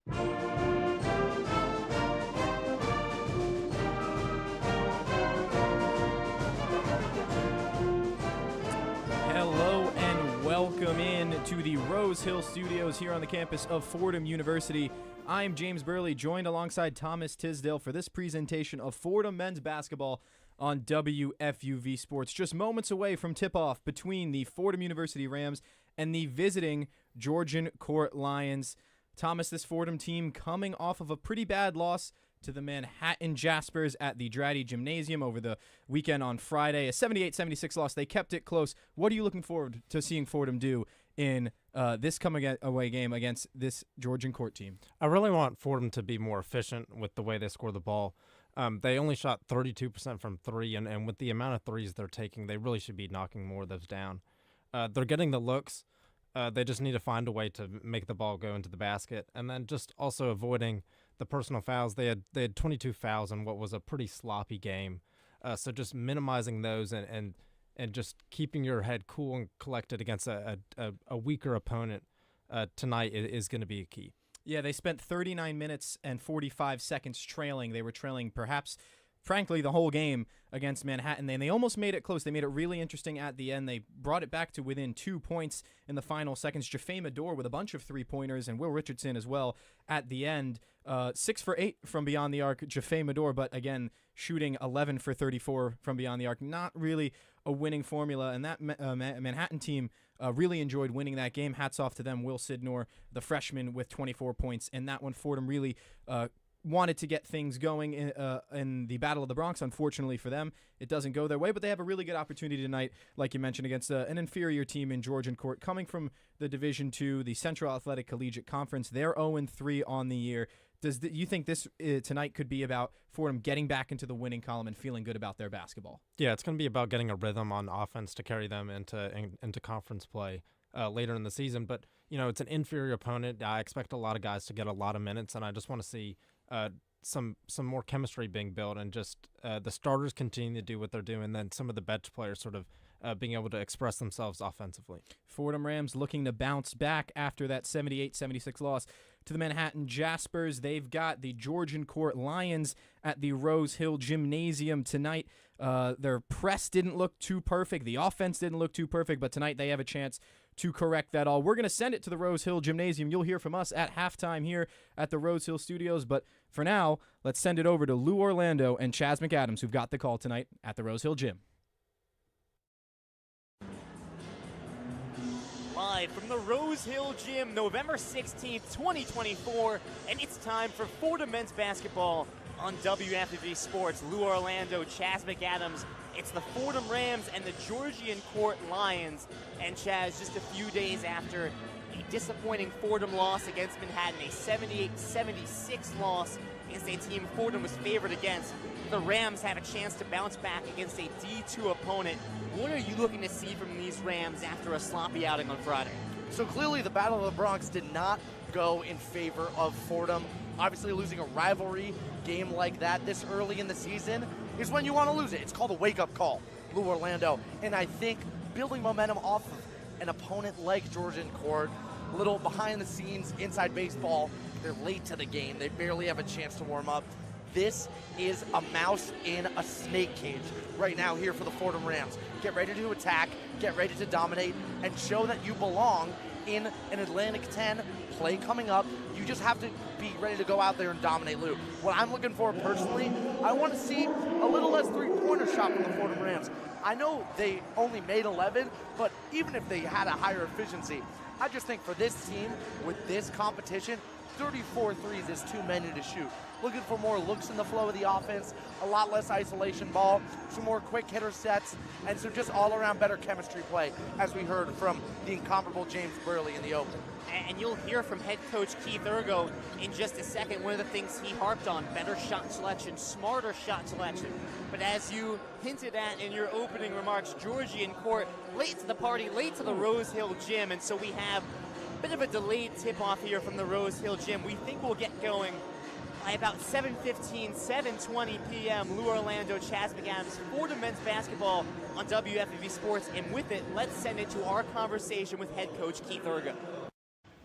Hello and welcome in to the Rose Hill Studios here on the campus of Fordham University. I'm James Burley, joined alongside Thomas Tisdale for this presentation of Fordham men's basketball on WFUV Sports. Just moments away from tip-off between the Fordham University Rams and the visiting Georgian Court Lions. Thomas, this Fordham team coming off of a pretty bad loss to the Manhattan Jaspers at the Gymnasium over the weekend on Friday. A 78-76 loss. They kept it close. What are you looking forward to seeing Fordham do in this coming away game against this Georgian Court team? I really want Fordham to be more efficient with the way they score the ball. They only shot 32% from three, and with the amount of threes they're taking, they really should be knocking more of those down. They're getting the looks. They just need to find a way to make the ball go into the basket, and then just also avoiding the personal fouls. They had 22 fouls in what was a pretty sloppy game. So just minimizing those and just keeping your head cool and collected against a weaker opponent tonight is going to be a key. Yeah, they spent 39 minutes and 45 seconds trailing. They were trailing perhaps, frankly, the whole game against Manhattan. And they almost made it close. They made it really interesting at the end. They brought it back to within 2 points in the final seconds. Jaffe Medor with a bunch of three-pointers and Will Richardson as well at the end. 6 for 8 from beyond the arc, Jaffe Medor, but again, shooting 11 for 34 from beyond the arc. Not really a winning formula. And that Manhattan team really enjoyed winning that game. Hats off to them. Will Sidnor, the freshman, with 24 points. And that one, Fordham really wanted to get things going in the Battle of the Bronx. Unfortunately for them, it doesn't go their way, but they have a really good opportunity tonight, like you mentioned, against an inferior team in Georgian Court, coming from the Division II, the Central Athletic Collegiate Conference. They're 0-3 on the year. You think this tonight could be about Fordham getting back into the winning column and feeling good about their basketball? Yeah, it's going to be about getting a rhythm on offense to carry them into conference play later in the season. But, you know, it's an inferior opponent. I expect a lot of guys to get a lot of minutes, and I just want to see some more chemistry being built and just the starters continue to do what they're doing, and then some of the bench players sort of being able to express themselves offensively. Fordham Rams looking to bounce back after that 78-76 loss to the Manhattan Jaspers. They've got the Georgian Court Lions at the Rose Hill Gymnasium tonight. Their press didn't look too perfect. The offense didn't look too perfect, but tonight they have a chance to correct that all. We're going to send it to the Rose Hill Gymnasium. You'll hear from us at halftime here at the Rose Hill Studios, but for now, let's send it over to Lou Orlando and Chaz McAdams, who've got the call tonight at the Rose Hill Gym. Live from the Rose Hill Gym, November 16th, 2024, and it's time for Fordham men's basketball on WFUV Sports. Lou Orlando, Chaz McAdams. It's the Fordham Rams and the Georgian Court Lions. And Chaz, just a few days after a disappointing Fordham loss against Manhattan, a 78-76 loss against a team Fordham was favored against, the Rams have a chance to bounce back against a D2 opponent. What are you looking to see from these Rams after a sloppy outing on Friday? So clearly the Battle of the Bronx did not go in favor of Fordham. Obviously losing a rivalry game like that this early in the season is when you want to lose it. It's called a wake-up call, Lou Orlando. And I think building momentum off of an opponent like Georgian Court, a little behind the scenes, inside baseball, they're late to the game. They barely have a chance to warm up. This is a mouse in a snake cage right now here for the Fordham Rams. Get ready to attack, get ready to dominate, and show that you belong in an Atlantic 10 play coming up. You just have to be ready to go out there and dominate, Lou. What I'm looking for personally, I want to see a little less three-pointer shot from the Fordham Rams. I know they only made 11, but even if they had a higher efficiency, I just think for this team, with this competition, 34 threes is too many to shoot. Looking for more looks in the flow of the offense, a lot less isolation ball, some more quick hitter sets, and some just all-around better chemistry play, as we heard from the incomparable James Burley in the open. And you'll hear from head coach Keith Ergo in just a second. One of the things he harped on, better shot selection, smarter shot selection. But as you hinted at in your opening remarks, Georgian Court late to the party, late to the Rose Hill Gym, and so we have a bit of a delayed tip-off here from the Rose Hill Gym. We think we'll get going by about 7:15, 7:20 p.m. Lou Orlando, Chaz McAdams, Fordham men's basketball on WFUV Sports. And with it, let's send it to our conversation with head coach Keith Ergo.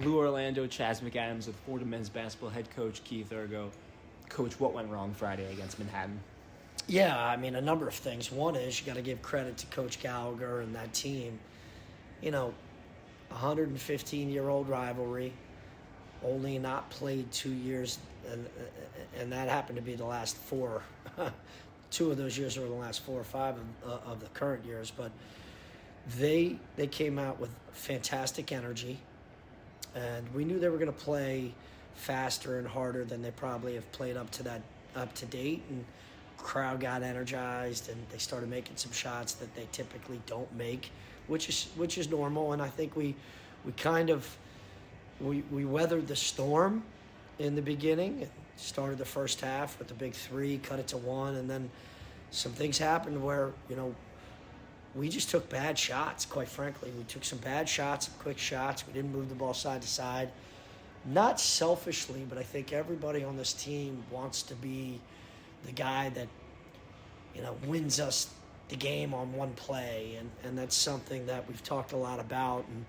Lou Orlando, Chaz McAdams with Fordham men's basketball head coach Keith Ergo. Coach, what went wrong Friday against Manhattan? Yeah, I mean, a number of things. One is you got to give credit to Coach Gallagher and that team. 115-year-old rivalry, only not played 2 years, and that happened to be the last 4. 2 of those years were the last 4 or 5 of the current years, but they came out with fantastic energy, and we knew they were going to play faster and harder than they probably have played up to date, and crowd got energized and they started making some shots that they typically don't make, which is normal. And I think we weathered the storm in the beginning. Started the first half with the big 3, cut it to 1, and then some things happened where we just took bad shots. Quite frankly, we took some bad shots, some quick shots. We didn't move the ball side to side. Not selfishly, but I think everybody on this team wants to be the guy that wins us the game on one play, and that's something that we've talked a lot about. And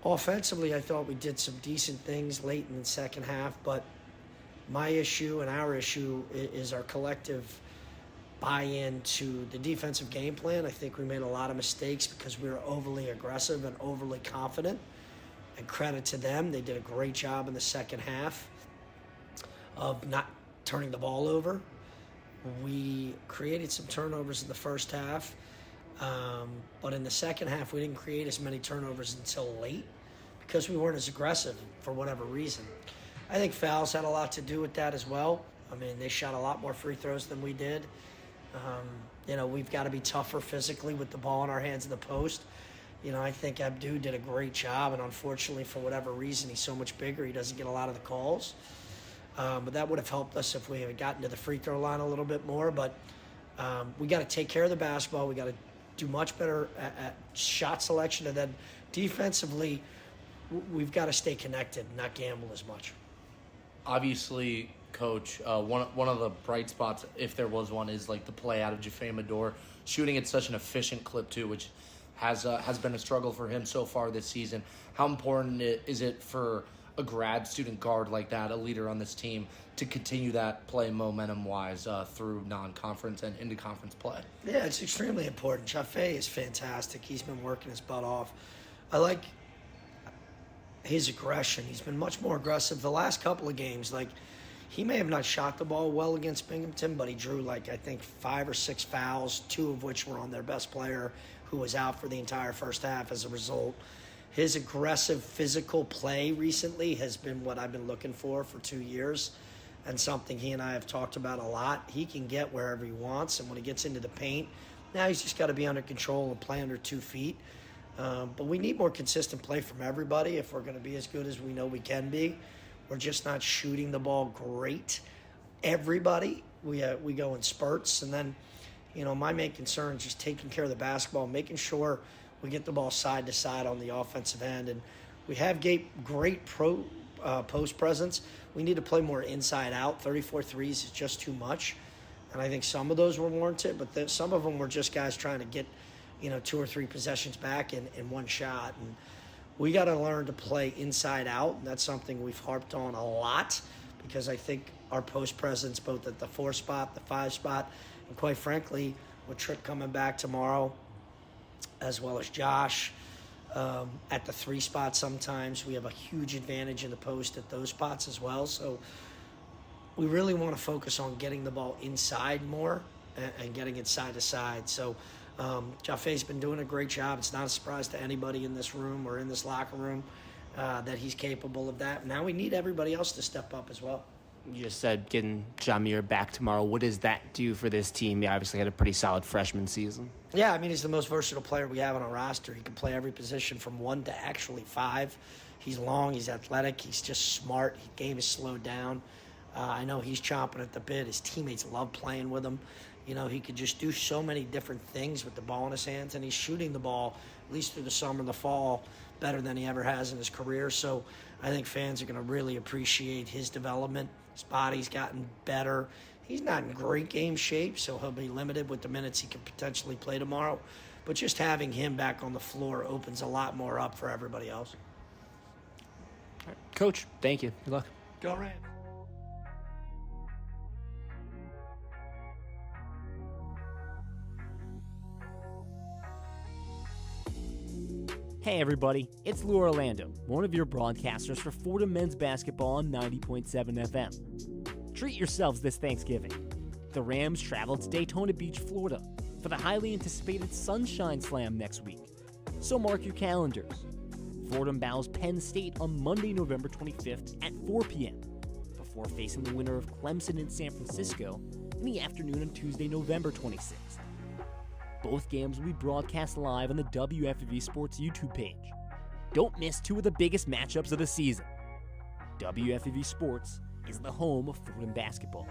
offensively, I thought we did some decent things late in the second half, but my issue and our issue is our collective buy-in to the defensive game plan. I think we made a lot of mistakes because we were overly aggressive and overly confident, and credit to them. They did a great job in the second half of not turning the ball over. We created some turnovers in the first half, but in the second half, we didn't create as many turnovers until late because we weren't as aggressive for whatever reason. I think fouls had a lot to do with that as well. I mean, they shot a lot more free throws than we did. We've got to be tougher physically with the ball in our hands in the post. I think Abdu did a great job, and unfortunately, for whatever reason, he's so much bigger, he doesn't get a lot of the calls. But that would have helped us if we had gotten to the free throw line a little bit more. But we got to take care of the basketball. We got to do much better at shot selection. And then defensively, we've got to stay connected and not gamble as much. Obviously, Coach, one of the bright spots, if there was one, is like the play out of Jaffe Mador, shooting at such an efficient clip too, which has been a struggle for him so far this season. How important is it for a grad student guard like that, a leader on this team, to continue that play momentum-wise through non-conference and into conference play? Yeah, it's extremely important. Jaffe is fantastic. He's been working his butt off. I like his aggression. He's been much more aggressive the last couple of games. Like, he may have not shot the ball well against Binghamton, but he drew, I think 5 or 6 fouls, 2 of which were on their best player, who was out for the entire first half as a result. His aggressive physical play recently has been what I've been looking for 2 years, and something he and I have talked about a lot. He can get wherever he wants, and when he gets into the paint, now he's just got to be under control and play under 2 feet. But we need more consistent play from everybody if we're going to be as good as we know we can be. We're just not shooting the ball great. Everybody, we go in spurts, and then, my main concern is just taking care of the basketball, making sure we get the ball side to side on the offensive end. And we have great post presence. We need to play more inside out. 34 threes is just too much. And I think some of those were warranted, but some of them were just guys trying to get, 2 or 3 possessions back in one shot. And we got to learn to play inside out. And that's something we've harped on a lot, because I think our post presence, both at the 4 spot, the 5 spot, and quite frankly, with Tripp coming back tomorrow, as well as Josh, at the 3 spot sometimes, we have a huge advantage in the post at those spots as well. So we really want to focus on getting the ball inside more and getting it side to side. So Jaffe's been doing a great job. It's not a surprise to anybody in this room or in this locker room that he's capable of that. Now we need everybody else to step up as well. You just said getting Jamir back tomorrow. What does that do for this team? He obviously had a pretty solid freshman season. Yeah, I mean, he's the most versatile player we have on our roster. He can play every position from 1 to actually 5. He's long, he's athletic, he's just smart. His game is slowed down. I know he's chomping at the bit. His teammates love playing with him. He could just do so many different things with the ball in his hands, and he's shooting the ball, at least through the summer and the fall, better than he ever has in his career. So I think fans are going to really appreciate his development. His body's gotten better. He's not in great game shape, so he'll be limited with the minutes he can potentially play tomorrow. But just having him back on the floor opens a lot more up for everybody else. Coach, thank you. Good luck. Go Rams. Hey everybody, it's Lou Orlando, one of your broadcasters for Fordham men's basketball on 90.7 FM. Treat yourselves this Thanksgiving. The Rams travel to Daytona Beach, Florida for the highly anticipated Sunshine Slam next week. So mark your calendars. Fordham bows Penn State on Monday, November 25th at 4 p.m. before facing the winner of Clemson and San Francisco in the afternoon on Tuesday, November 26th. Both games will be broadcast live on the WFUV Sports YouTube page. Don't miss two of the biggest matchups of the season. WFUV Sports is the home of Fordham basketball.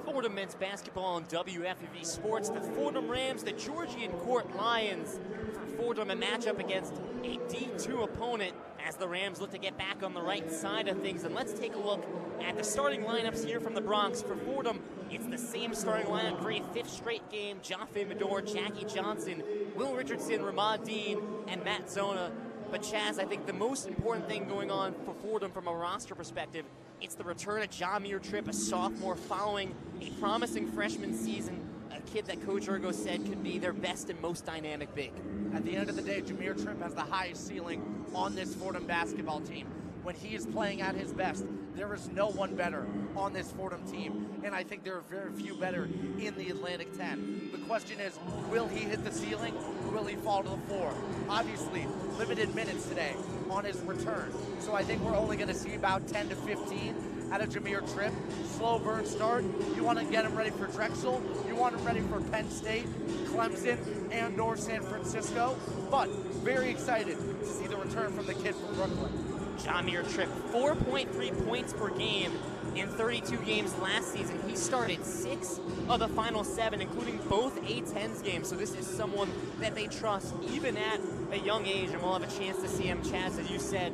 Fordham men's basketball on WFUV Sports. The Fordham Rams, the Georgian Court Lions. For Fordham, a matchup against a D2 opponent as the Rams look to get back on the right side of things. And let's take a look at the starting lineups here from the Bronx. For Fordham, it's the same starting lineup for a fifth straight game. Jaffe Medor, Jackie Johnson, Will Richardson, Ramad Dean, and Matt Zona. But Chaz, I think the most important thing going on for Fordham from a roster perspective, it's the return of Jameer Tripp, a sophomore following a promising freshman season, a kid that Coach Ergo said could be their best and most dynamic big. At the end of the day, Jameer Tripp has the highest ceiling on this Fordham basketball team. When he is playing at his best, there is no one better on this Fordham team, and I think there are very few better in the Atlantic 10. The question is, will he hit the ceiling, or will he fall to the floor? Obviously, limited minutes today on his return, so I think we're only going to see about 10 to 15 out of Jameer Tripp. Slow burn start. You want to get him ready for Drexel. You want him ready for Penn State, Clemson, and or San Francisco. But very excited to see the return from the kid from Brooklyn. Jameer Tripp, 4.3 points per game in 32 games last season. He started 6 of the final 7, including both A-10s games. So this is someone that they trust even at a young age, and we'll have a chance to see him, Chaz, as you said,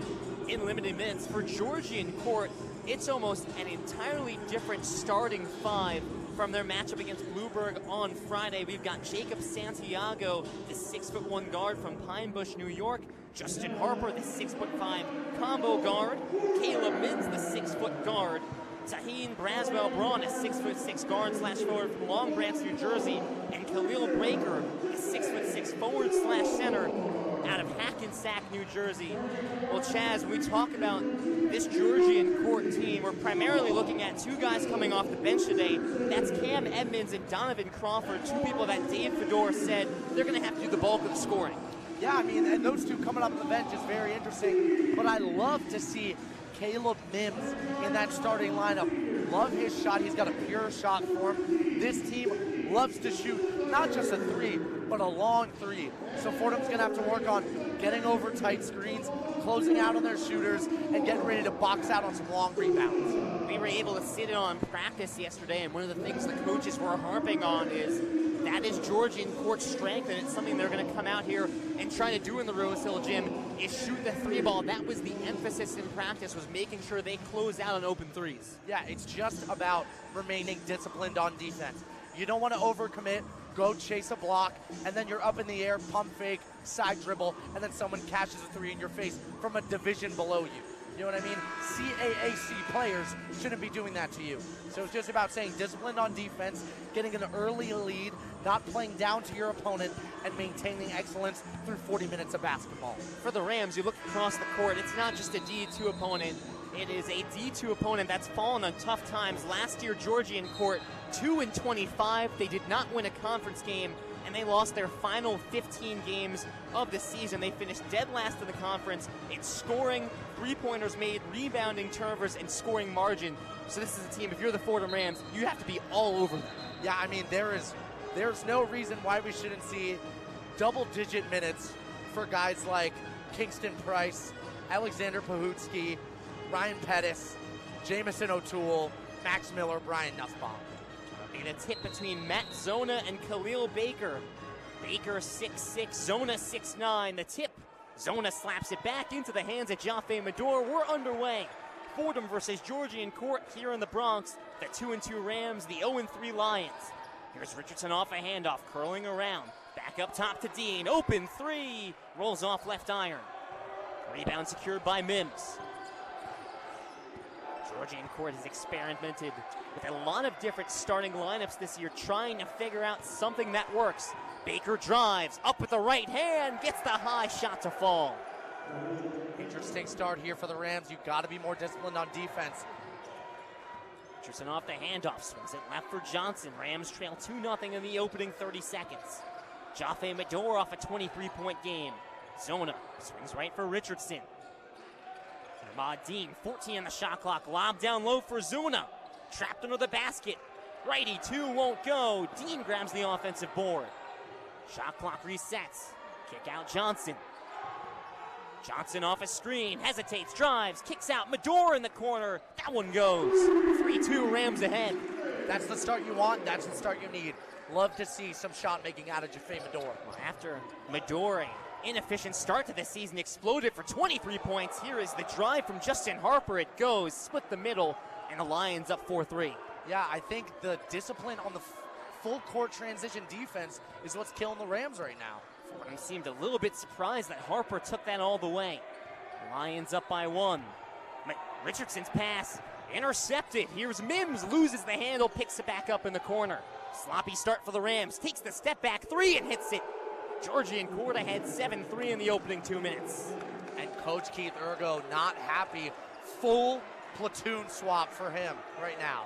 in limited minutes. For Georgian Court, it's almost an entirely different starting 5 from their matchup against Blueberg on Friday. We've got Jacob Santiago, the 6'1" guard from Pine Bush, New York. Justin Harper, the 6'5" combo guard. Caleb Mins, the 6' guard. Taheen Braswell-Braun, a 6'6" guard/forward from Long Branch, New Jersey. And Khalil Breaker, a 6'6" forward/center out of Hackensack, New Jersey. Well, Chaz, when we talk about this Georgian Court team, we're primarily looking at two guys coming off the bench today. That's Cam Edmonds and Donovan Crawford, two people that Dave Fedor said they're going to have to do the bulk of the scoring. Yeah, I mean, and those two coming up the bench is very interesting, but I love to see Caleb Mims in that starting lineup. Love his shot. He's got a pure shot form. This team loves to shoot not just a 3, but a long 3. So Fordham's going to have to work on getting over tight screens, closing out on their shooters, and getting ready to box out on some long rebounds. We were able to sit in on practice yesterday, and one of the things the coaches were harping on is that is Georgian Court's strength, and it's something they're going to come out here and try to do in the Rose Hill Gym is shoot the 3 ball. That was the emphasis in practice, was making sure they close out on open 3s. Yeah, it's just about remaining disciplined on defense. You don't want to overcommit, go chase a block, and then you're up in the air, pump fake, side dribble, and then someone catches a 3 in your face from a division below you. You know what I mean? CAAC players shouldn't be doing that to you. So it's just about staying disciplined on defense, getting an early lead, not playing down to your opponent, and maintaining excellence through 40 minutes of basketball. For the Rams, you look across the court, it's not just a D2 opponent. It is a D2 opponent that's fallen on tough times. Last year, Georgian Court, 2-25. They did not win a conference game, and they lost their final 15 games of the season. They finished dead last in the conference in scoring, 3-pointers made, rebounding, turnovers, and scoring margin. So this is a team, if you're the Fordham Rams, you have to be all over them. Yeah, I mean, there's no reason why we shouldn't see double-digit minutes for guys like Kingston Price, Alexander Pahutsky, Ryan Pettis, Jamison O'Toole, Max Miller, Brian Nussbaum. And a tip between Matt Zona and Khalil Baker. Baker 6'6", Zona 6'9". The tip, Zona slaps it back into the hands of Jaffe Medor. We're underway. Fordham versus Georgian Court here in the Bronx. The 2-2 Rams, the 0-3 Lions. Here's Richardson off a handoff, curling around. Back up top to Dean. Open three. Rolls off left iron. Rebound secured by Mims. Georgian Court has experimented with a lot of different starting lineups this year, trying to figure out something that works. Baker drives, up with the right hand, gets the high shot to fall. Interesting start here for the Rams. You've got to be more disciplined on defense. Richardson off the handoff, swings it left for Johnson. Rams trail 2-0 in the opening 30 seconds. Jaffe Medor off a 23-point game. Zona swings right for Richardson. Ahmad Dean, 14 on the shot clock. Lob down low for Zuna. Trapped under the basket. Righty two won't go. Dean grabs the offensive board. Shot clock resets. Kick out Johnson. Johnson off a screen, hesitates, drives, kicks out. Medor in the corner. That one goes. 3-2 Rams ahead. That's the start you want. That's the start you need. Love to see some shot making out of Jaffe Medor. Well, after Medor, inefficient start to the season, exploded for 23 points. Here is the drive from Justin Harper. It goes, split the middle, and the Lions up 4-3. Yeah, I think the discipline on the full court transition defense is what's killing the Rams right now. Fordham seemed a little bit surprised that Harper took that all the way. Lions up by one. Richardson's pass intercepted. Here's Mims, loses the handle, picks it back up in the corner. Sloppy start for the Rams, takes the step back three and hits it. Georgian Court ahead 7-3 in the opening 2 minutes. And Coach Keith Ergo not happy. Full platoon swap for him right now.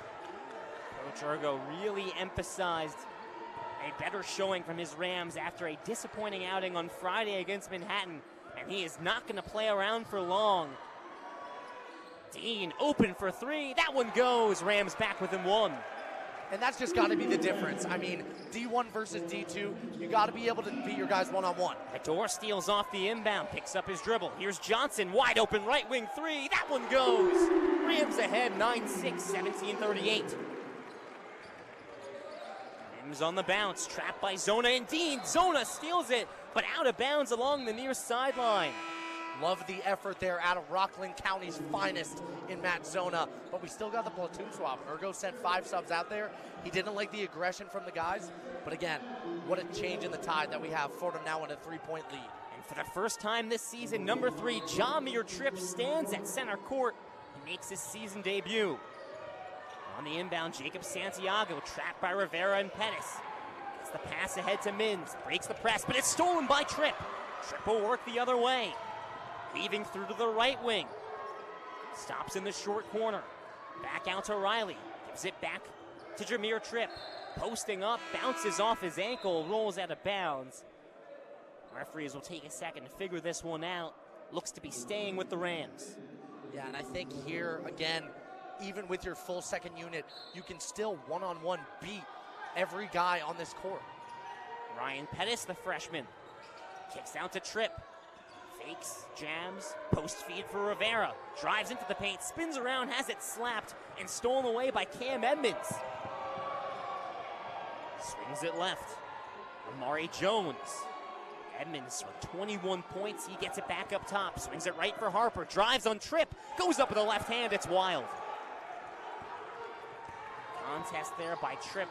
Coach Ergo really emphasized a better showing from his Rams after a disappointing outing on Friday against Manhattan, and he is not going to play around for long. Dean open for three. That one goes. Rams back within one. And that's just got to be the difference. I mean, D1 versus D2, you got to be able to beat your guys one-on-one. Medor steals off the inbound, picks up his dribble. Here's Johnson, wide open right wing three. That one goes. Rams ahead 9-6, 17-38. Mims on the bounce, trapped by Zona and Dean. Zona steals it, but out of bounds along the near sideline. Love the effort there out of Rockland County's finest in Matt Zona, but we still got the platoon swap. Ergo sent 5 subs out there. He didn't like the aggression from the guys, but again, what a change in the tide that we have. Fordham now in a 3-point lead. And for the first time this season, number 3, Jamir Tripp stands at center court. He makes his season debut. On the inbound, Jacob Santiago, trapped by Rivera and Pettis. Gets the pass ahead to Mims, breaks the press, but it's stolen by Tripp. Tripp will work the other way. Leaving through to the right wing. Stops in the short corner. Back out to Riley. Gives it back to Jamir Tripp. Posting up, bounces off his ankle, rolls out of bounds. Referees will take a second to figure this one out. Looks to be staying with the Rams. Yeah, and I think here, again, even with your full second unit, you can still one-on-one beat every guy on this court. Ryan Pettis, the freshman. Kicks out to Tripp. Fakes, jams, post feed for Rivera. Drives into the paint, spins around, has it slapped, and stolen away by Cam Edmonds. Swings it left. Amari Jones. Edmonds with 21 points. He gets it back up top. Swings it right for Harper. Drives on Tripp. Goes up with the left hand. It's wild. Contest there by Tripp.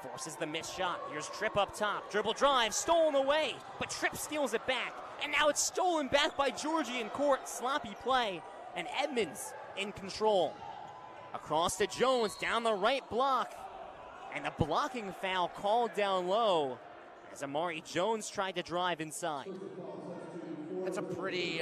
Forces the missed shot. Here's Tripp up top. Dribble drive. Stolen away. But Tripp steals it back. And now it's stolen back by Georgian Court. Sloppy play. And Edmonds in control. Across to Jones. Down the right block. And a blocking foul called down low as Amari Jones tried to drive inside. That's a pretty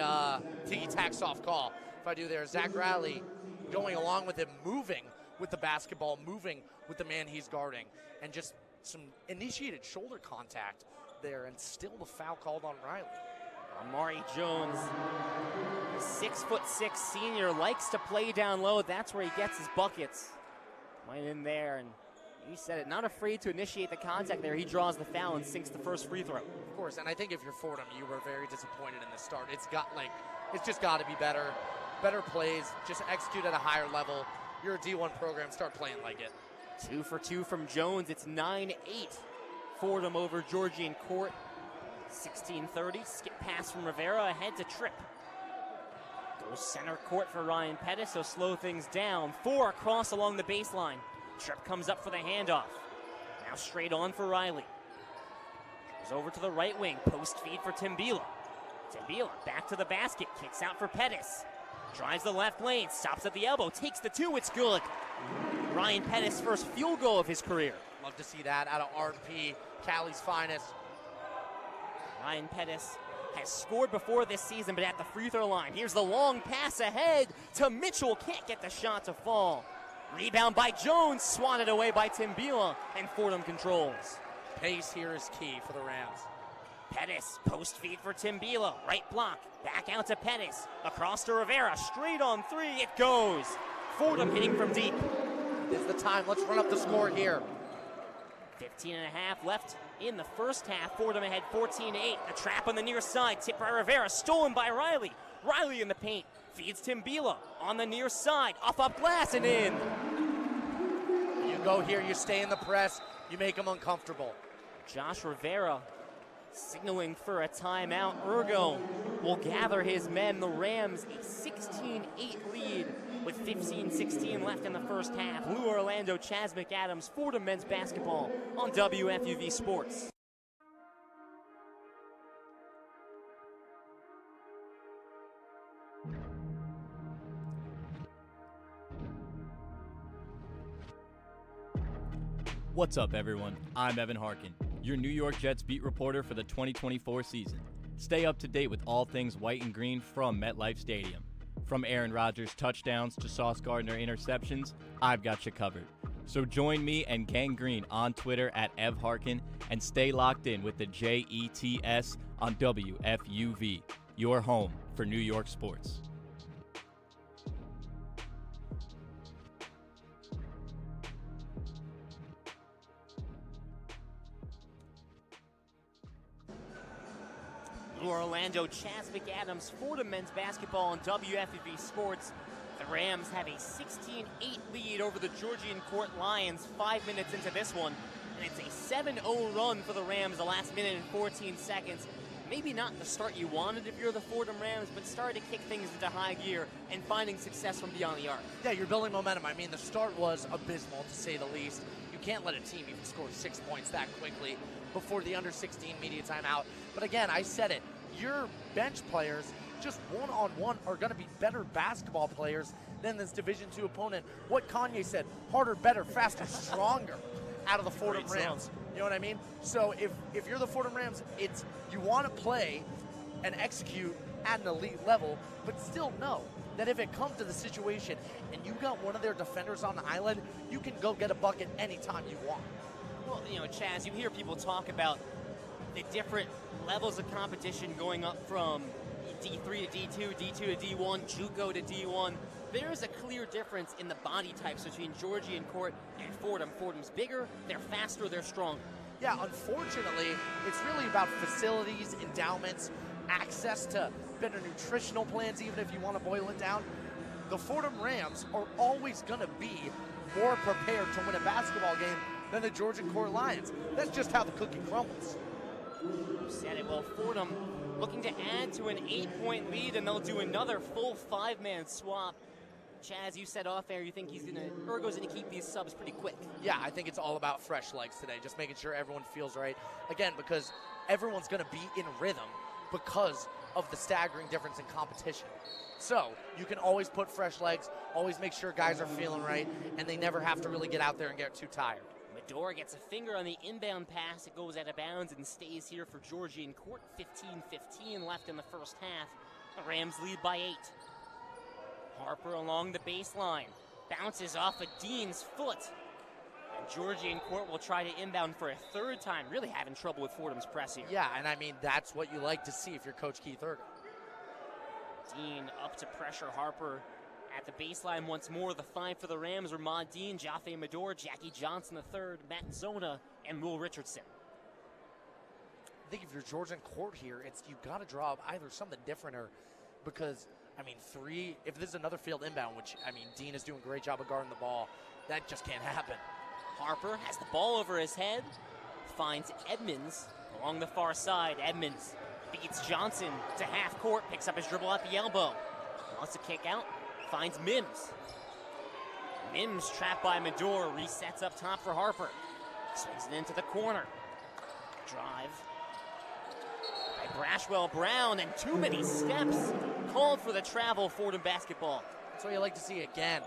ticky-tack soft call, if I do there. Zach Riley going along with him, moving with the basketball, moving with the man he's guarding, and just some initiated shoulder contact there, and still the foul called on Riley. Amari Jones, the 6'6" senior, likes to play down low. That's where he gets his buckets. Went in there, and he said it, not afraid to initiate the contact there. He draws the foul and sinks the first free throw. Of course, and I think if you're Fordham, you were very disappointed in the start. It's just got to be better plays, just execute at a higher level. You're a D1 program, start playing like it. 2 for 2 from Jones. It's 9-8. Fordham over Georgian Court. 16-30. Skip pass from Rivera ahead to Tripp. Goes center court for Ryan Pettis, so slow things down. 4 across along the baseline. Tripp comes up for the handoff. Now straight on for Riley. Goes over to the right wing, post feed for Timbila. Timbila back to the basket, kicks out for Pettis. Drives the left lane, stops at the elbow, takes the 2, it's good. Ryan Pettis' first field goal of his career. Love to see that out of RP, Cali's finest. Ryan Pettis has scored before this season, but at the free throw line. Here's the long pass ahead to Mitchell, can't get the shot to fall. Rebound by Jones, swatted away by Timbila, and Fordham controls. Pace here is key for the Rams. Pettis, post feed for Timbila, right block, back out to Pettis, across to Rivera, straight on 3, it goes. Fordham hitting from deep. This is the time, let's run up the score here. 15 and a half left in the first half. Fordham ahead 14-8. The trap on the near side, tipped by Rivera, stolen by Riley. Riley in the paint, feeds Timbila on the near side, up glass and in. You go here, you stay in the press, you make them uncomfortable. Josh Rivera signaling for a timeout. Urgo will gather his men. The Rams a 16-8 lead with 15-16 left in the first half. Lou Orlando, Chaz McAdams, Fordham men's basketball on WFUV Sports. What's up, everyone? I'm Evan Harkin, your New York Jets beat reporter for the 2024 season. Stay up to date with all things white and green from MetLife Stadium. From Aaron Rodgers touchdowns to Sauce Gardner interceptions, I've got you covered. So join me and Gang Green on Twitter at Ev Harkin and stay locked in with the JETS on WFUV, your home for New York sports. Orlando, Chaz McAdams, Fordham men's basketball on WFUV Sports. The Rams have a 16-8 lead over the Georgian Court Lions 5 minutes into this one. And it's a 7-0 run for the Rams the last minute and 14 seconds. Maybe not the start you wanted if you're the Fordham Rams, but starting to kick things into high gear and finding success from beyond the arc. Yeah, you're building momentum. I mean, the start was abysmal, to say the least. You can't let a team even score 6 points that quickly before the under-16 media timeout. But again, I said it. Your bench players, just one-on-one, are going to be better basketball players than this Division II opponent. What Kanye said, harder, better, faster, stronger out of the Fordham Rams. You know what I mean? So if you're the Fordham Rams, it's you want to play and execute at an elite level, but still know that if it comes to the situation and you got one of their defenders on the island, you can go get a bucket anytime you want. Well, you know, Chaz, you hear people talk about the different levels of competition going up from D3 to D2, D2 to D1, JUCO to D1. There is a clear difference in the body types between Georgian Court and Fordham. Fordham's bigger, they're faster, they're stronger. Yeah, unfortunately, it's really about facilities, endowments, access to better nutritional plans, even if you want to boil it down. The Fordham Rams are always going to be more prepared to win a basketball game than the Georgian Court Lions. That's just how the cookie crumbles. You said it. Well, Fordham looking to add to an 8-point lead, and they'll do another full 5-man swap. Chaz, you said off air you think Urgo's gonna keep these subs pretty quick. Yeah, I think it's all about fresh legs today, just making sure everyone feels right. Again, because everyone's gonna be in rhythm because of the staggering difference in competition. So you can always put fresh legs, always make sure guys are feeling right, and they never have to really get out there and get too tired. Medora gets a finger on the inbound pass. It goes out of bounds and stays here for Georgian Court. 15-15 left in the first half. The Rams lead by 8. Harper along the baseline. Bounces off of Dean's foot. And Georgian Court will try to inbound for a third time. Really having trouble with Fordham's press here. Yeah, and I mean, that's what you like to see if you're Coach Keith Urgo. Dean up to pressure Harper. At the baseline once more, the 5 for the Rams are Maud Dean, Jaffe Medor, Jackie Johnson III, Matt Zona, and Will Richardson. I think if you're Georgian Court here, you've got to draw up either something different or because, I mean, 3, if this is another field inbound, which, I mean, Dean is doing a great job of guarding the ball, that just can't happen. Harper has the ball over his head, finds Edmonds along the far side. Edmonds beats Johnson to half court, picks up his dribble at the elbow. Wants to kick out, finds Mims. Mims trapped by Medor, resets up top for Harper. Swings it into the corner. Drive by Brashwell Brown, and too many steps. Called for the travel, Fordham basketball. That's what you like to see again.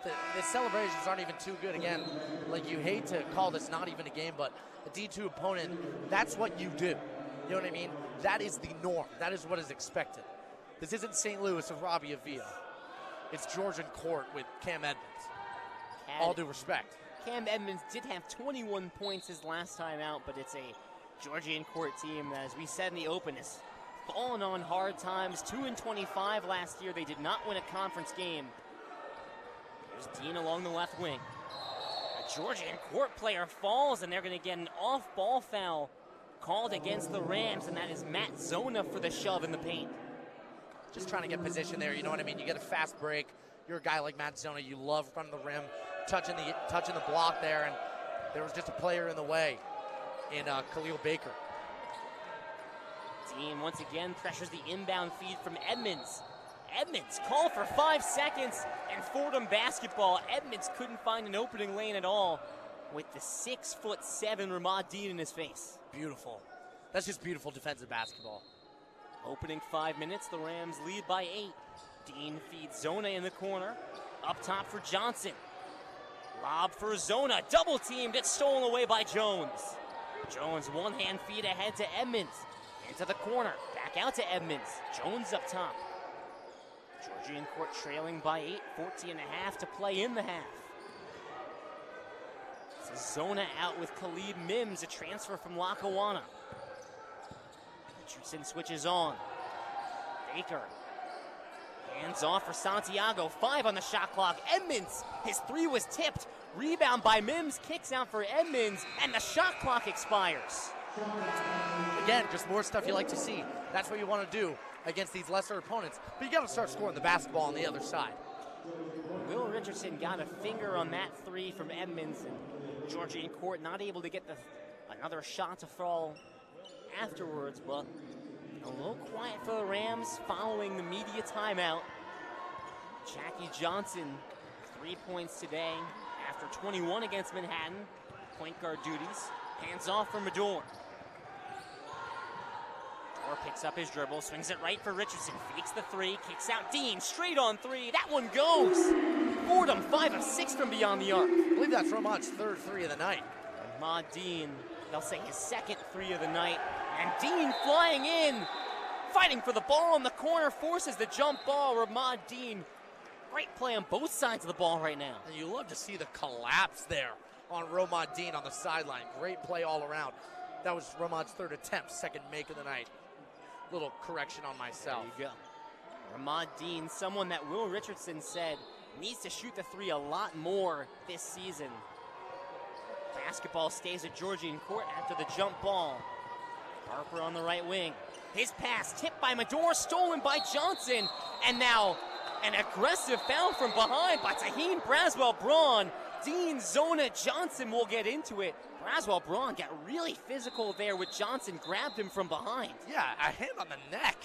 The celebrations aren't even too good again. Like, you hate to call this not even a game, but a D2 opponent, that's what you do. You know what I mean? That is the norm. That is what is expected. This isn't St. Louis of Robbie Avila. It's Georgian Court with Cam Edmonds. All due respect. Cam Edmonds did have 21 points his last time out, but it's a Georgian Court team that, as we said in the open, is fallen on hard times. 2-25 last year. They did not win a conference game. There's Dean along the left wing. A Georgian Court player falls, and they're going to get an off-ball foul called against the Rams, and that is Matt Zona for the shove in the paint. Just trying to get position there, you know what I mean? You get a fast break. You're a guy like Matt Zona. You love running the rim, touching the block there, and there was just a player in the way in Khalil Baker. Dean once again pressures the inbound feed from Edmonds. Edmonds called for 5 seconds, and Fordham basketball. Edmonds couldn't find an opening lane at all with the 6'7" Ramad Dean in his face. Beautiful. That's just beautiful defensive basketball. Opening 5 minutes, the Rams lead by 8. Dean feeds Zona in the corner. Up top for Johnson. Lob for Zona. Double teamed. It's stolen away by Jones. Jones one-hand feed ahead to Edmonds. Into the corner. Back out to Edmonds. Jones up top. Georgian Court trailing by 8. 14.5 to play in the half. So Zona out with Khalid Mims, a transfer from Lackawanna. Richardson switches on. Baker. Hands off for Santiago. 5 on the shot clock. Edmonds, his 3 was tipped. Rebound by Mims, kicks out for Edmonds, and the shot clock expires. Again, just more stuff you like to see. That's what you want to do against these lesser opponents. But you got to start scoring the basketball on the other side. Will Richardson got a finger on that 3 from Edmonds, and Georgian Court not able to get another shot to fall afterwards, but a little quiet for the Rams following the media timeout. Jackie Johnson, 3 points today after 21 against Manhattan. Point guard duties. Hands off for Medor. Medor picks up his dribble, swings it right for Richardson. Fakes the 3, kicks out Dean, straight on 3. That one goes. Fordham 5 of 6 from beyond the arc. I believe that's Romad's 3rd 3 of the night. Ahmad Dean, they'll say his 2nd 3 of the night. And Dean flying in, fighting for the ball in the corner, forces the jump ball. Ramad Dean, great play on both sides of the ball right now. And you love to see the collapse there on Ramad Dean on the sideline. Great play all around. That was Ramad's 3rd attempt, 2nd make of the night. Little correction on myself. There you go. Ramad Dean, someone that Will Richardson said needs to shoot the 3 a lot more this season. Basketball stays at Georgian Court after the jump ball. Harper on the right wing. His pass tipped by Medor, stolen by Johnson. And now an aggressive foul from behind by Taheen Braswell-Braun. Dean, Zona, Johnson will get into it. Braswell-Braun got really physical there with Johnson, grabbed him from behind. Yeah, a hand on the neck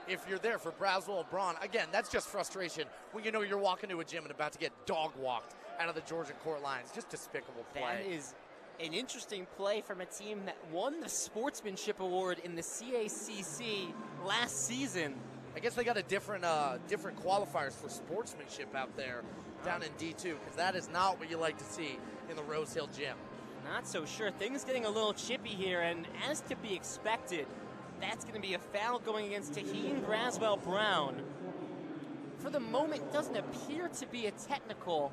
if you're there for Braswell-Braun. Again, that's just frustration when you know you're walking to a gym and about to get dog-walked out of the Georgian Court Lions. Just despicable play. That is an interesting play from a team that won the Sportsmanship Award in the CACC last season. I guess they got a different qualifiers for sportsmanship out there down in D2, because that is not what you like to see in the Rose Hill Gym. Not so sure. Things getting a little chippy here, and as to be expected, that's going to be a foul going against Taheen Braswell-Braun. For the moment, doesn't appear to be a technical.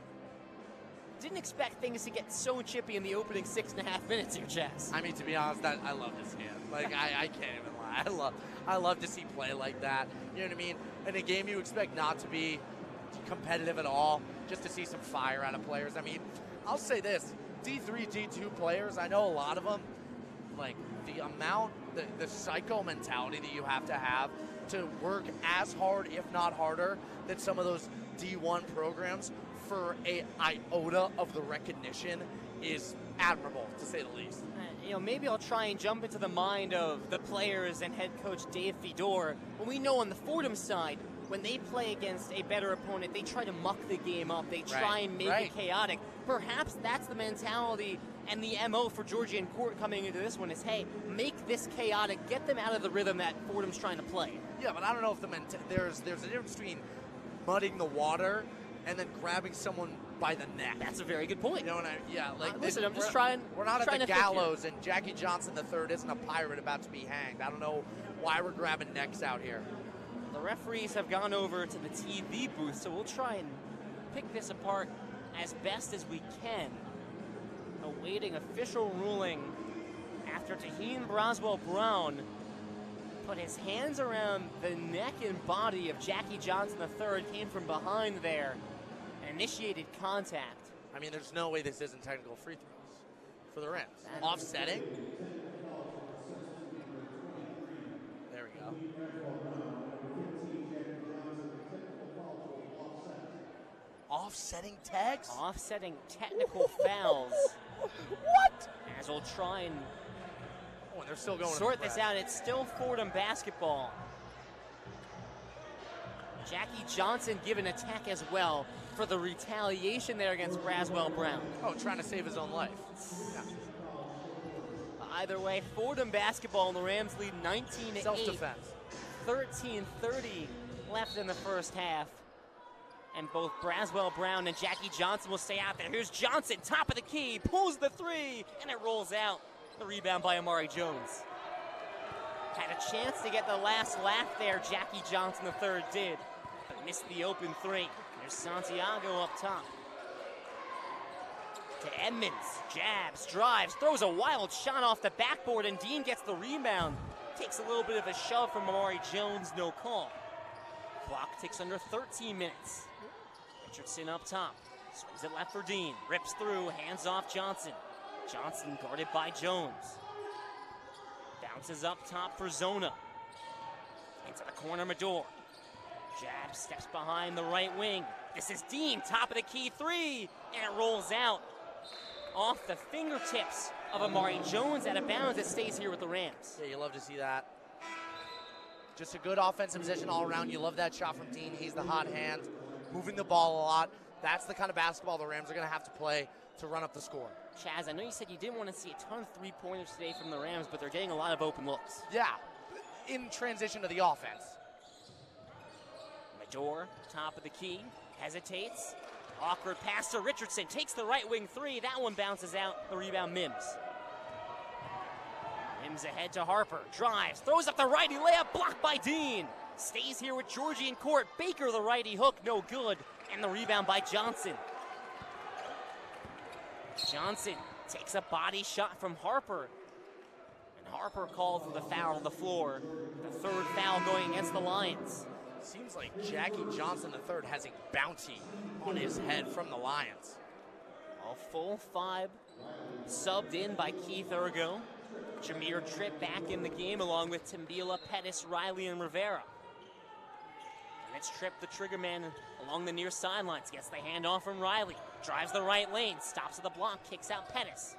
Didn't expect things to get so chippy in the opening 6.5 minutes here, Chaz. I mean, to be honest, I love this hand. Like, I can't even lie. I love to see play like that. You know what I mean? In a game you expect not to be competitive at all, just to see some fire out of players. I mean, I'll say this. D3, D2 players, I know a lot of them, like, the amount, the psycho mentality that you have to work as hard, if not harder, than some of those D1 programs for a iota of the recognition is admirable, to say the least. Maybe I'll try and jump into the mind of the players and head coach Dave Fedor. When we know on the Fordham side, when they play against a better opponent, they try to muck the game up. They try and make it chaotic. Perhaps that's the mentality and the MO for Georgian Court coming into this one is, hey, make this chaotic, get them out of the rhythm that Fordham's trying to play. Yeah, but I don't know if there's a difference between muddying the water and then grabbing someone by the neck. That's a very good point. You know what listen, I'm just trying. We're not trying at the gallows, and Jackie Johnson III isn't a pirate about to be hanged. I don't know why we're grabbing necks out here. The referees have gone over to the TV booth, so we'll try and pick this apart as best as we can. Awaiting official ruling after Taheen Braswell Brown put his hands around the neck and body of Jackie Johnson III, came from behind there, and initiated contact. I mean, there's no way this isn't technical free throws for the Rams. Offsetting. There we go. Offsetting tags? Offsetting technical fouls. What? As we'll try and and they're still going sort this out. It's still Fordham basketball. Jackie Johnson given a tech as well for the retaliation there against Braswell Brown. Oh, trying to save his own life. Yeah. Either way, Fordham basketball, and the Rams lead 19-8. Self-defense. 13:30 left in the first half. And both Braswell Brown and Jackie Johnson will stay out there. Here's Johnson, top of the key, pulls the three, and it rolls out. The rebound by Amari Jones. Had a chance to get the last laugh there, Jackie Johnson III did, but missed the open three. There's Santiago up top. To Edmonds, jabs, drives, throws a wild shot off the backboard, and Dean gets the rebound. Takes a little bit of a shove from Amari Jones, no call. Clock ticks under 13 minutes. Richardson up top, swings it left for Dean, rips through, hands off Johnson. Johnson guarded by Jones. Bounces up top for Zona. Into the corner, Mador. Jab steps behind the right wing. This is Dean, top of the key three, and it rolls out off the fingertips of Amari Jones out of bounds. It stays here with the Rams. Yeah, you love to see that. Just a good offensive position all around. You love that shot from Dean. He's the hot hand, moving the ball a lot. That's the kind of basketball the Rams are going to have to play to run up the score. Chaz, I know you said you didn't want to see a ton of three-pointers today from the Rams, but they're getting a lot of open looks. Yeah, in transition to the offense. Mador, top of the key, hesitates. Awkward pass to Richardson, takes the right wing three. That one bounces out. The rebound, Mims. Mims ahead to Harper, drives, throws up the righty layup, blocked by Dean. Stays here with Georgian Court. Baker, the righty hook, no good. And the rebound by Johnson. Johnson takes a body shot from Harper. And Harper called for the foul on the floor. The third foul going against the Lions. Seems like Jackie Johnson III has a bounty on his head from the Lions. A full five subbed in by Keith Ergo. Jameer Tripp back in the game along with Timbila, Pettis, Riley, and Rivera. And it's Tripp, the trigger man, along the near sidelines. Gets the handoff from Riley. Drives the right lane. Stops at the block. Kicks out Pettis.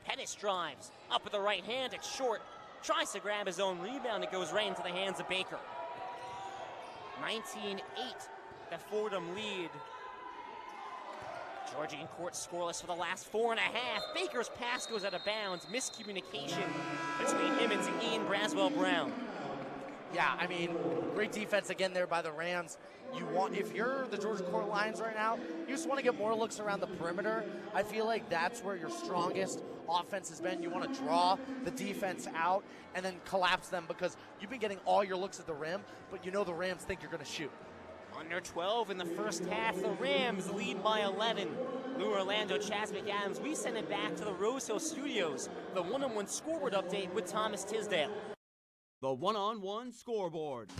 Pettis drives. Up with the right hand. It's short. Tries to grab his own rebound. It goes right into the hands of Baker. 19-8. The Fordham lead. Georgian Court scoreless for the last 4.5. Baker's pass goes out of bounds. Miscommunication between him and Taheen Braswell Brown. Yeah, I mean, great defense again there by the Rams. If you're the Georgian Court Lions right now, you just want to get more looks around the perimeter. I feel like that's where your strongest offense has been. You want to draw the defense out and then collapse them because you've been getting all your looks at the rim, but you know the Rams think you're going to shoot. Under 12 in the first half, the Rams lead by 11. Orlando, Chaz McAdams, we send it back to the Rose Hill Studios. The one-on-one scoreboard update with Thomas Tisdale. The one-on-one scoreboard.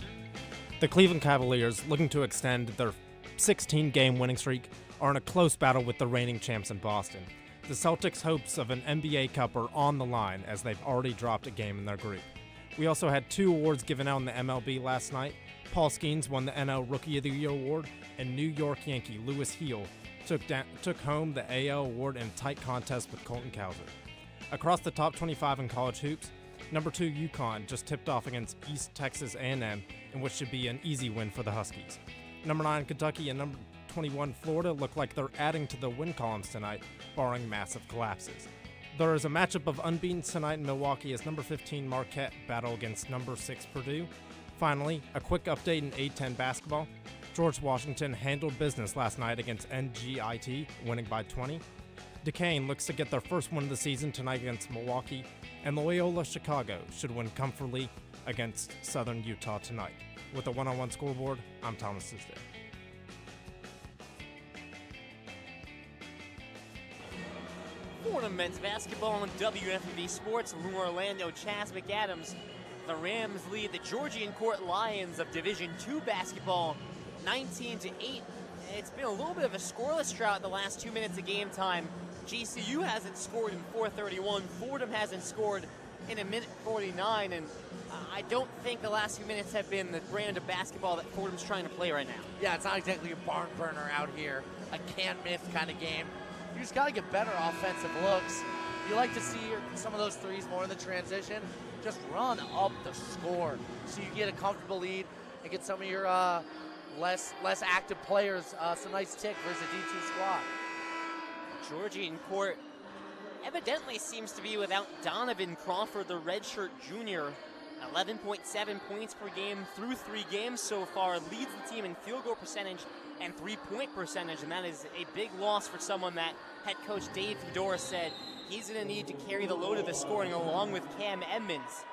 The Cleveland Cavaliers, looking to extend their 16-game winning streak, are in a close battle with the reigning champs in Boston. The Celtics' hopes of an NBA Cup are on the line as they've already dropped a game in their group. We also had 2 awards given out in the MLB last night. Paul Skeens won the NL Rookie of the Year award, and New York Yankee Lewis Heel took home the AL award in a tight contest with Colton Cowser. Across the top 25 in college hoops, number 2 UConn just tipped off against East Texas A&M in which should be an easy win for the Huskies. Number 9 Kentucky and number 21 Florida look like they're adding to the win columns tonight, barring massive collapses. There is a matchup of unbeaten tonight in Milwaukee as number 15 Marquette battle against number 6 Purdue. Finally, a quick update in A-10 basketball. George Washington handled business last night against NGIT, winning by 20. Duquesne looks to get their first win of the season tonight against Milwaukee, and Loyola Chicago should win comfortably against Southern Utah tonight. With the one-on-one scoreboard, I'm Thomas Tisdale. Fordham men's basketball on WFUV Sports. Orlando and Chaz McAdams. The Rams lead the Georgian Court Lions of Division II basketball 19-8. It's been a little bit of a scoreless drought the last 2 minutes of game time. GCU hasn't scored in 4:31. Fordham hasn't scored in 1:49, and I don't think the last few minutes have been the brand of basketball that Fordham's trying to play right now. Yeah, it's not exactly a barn burner out here, a can't-miss kind of game. You just got to get better offensive looks. You like to see some of those threes more in the transition. Just run up the score so you get a comfortable lead and get some of your less active players some nice tick versus a D2 squad. Georgian Court evidently seems to be without Donovan Crawford, the redshirt junior. 11.7 points per game through 3 games so far, leads the team in field goal percentage and 3-point percentage, and that is a big loss for someone that head coach Dave Fedora said he's going to need to carry the load of the scoring along with Cam Edmonds.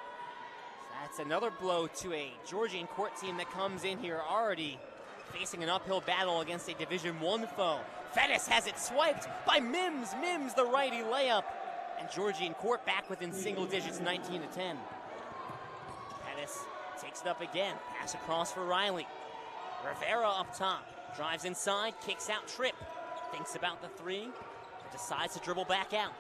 That's another blow to a Georgian Court team that comes in here already facing an uphill battle against a Division I foe. Fettis has it swiped by Mims. Mims, the righty layup. And Georgian Court back within single digits, 19-10. Pettis takes it up again. Pass across for Riley. Rivera up top. Drives inside, kicks out Tripp. Thinks about the three, but decides to dribble back out.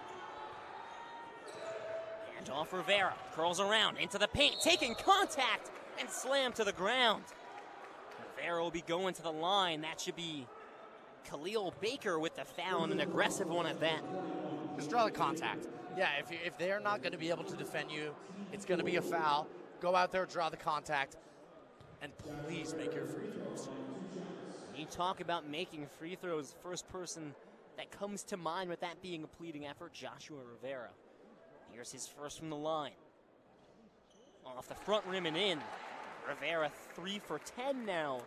Hand off Rivera. Curls around into the paint, taking contact and slammed to the ground. Rivera will be going to the line. That should be Khalil Baker with the foul, and an aggressive one at that. Just draw the contact. Yeah, if they're not going to be able to defend you, it's going to be a foul. Go out there, draw the contact, and please make your free throws. You talk about making free throws, first person that comes to mind with that being a pleading effort, Joshua Rivera. Here's his first from the line. Off the front rim and in. Rivera 3 for 10 now,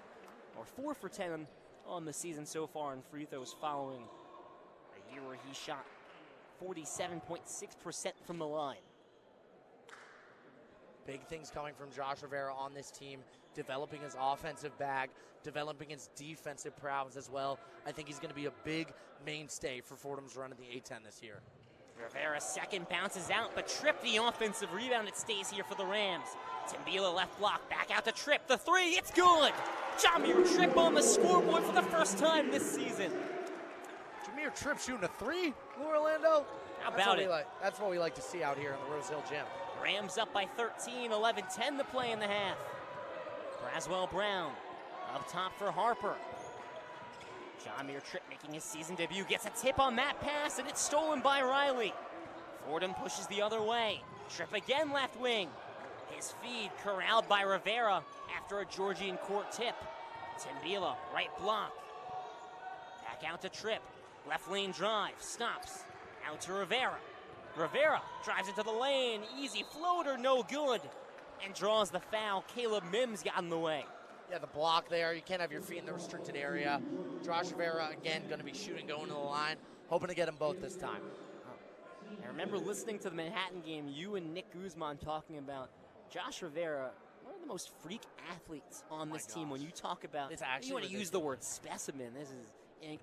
or 4 for 10 on the season so far in free throws, following a year where he shot 47.6% from the line. Big things coming from Josh Rivera on this team, developing his offensive bag, developing his defensive prowess as well. I think he's going to be a big mainstay for Fordham's run of the A-10 this year. Rivera's second bounces out, but Tripp the offensive rebound. It stays here for the Rams. Timbila left block, back out to Tripp. The three, it's good! Jameer Tripp on the scoreboard for the first time this season. Jameer Tripp shooting a three, Orlando? How about it? That's what we like to see out here in the Rose Hill Gym. Rams up by 13, 11-10 to play in the half. Braswell Brown up top for Harper. Jameer Tripp making his season debut, gets a tip on that pass, and it's stolen by Riley. Fordham pushes the other way. Tripp again left wing. His feed corralled by Rivera after a Georgian Court tip. Timbila, right block. Back out to Tripp. Left lane drive, stops. Out to Rivera. Rivera drives into the lane. Easy floater, no good. And draws the foul. Caleb Mims got in the way. Yeah, the block there. You can't have your feet in the restricted area. Josh Rivera, again, going to be shooting, going to the line. Hoping to get them both this time. I remember listening to the Manhattan game, you and Nick Guzman talking about Josh Rivera, one of the most freak athletes on this team. When you talk about, you want to use the word specimen. This is an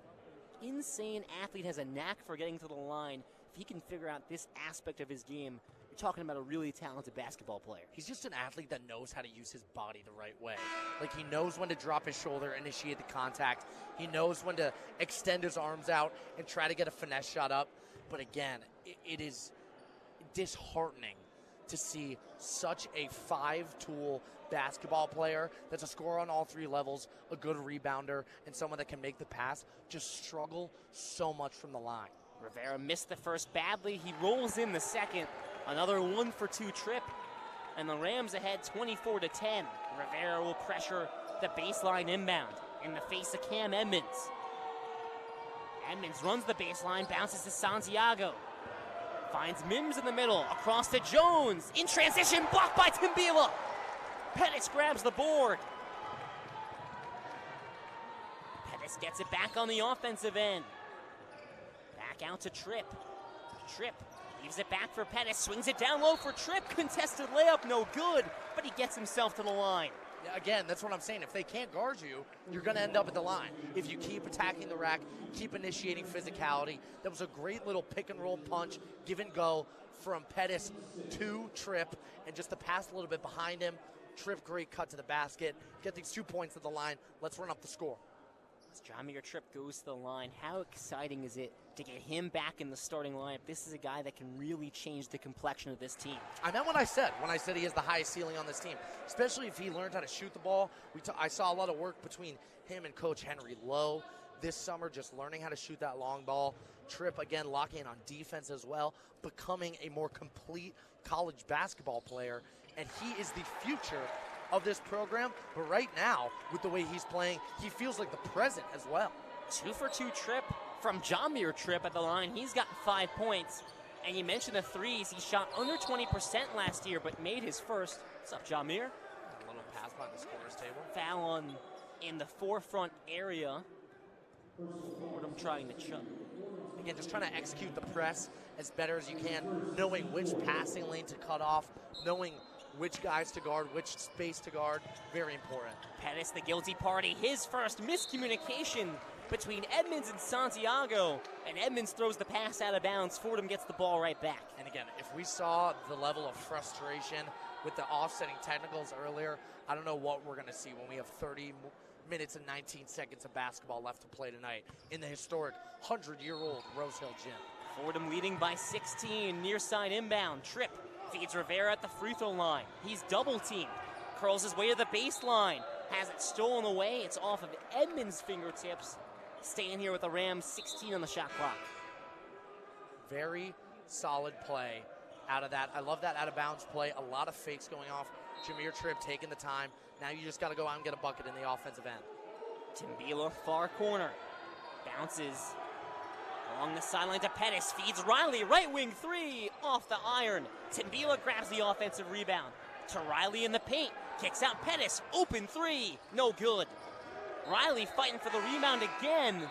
insane athlete, has a knack for getting to the line. If he can figure out this aspect of his game, you're talking about a really talented basketball player. He's just an athlete that knows how to use his body the right way. Like, he knows when to drop his shoulder, initiate the contact. He knows when to extend his arms out and try to get a finesse shot up. But again, it is disheartening to see such a five-tool basketball player that's a scorer on all three levels, a good rebounder, and someone that can make the pass, just struggle so much from the line. Rivera missed the first badly. He rolls in the second. Another 1-for-2 trip. And the Rams ahead 24-10. Rivera will pressure the baseline inbound in the face of Cam Edmonds. Edmonds runs the baseline, bounces to Santiago. Finds Mims in the middle, across to Jones. In transition, blocked by Timbila. Pettis grabs the board. Pettis gets it back on the offensive end. Back out to Tripp. Tripp leaves it back for Pettis, swings it down low for Tripp. Contested layup, no good, but he gets himself to the line. Yeah, again, that's what I'm saying. If they can't guard you, you're going to end up at the line. If you keep attacking the rack, keep initiating physicality. That was a great little pick and roll punch, give and go from Pettis to Tripp, and just to pass a little bit behind him. Tripp, great cut to the basket. Get these 2 points at the line. Let's run up the score. As Jamir Tripp goes to the line, how exciting is it to get him back in the starting lineup? This is a guy that can really change the complexion of this team. I meant what I said when I said he has the highest ceiling on this team, especially if he learned how to shoot the ball. I saw a lot of work between him and Coach Henry Lowe this summer, just learning how to shoot that long ball. Tripp, again, locking in on defense as well, becoming a more complete college basketball player, and he is the future of this program. But right now, with the way he's playing, he feels like the present as well. 2 for 2 Tripp from Jamir Tripp at the line. He's gotten 5 points. And you mentioned the threes. He shot under 20% last year, but made his first. What's up, Jamir? A little pass by the scorer's table. Foul on in the forefront area. Fordham trying to chug. Again, just trying to execute the press as better as you can, knowing which passing lane to cut off, knowing which guys to guard, which space to guard. Very important. Pettis, the guilty party. His first miscommunication between Edmonds and Santiago. And Edmonds throws the pass out of bounds. Fordham gets the ball right back. And again, if we saw the level of frustration with the offsetting technicals earlier, I don't know what we're going to see when we have 30 minutes and 19 seconds of basketball left to play tonight in the historic 100-year-old Rose Hill Gym. Fordham leading by 16. Near side inbound. Tripp feeds Rivera at the free throw line. He's double teamed. Curls his way to the baseline. Has it stolen away. It's off of Edmonds' fingertips. Staying here with the Rams, 16 on the shot clock. Very solid play out of that. I love that out of bounds play. A lot of fakes going off. Jamir Tripp taking the time. Now you just got to go out and get a bucket in the offensive end. Timbila, far corner. Bounces along the sideline to Pettis. Feeds Riley, right wing three, off the iron. Timbila grabs the offensive rebound. To Riley in the paint. Kicks out Pettis, open three, no good. Riley fighting for the rebound again.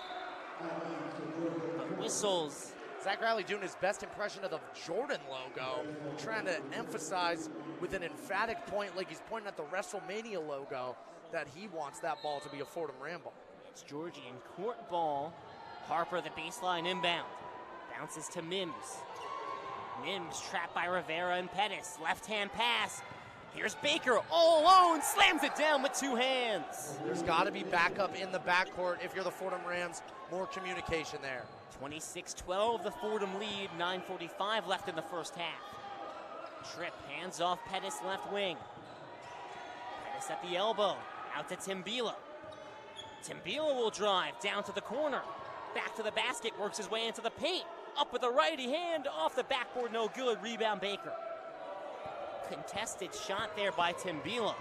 But whistles. Zach Riley doing his best impression of the Jordan logo, trying to emphasize with an emphatic point, like he's pointing at the WrestleMania logo, that he wants that ball to be a Fordham Ram ball. It's Georgian Court ball. Harper, the baseline inbound. Bounces to Mims. Mims trapped by Rivera and Pettis. Left-hand pass. Here's Baker all alone, slams it down with two hands. There's got to be backup in the backcourt if you're the Fordham Rams. More communication there. 26-12, the Fordham lead. 9:45 left in the first half. Tripp hands off Pettis left wing. Pettis at the elbow, out to Timbila. Timbila will drive down to the corner. Back to the basket, works his way into the paint. Up with the righty hand, off the backboard, no good. Rebound Baker. Contested shot there by Timbila.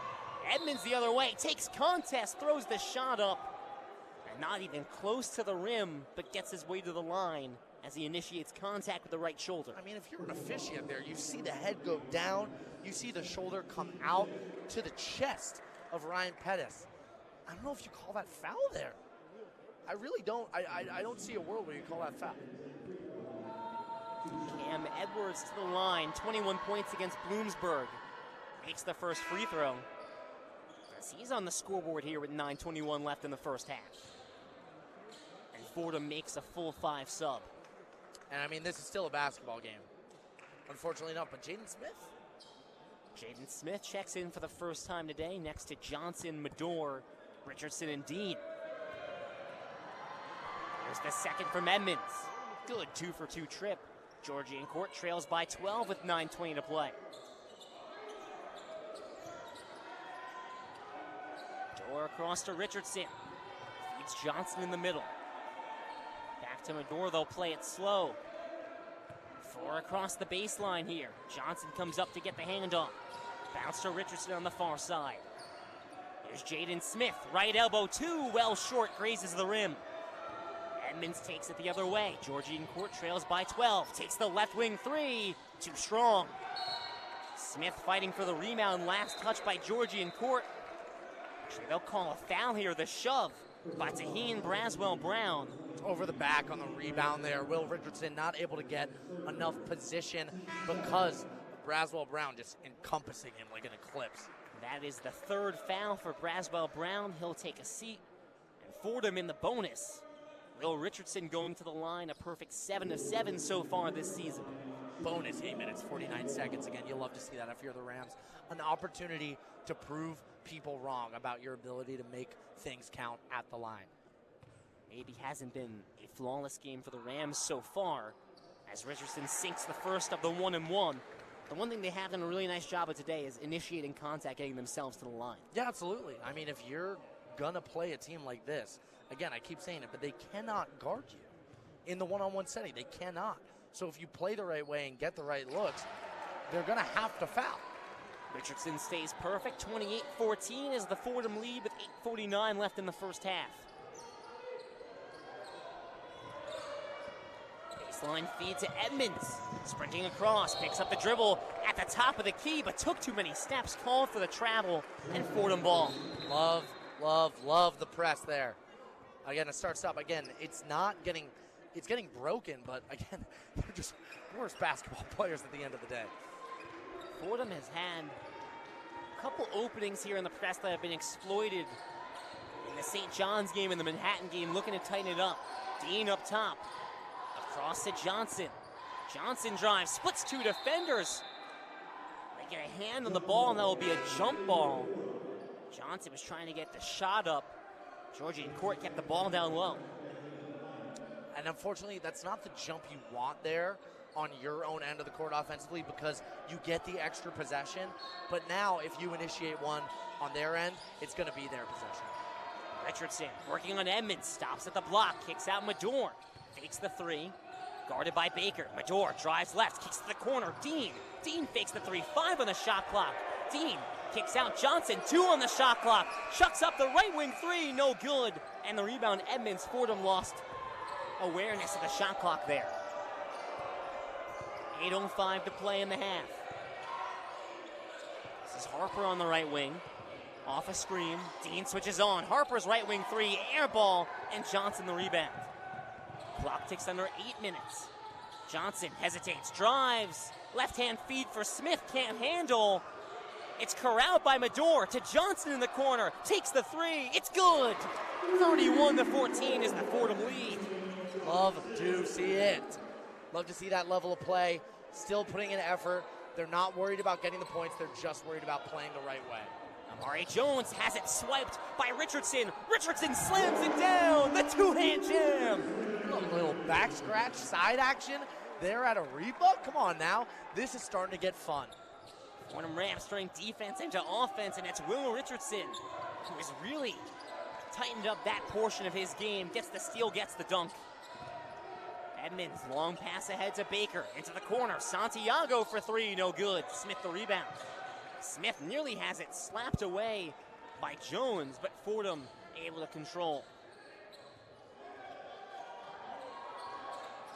Edmonds the other way, takes contest, throws the shot up. And not even close to the rim, but gets his way to the line as he initiates contact with the right shoulder. I mean, if you're an officiant there, you see the head go down, you see the shoulder come out to the chest of Ryan Pettis. I don't know if you call that foul there. I really don't. I don't see a world where you call that foul. Cam Edwards to the line, 21 points against Bloomsburg. Makes the first free throw. As he's on the scoreboard here with 9:21 left in the first half. And Fordham makes a full 5 sub. And I mean, this is still a basketball game. Unfortunately not, but Jaden Smith. Jaden Smith checks in for the first time today next to Johnson, Medor, Richardson, and Dean. Here's the second from Edmonds. Good 2-for-2 Tripp. Georgian Court trails by 12 with 9:20 to play. Door across to Richardson. Feeds Johnson in the middle. Back to Medor, they'll play it slow. 4 across the baseline here. Johnson comes up to get the handoff. Bounce to Richardson on the far side. Here's Jaden Smith, right elbow, too well short, grazes the rim. Edmonds takes it the other way. Georgian Court trails by 12, takes the left wing three, too strong. Smith fighting for the rebound, last touch by Georgian Court. Actually, they'll call a foul here, the shove by Taheen Braswell-Brown. Over the back on the rebound there. Will Richardson not able to get enough position because Braswell-Brown just encompassing him like an eclipse. That is the third foul for Braswell-Brown. He'll take a seat. And Fordham in the bonus. Will Richardson going to the line, a perfect 7 of 7 so far this season. Bonus 8 minutes, 49 seconds. Again, you'll love to see that if you're the Rams. An opportunity to prove people wrong about your ability to make things count at the line. Maybe hasn't been a flawless game for the Rams so far, as Richardson sinks the first of the 1-and-1. The one thing they have done a really nice job of today is initiating contact, getting themselves to the line. Yeah, absolutely. I mean, if you're going to play a team like this, again, I keep saying it, but they cannot guard you in the one-on-one setting. They cannot. So if you play the right way and get the right looks, they're going to have to foul. Richardson stays perfect. 28-14 is the Fordham lead with 8:49 left in the first half. Baseline feed to Edmonds. Sprinting across, picks up the dribble at the top of the key, but took too many steps, called for the travel, and Fordham ball. Love, love, love the press there. Again, it starts up. Again, it's getting broken, but again, they're just worse basketball players at the end of the day. Fordham has had a couple openings here in the press that have been exploited in the St. John's game and the Manhattan game, looking to tighten it up. Dean up top. Across to Johnson. Johnson drives, splits two defenders. They get a hand on the ball, and that will be a jump ball. Johnson was trying to get the shot up. Georgian Court kept the ball down low. And unfortunately, that's not the jump you want there on your own end of the court offensively, because you get the extra possession. But now, if you initiate one on their end, it's going to be their possession. Richardson working on Edmonds, stops at the block, kicks out Mador. Fakes the three, guarded by Baker. Mador drives left, kicks to the corner. Dean fakes the three, 5 on the shot clock. Dean kicks out Johnson, 2 on the shot clock. Chucks up the right wing three, no good. And the rebound, Edmonds. Fordham lost awareness of the shot clock there. 8:05 to play in the half. This is Harper on the right wing. Off a screen, Dean switches on. Harper's right wing three, air ball, and Johnson the rebound. Clock ticks under 8 minutes. Johnson hesitates, drives. Left-hand feed for Smith, can't handle. It's corralled by Mador to Johnson in the corner. Takes the three, it's good. 31-14 is the Fordham lead. Love to see it. Love to see that level of play. Still putting in effort. They're not worried about getting the points. They're just worried about playing the right way. Amari Jones has it swiped by Richardson. Richardson slams it down. The two-hand jam. A little back scratch, side action there at Ariba. Come on now. This is starting to get fun. Fordham Rams turning defense into offense, and it's Will Richardson, who has really tightened up that portion of his game. Gets the steal, gets the dunk. Edmonds, long pass ahead to Baker. Into the corner. Santiago for three, no good. Smith the rebound. Smith nearly has it slapped away by Jones, but Fordham able to control.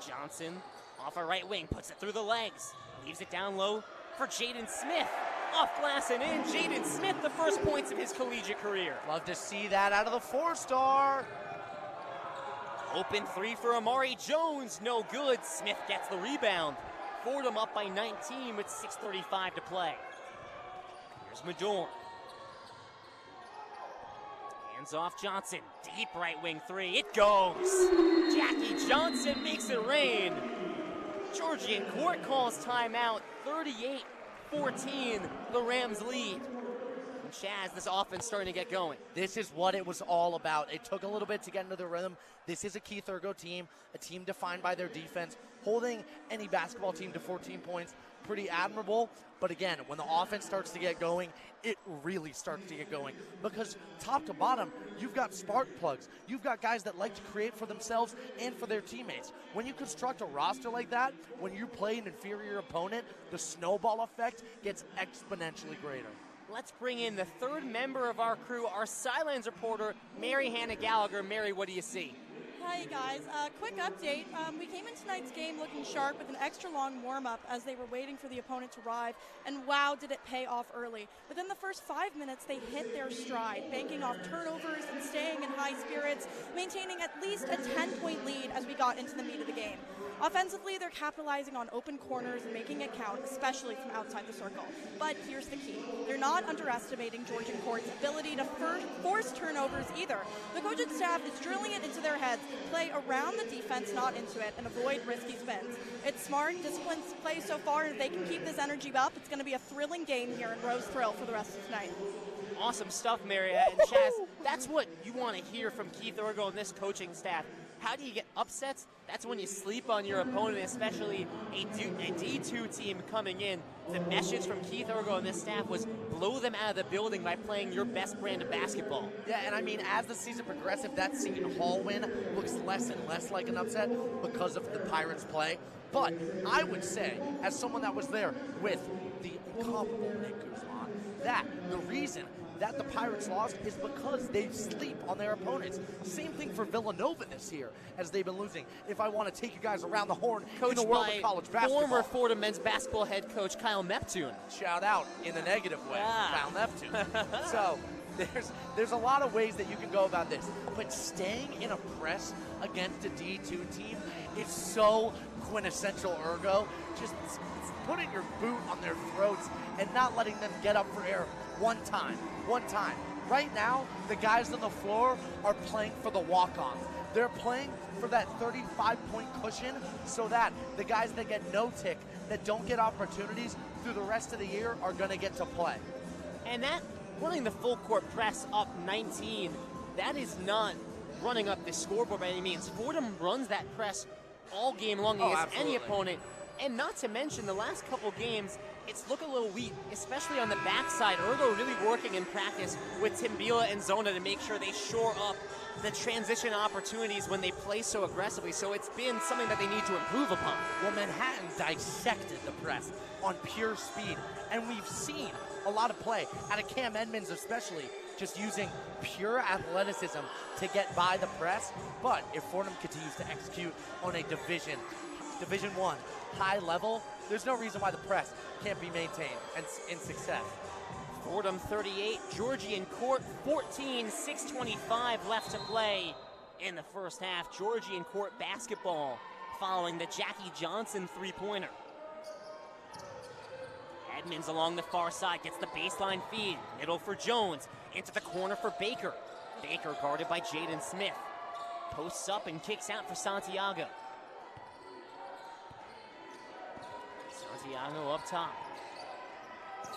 Johnson off a right wing, puts it through the legs. Leaves it down low for Jaden Smith. Off glass and in. Jaden Smith, the first points of his collegiate career. Love to see that out of the four-star. Open three for Amari Jones, no good. Smith gets the rebound. Fordham up by 19 with 6:35 to play. Here's Mador. Hands off Johnson. Deep right wing three. It goes. Jackie Johnson makes it rain. Georgian Court calls timeout. 38-14. The Rams lead. And Chaz, this offense starting to get going. This is what it was all about. It took a little bit to get into the rhythm. This is a Keith Urgo team, a team defined by their defense. Holding any basketball team to 14 points, pretty admirable. But again, when the offense starts to get going, it really starts to get going. Because top to bottom, you've got spark plugs. You've got guys that like to create for themselves and for their teammates. When you construct a roster like that, when you play an inferior opponent, the snowball effect gets exponentially greater. let's bring in the third member of our crew, our sidelines reporter, Mary Hannah Gallagher. Mary, what do you see? Hi guys, quick update. We came in tonight's game looking sharp with an extra long warm-up as they were waiting for the opponent to arrive, and wow, did it pay off early. Within the first 5 minutes, they hit their stride, banking off turnovers and staying in high spirits, maintaining at least a 10-point lead as we got into the meat of the game. Offensively, they're capitalizing on open corners and making it count, especially from outside the circle. But here's the key. They're not underestimating Georgian Court's ability to force turnovers either. The coaching staff is drilling it into their heads, play around the defense, not into it, and avoid risky spins. It's smart, disciplined play so far, and if they can keep this energy up, it's going to be a thrilling game here in Rose Thrill for the rest of tonight. Awesome stuff, Mary. And Chaz, that's what you want to hear from Keith Urgo and this coaching staff. How do you get upsets? That's when you sleep on your opponent, especially a D2 team coming in. The message from Keith Urgo and this staff was blow them out of the building by playing your best brand of basketball. Yeah, and I mean, as the season progresses, that Seton Hall win looks less and less like an upset because of the Pirates' play. But I would say, as someone that was there with the incomparable Nick Guzman, that the reason that the Pirates lost is because they sleep on their opponents. Same thing for Villanova this year, as they've been losing. If I want to take you guys around the horn in the world of college basketball. Former Fordham men's basketball head coach Kyle Neptune. Shout out in the negative way, Kyle Neptune. So there's a lot of ways that you can go about this, but staying in a press against a D2 team is so quintessential Urgo. Just putting your boot on their throats and not letting them get up for air one time. Right now, the guys on the floor are playing for the walk-ons. They're playing for that 35-point cushion so that the guys that get no tick, that don't get opportunities through the rest of the year are going to get to play. And that running the full court press up 19, that is not running up the scoreboard by any means. Fordham runs that press all game long against any opponent. And not to mention, the last couple games, it's looked a little weak, especially on the backside. Urgo really working in practice with Timbila and Zona to make sure they shore up the transition opportunities when they play so aggressively. So it's been something that they need to improve upon. Well, Manhattan dissected the press on pure speed, and we've seen a lot of play out of Cam Edmonds especially, just using pure athleticism to get by the press. But if Fordham continues to execute on a Division I high level, there's no reason why the press can't be maintained and in success. Fordham 38, Georgian Court 14, 6:25 left to play in the first half. Georgian Court basketball following the Jackie Johnson three-pointer. Edmonds along the far side gets the baseline feed. Middle for Jones, into the corner for Baker. Baker guarded by Jaden Smith. Posts up and kicks out for Santiago. Santiago up top.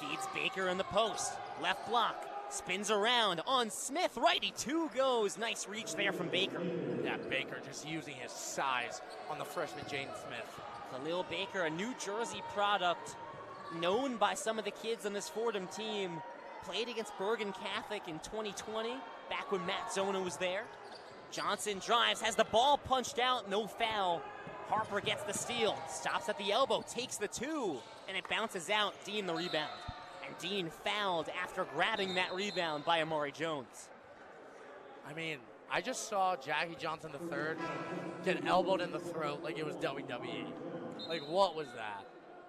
Feeds Baker in the post. Left block. Spins around on Smith. Righty two goes. Nice reach there from Baker. Yeah, Baker just using his size on the freshman Jaden Smith. Khalil Baker, a New Jersey product, known by some of the kids on this Fordham team. Played against Bergen Catholic in 2020, back when Matt Zona was there. Johnson drives, has the ball punched out, no foul. Harper gets the steal, stops at the elbow, takes the two, and it bounces out. Dean the rebound. And Dean fouled after grabbing that rebound by Amari Jones. I mean, I just saw Jackie Johnson III get elbowed in the throat like it was WWE. Like, what was that?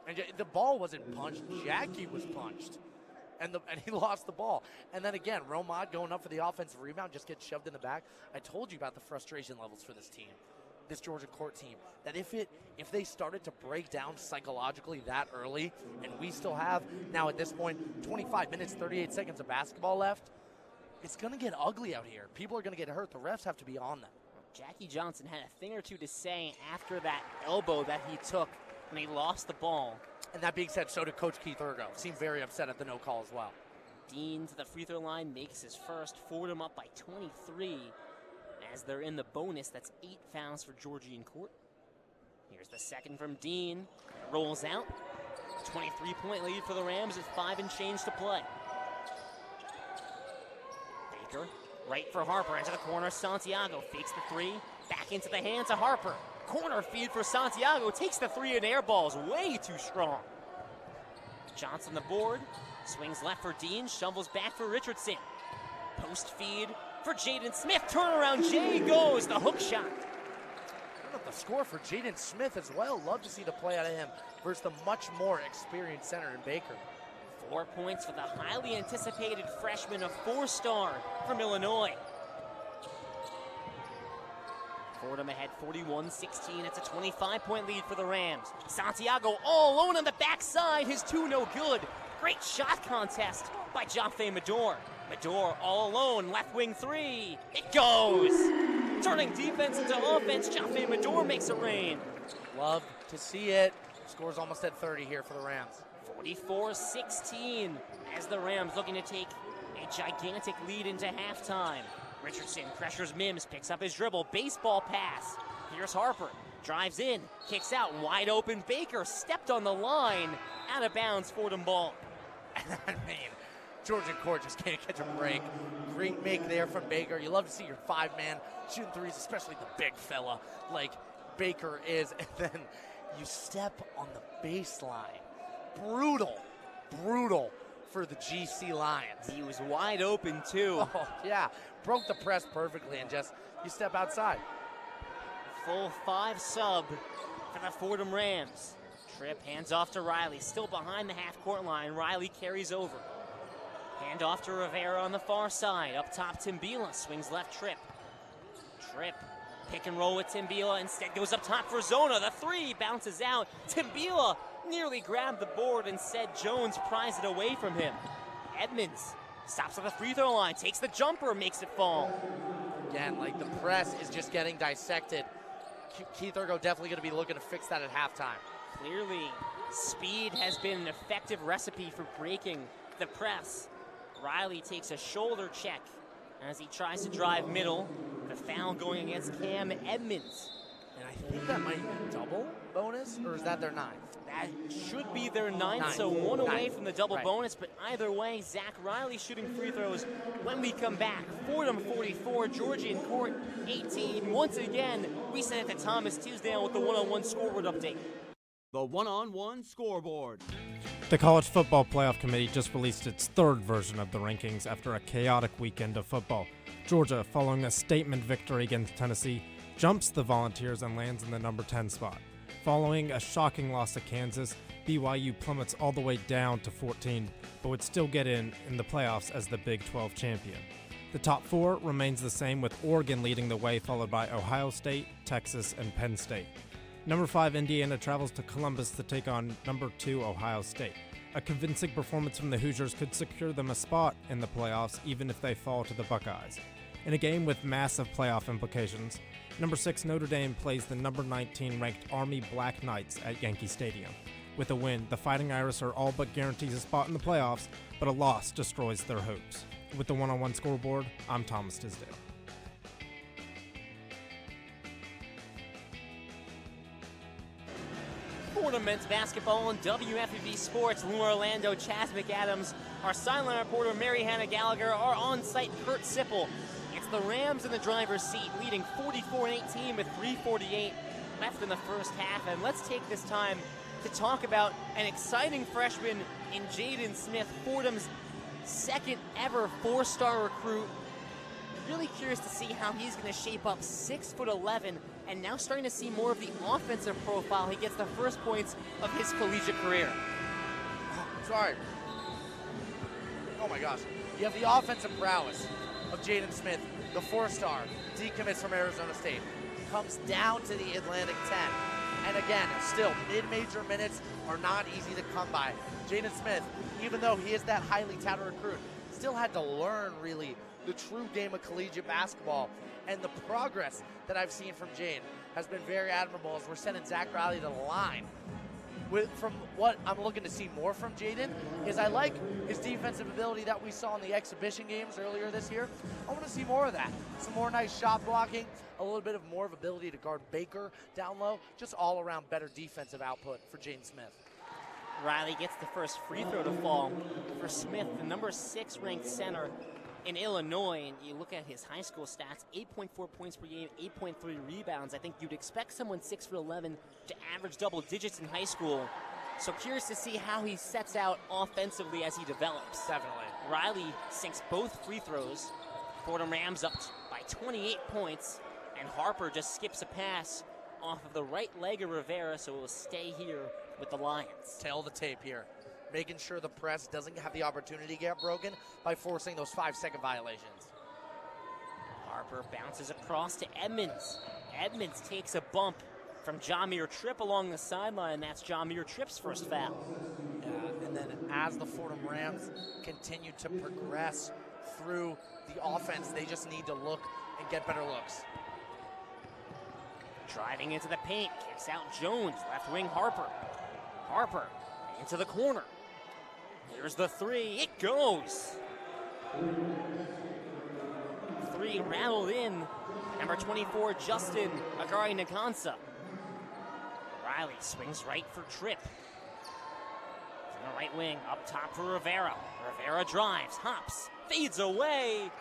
And the ball wasn't punched, Jackie was punched. And he lost the ball. And then again, Romad going up for the offensive rebound, just gets shoved in the back. I told you about the frustration levels for this team, this Georgian Court team, that if they started to break down psychologically that early, and we still have, now at this point, 25 minutes, 38 seconds of basketball left, it's going to get ugly out here. People are going to get hurt. The refs have to be on them. Jackie Johnson had a thing or two to say after that elbow that he took when he lost the ball. And that being said, so did Coach Keith Urgo. Seemed very upset at the no call as well. Dean to the free throw line, makes his first. Fordham up by 23. As they're in the bonus, that's 8 fouls for Georgian Court. Here's the second from Dean. Rolls out. 23-point lead for the Rams with 5 and change to play. Baker, right for Harper, into the corner. Santiago fakes the three. Back into the hands of Harper. Corner feed for Santiago. Takes the three and air balls. Way too strong. Johnson the board. Swings left for Dean, shovels back for Richardson. Post feed for Jaden Smith. Turnaround, Jay goes, the hook shot. The score for Jaden Smith as well. Love to see the play out of him versus the much more experienced center in Baker. 4 points for the highly anticipated freshman, a 4-star from Illinois. Fordham ahead 41-16. It's a 25-point lead for the Rams. Santiago all alone on the backside. His two no good. Great shot contest by Jaffe Mador. Mador all alone, left wing three. It goes! Turning defense into offense, Jaffe Mador makes it rain. Love to see it. Score's almost at 30 here for the Rams. 44-16 as the Rams looking to take a gigantic lead into halftime. Richardson pressures Mims, picks up his dribble, baseball pass. Here's Harper, drives in, kicks out, wide open Baker, stepped on the line, out of bounds, Fordham ball. I mean, Georgian Court just can't catch a break. Great make there from Baker. You love to see your 5-man shooting threes, especially the big fella like Baker is. And then you step on the baseline. Brutal for the GC Lions. He was wide open too. Oh, yeah. Broke the press perfectly and just, you step outside. Full 5 sub for the Fordham Rams. Tripp hands off to Riley, still behind the half-court line. Riley carries over. Hand off to Rivera on the far side. Up top, Timbila swings left, Tripp. Tripp, pick and roll with Timbila. Instead goes up top for Zona. The 3 bounces out. Timbila nearly grabbed the board. Instead, Jones pries it away from him. Edmonds stops at the free throw line, takes the jumper, makes it fall. Again, like the press is just getting dissected. Keith Ergo definitely going to be looking to fix that at halftime. Clearly, speed has been an effective recipe for breaking the press. Riley takes a shoulder check as he tries to drive middle. The foul going against Cam Edmonds. And I think that might be double bonus, or is that their 9th? That should be their 9th, so one away from the double bonus. But either way, Zach Riley shooting free throws when we come back. Fordham 44, Georgian Court 18. Once again, we send it to Thomas Tisdale with the one-on-one scoreboard update. The one-on-one scoreboard. The College Football Playoff Committee just released its 3rd version of the rankings after a chaotic weekend of football. Georgia, following a statement victory against Tennessee, jumps the Volunteers and lands in the number 10 spot. Following a shocking loss to Kansas, BYU plummets all the way down to 14, but would still get in the playoffs as the Big 12 champion. The top 4 remains the same, with Oregon leading the way, followed by Ohio State, Texas, and Penn State. Number 5, Indiana travels to Columbus to take on number 2, Ohio State. A convincing performance from the Hoosiers could secure them a spot in the playoffs, even if they fall to the Buckeyes. In a game with massive playoff implications, number 6, Notre Dame plays the number 19 ranked Army Black Knights at Yankee Stadium. With a win, the Fighting Irish are all but guarantees a spot in the playoffs, but a loss destroys their hopes. With the one-on-one scoreboard, I'm Thomas Tisdale. Fordham men's basketball on WFUV Sports. Lou Orlando, Chaz McAdams, our sideline reporter Mary Hannah Gallagher, our on-site Kurt Sipple. It's the Rams in the driver's seat, leading 44-18 with 3:48 left in the first half. And let's take this time to talk about an exciting freshman in Jaden Smith, Fordham's 2nd ever 4-star recruit. Really curious to see how he's going to shape up. 6'11", and now starting to see more of the offensive profile. He gets the first points of his collegiate career. Sorry. Oh my gosh. You have the offensive prowess of Jaden Smith, the 4-star, decommits from Arizona State. Comes down to the Atlantic 10. And again, still, mid-major minutes are not easy to come by. Jaden Smith, even though he is that highly touted recruit, still had to learn, really, the true game of collegiate basketball. And the progress that I've seen from Jane has been very admirable as we're sending Zach Riley to the line. From what I'm looking to see more from Jaden is I like his defensive ability that we saw in the exhibition games earlier this year. I want to see more of that. Some more nice shot blocking, a little bit of more of ability to guard Baker down low, just all around better defensive output for Jaden Smith. Riley gets the first free throw to fall for Smith, the number 6 ranked center in Illinois. And you look at his high school stats, 8.4 points per game, 8.3 rebounds. I think you'd expect someone 6'11" to average double digits in high school. So curious to see how he sets out offensively as he develops. Definitely. Riley sinks both free throws. Fordham Rams up by 28 points, and Harper just skips a pass off of the right leg of Rivera, so it will stay here with the Lions. Tail the tape here, making sure the press doesn't have the opportunity to get broken by forcing those 5-second violations. Harper bounces across to Edmonds. Edmonds takes a bump from Jamir Tripp along the sideline. That's Jamir Tripp's first foul. Yeah, and then as the Fordham Rams continue to progress through the offense, they just need to look and get better looks. Driving into the paint, kicks out Jones, left wing Harper. Harper into the corner. Here's the three, it goes. Three rattled in. Number 24, Justin Agari Nakansa. Riley swings right for Tripp. In the right wing, up top for Rivera. Rivera drives, hops, fades away,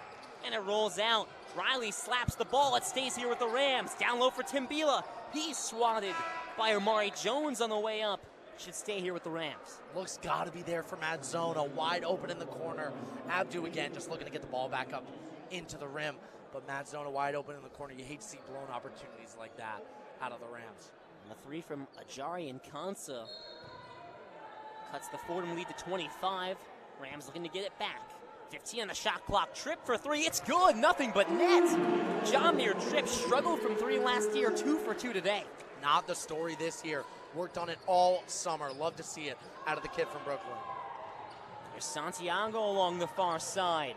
and it rolls out. Riley slaps the ball. It stays here with the Rams. Down low for Timbila. He's swatted by Amari Jones on the way up. Should stay here with the Rams. Looks got to be there from Adzona, wide open in the corner. Abdu again, just looking to get the ball back up into the rim. But Madzona wide open in the corner. You hate to see blown opportunities like that out of the Rams. And the three from Ajari and Kansa cuts the Fordham lead to 25. Rams looking to get it back. 15 on the shot clock. Tripp for three. It's good. Nothing but net. Jamir Tripp struggled from three last year. 2 for 2 today. Not the story this year. Worked on it all summer. Love to see it out of the kid from Brooklyn. There's Santiago along the far side.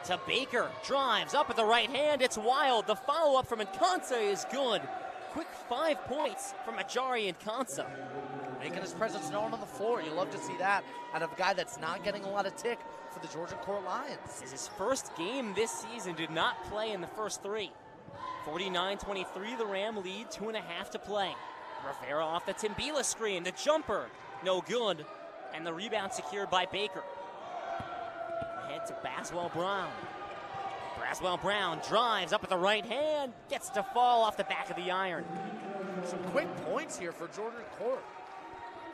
To Baker. Drives up at the right hand. It's wild. The follow-up from Nkansa is good. Quick 5 points from Ajari and Kansa. Making his presence known on the floor. You love to see that out of a guy that's not getting a lot of tick for the Georgian Court Lions. This is his first game this season. Did not play in the first three. 49-23, the Ram lead. 2.5 to play. Rivera off the Timbila screen. The jumper, no good. And the rebound secured by Baker. Ahead to Braswell Brown. Braswell Brown drives up at the right hand. Gets to fall off the back of the iron. Some quick points here for Georgian Court.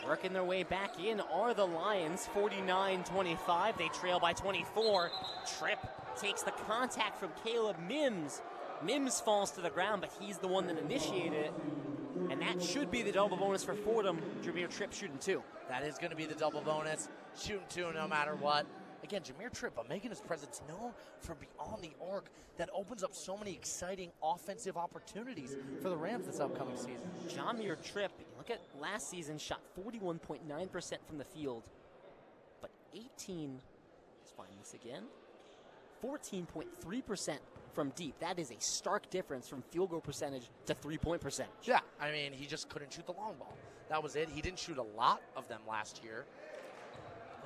Working their way back in are the Lions, 49-25. They trail by 24. Tripp takes the contact from Caleb Mims. Mims falls to the ground, but he's the one that initiated it. And that should be the double bonus for Fordham. Jameer Tripp shooting 2. That is going to be the double bonus. Shooting 2 no matter what. Again, Jameer Tripp making his presence known from beyond the arc. That opens up so many exciting offensive opportunities for the Rams this upcoming season. Jameer Tripp, look at last season, shot 41.9% from the field. But 18, let's find this again, 14.3% from deep. That is a stark difference from field goal percentage to three-point percentage. Yeah, I mean, he just couldn't shoot the long ball. That was it. He didn't shoot a lot of them last year.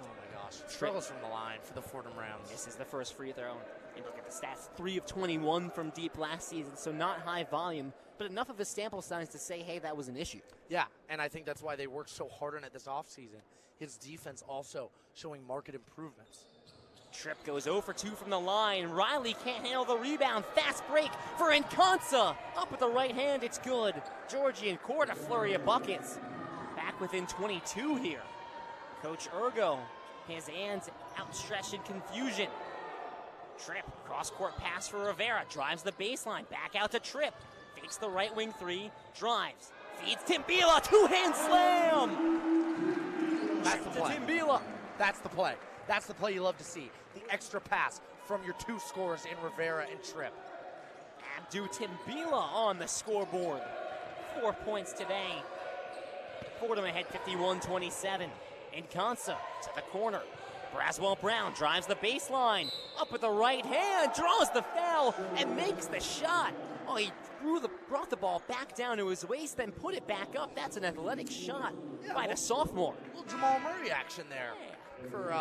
Oh my gosh. Struggles from the line for the Fordham Rams. This is the first free throw. And look at the stats. 3 of 21 from deep last season, so not high volume, but enough of a sample size to say, hey, that was an issue. Yeah, and I think that's why they worked so hard on it this offseason. His defense also showing marked improvements. Tripp goes 0 for 2 from the line. Riley can't handle the rebound. Fast break for Nkansa. Up with the right hand, it's good. Georgian Court, a flurry of buckets. Back within 22 here. Coach Ergo, his hands outstretched in confusion. Tripp, cross-court pass for Rivera. Drives the baseline, back out to Tripp. Fakes the right wing 3, drives. Feeds Timbila, two-hand slam! That's the play. Timbila. That's the play. That's the play you love to see. The extra pass from your 2 scorers in Rivera and Tripp. Abdu Timbila on the scoreboard. 4 points today. Fordham ahead 51-27. Nkansa to the corner. Braswell Brown drives the baseline. Up with the right hand, draws the foul, and makes the shot. Oh, he brought the ball back down to his waist, then put it back up. That's an athletic shot by the sophomore. A little Jamal Murray action there. For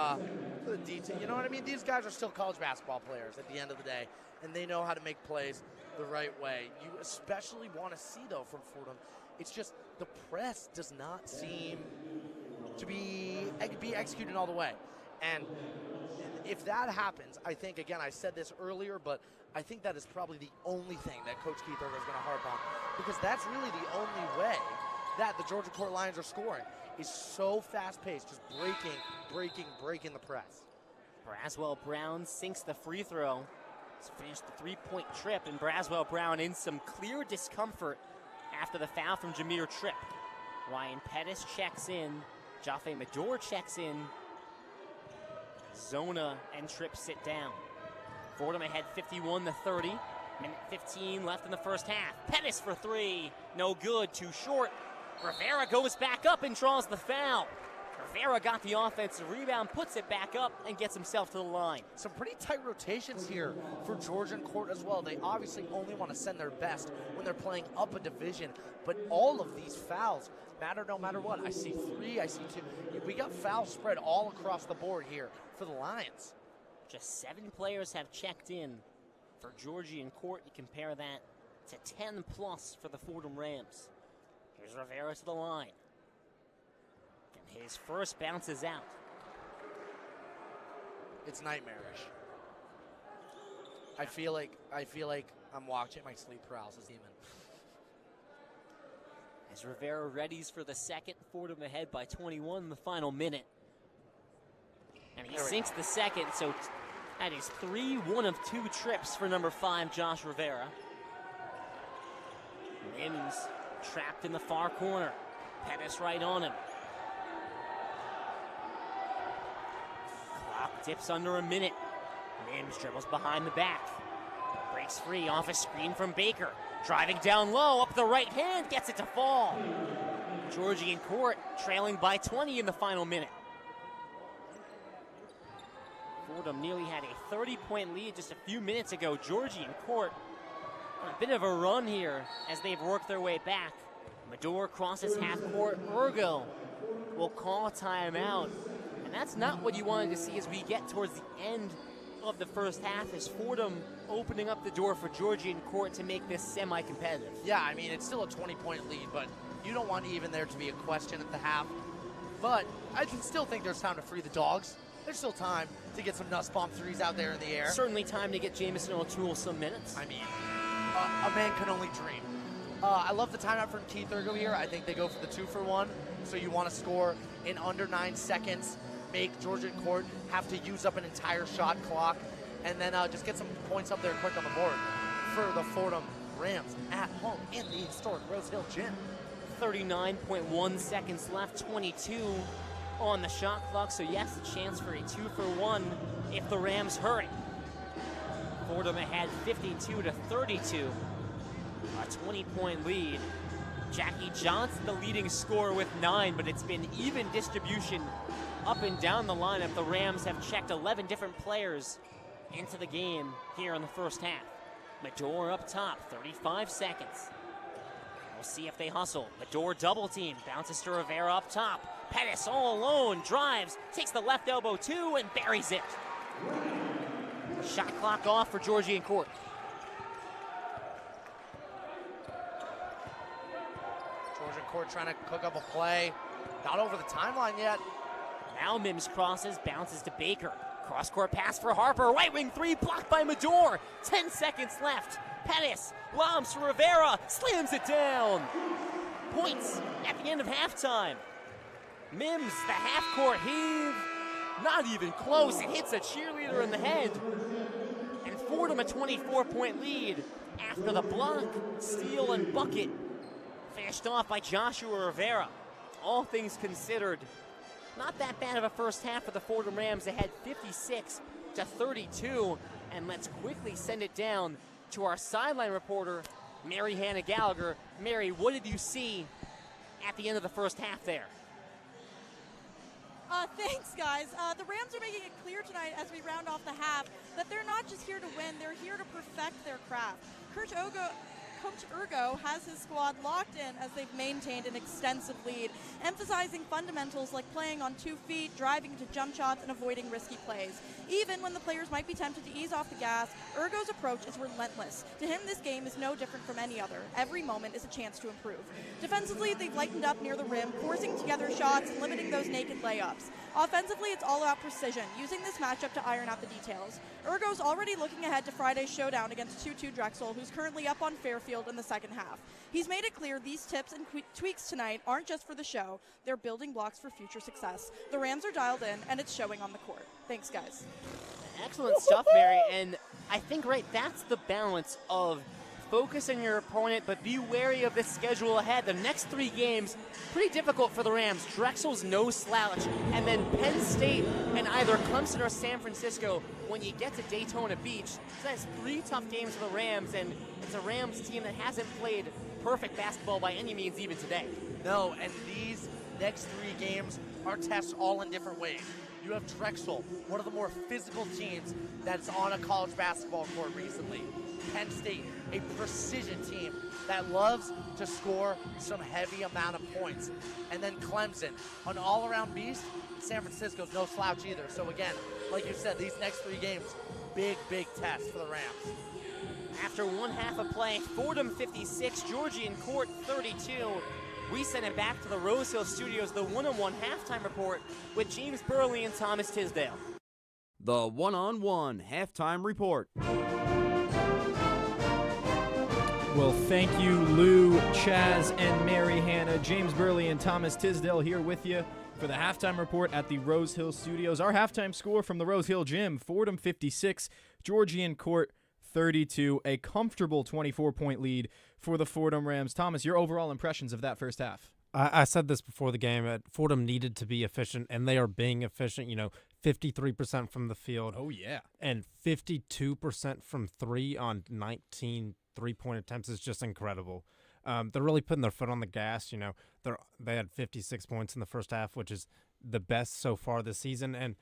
the detail. You know what I mean? These guys are still college basketball players at the end of the day, and they know how to make plays the right way. You especially want to see, though, from Fordham, it's just the press does not seem to be executed all the way. And if that happens, I think, again, I said this earlier, but I think that is probably the only thing that Coach Keith Ergo is going to harp on, because that's really the only way that the Georgian Court Lions are scoring is so fast-paced, just breaking the press. Braswell Brown sinks the free throw. He's finished the three-point trip, and Braswell Brown in some clear discomfort after the foul from Jameer Tripp. Ryan Pettis checks in. Jaffe Medor checks in. Zona and Tripp sit down. Fordham ahead 51-30. Minute 15 left in the first half. Pettis for three. No good, too short. Rivera goes back up and draws the foul. Rivera got the offensive rebound, puts it back up, and gets himself to the line. Some pretty tight rotations here for Georgian Court as well. They obviously only want to send their best when they're playing up a division, but all of these fouls matter no matter what. I see three, I see two. We got fouls spread all across the board here for the Lions. Just 7 players have checked in for Georgian Court. You compare that to 10 plus for the Fordham Rams. Here's Rivera to the line. And his first bounces out. It's nightmarish. I feel like I'm watching my sleep paralysis even. As Rivera readies for the second, Fordham ahead by 21 in the final minute. And he sinks the second, so that is 3 1 of 2 trips for number 5, Josh Rivera. Mims trapped in the far corner. Pettis right on him. Clock dips under a minute. Mims dribbles behind the back. Breaks free off a screen from Baker. Driving down low, up the right hand, gets it to fall. Georgian Court trailing by 20 in the final minute. Fordham nearly had a 30-point lead just a few minutes ago. Georgian Court on a bit of a run here as they've worked their way back. Medor crosses half court. Urgo will call a timeout. And that's not what you wanted to see as we get towards the end of the first half, as Fordham opening up the door for Georgian Court to make this semi-competitive. Yeah, I mean, it's still a 20-point lead, but you don't want even there to be a question at the half. But I can still think there's time to free the dogs. There's still time to get some Nussbaum threes out there in the air. Certainly time to get Jamison O'Toole some minutes. I mean, a man can only dream. I love the timeout from Keith Urgo here. I think they go for the 2-for-1. So you want to score in under 9 seconds, make Georgian Court have to use up an entire shot clock, and then just get some points up there quick on the board for the Fordham Rams at home in the historic Rose Hill Gym. 39.1 seconds left, 22 on the shot clock, so yes, a chance for a 2-for-1 if the Rams hurry. Fordham ahead 52-32, a 20-point lead. Jackie Johnson, the leading scorer with 9, but it's been even distribution up and down the lineup. The Rams have checked 11 different players into the game here in the first half. Medor up top, 35 seconds. We'll see if they hustle. Medor double team, bounces to Rivera up top. Pettis all alone, drives, takes the left elbow too, and buries it. Shot clock off for Georgian Court. Georgian Court trying to cook up a play. Not over the timeline yet. Now Mims crosses, bounces to Baker. Cross-court pass for Harper. Right wing three, blocked by Medor. 10 seconds left. Pettis lobs to Rivera, slams it down. Points at the end of halftime. Mims, the half-court heave. Not even close. It hits a cheerleader in the head. And Fordham a 24-point lead after the block, steal, and bucket. Finished off by Joshua Rivera. All things considered, not that bad of a first half for the Fordham Rams, ahead 56-32. And let's quickly send it down to our sideline reporter, Mary Hannah Gallagher. Mary, what did you see at the end of the first half there? Thanks, guys. The Rams are making it clear tonight as we round off the half that they're not just here to win, they're here to perfect their craft. Coach Urgo has his squad locked in as they've maintained an extensive lead, emphasizing fundamentals like playing on 2 feet, driving to jump shots, and avoiding risky plays. Even when the players might be tempted to ease off the gas, Urgo's approach is relentless. To him, this game is no different from any other. Every moment is a chance to improve. Defensively, they've lightened up near the rim, forcing together shots and limiting those naked layups. Offensively, it's all about precision, using this matchup to iron out the details. Urgo's already looking ahead to Friday's showdown against 2-2 Drexel, who's currently up on Fairfield in the second half. He's made it clear these tips and tweaks tonight aren't just for the show, they're building blocks for future success. The Rams are dialed in, and it's showing on the court. Thanks, guys. Excellent stuff, Mary. And I think, that's the balance of focus on your opponent, but be wary of the schedule ahead. The next 3 games, pretty difficult for the Rams. Drexel's no slouch, and then Penn State and either Clemson or San Francisco when you get to Daytona Beach. So that's 3 tough games for the Rams, and it's a Rams team that hasn't played perfect basketball by any means even today. No, and these next 3 games are tests all in different ways. You have Drexel, one of the more physical teams that's on a college basketball court recently. Penn State, a precision team that loves to score some heavy amount of points. And then Clemson, an all-around beast. San Francisco's no slouch either. So again, like you said, these next 3 games, big tests for the Rams. After one half of play, Fordham 56, Georgian Court 32. We send it back to the Rose Hill Studios, the one-on-one halftime report with James Burley and Thomas Tisdale. The one-on-one halftime report. Well, thank you, Lou, Chaz, and Mary Hannah. James Burley and Thomas Tisdale here with you for the halftime report at the Rose Hill Studios. Our halftime score from the Rose Hill Gym, Fordham 56, Georgian Court 32, a comfortable 24-point lead for the Fordham Rams. Thomas, your overall impressions of that first half? I said this before the game. Fordham needed to be efficient, and they are being efficient. 53% from the field. Oh, yeah. And 52% from 3 on 19 3-point attempts is just incredible. They're really putting their foot on the gas. They had 56 points in the first half, which is the best so far this season, and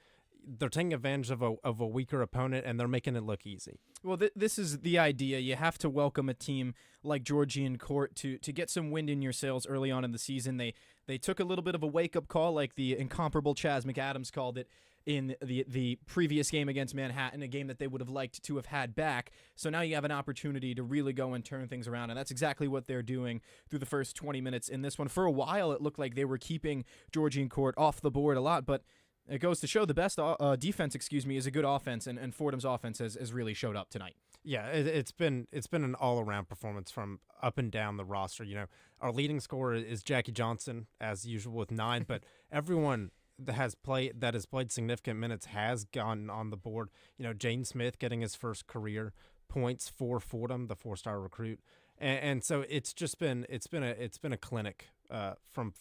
they're taking advantage of a weaker opponent, and they're making it look easy. Well, this is the idea. You have to welcome a team like Georgian Court to get some wind in your sails early on in the season. They took a little bit of a wake-up call, like the incomparable Chaz McAdams called it in the previous game against Manhattan, a game that they would have liked to have had back. So now you have an opportunity to really go and turn things around, and that's exactly what they're doing through the first 20 minutes in this one. For a while, it looked like they were keeping Georgian Court off the board a lot, but it goes to show the best defense, is a good offense, and Fordham's offense has really showed up tonight. Yeah, it's been an all-around performance from up and down the roster. Our leading scorer is Jackie Johnson, as usual, with 9, but everyone that has played significant minutes has gone on the board. Jaden Smith getting his first career points for Fordham, the 4-star recruit, and so it's been a clinic from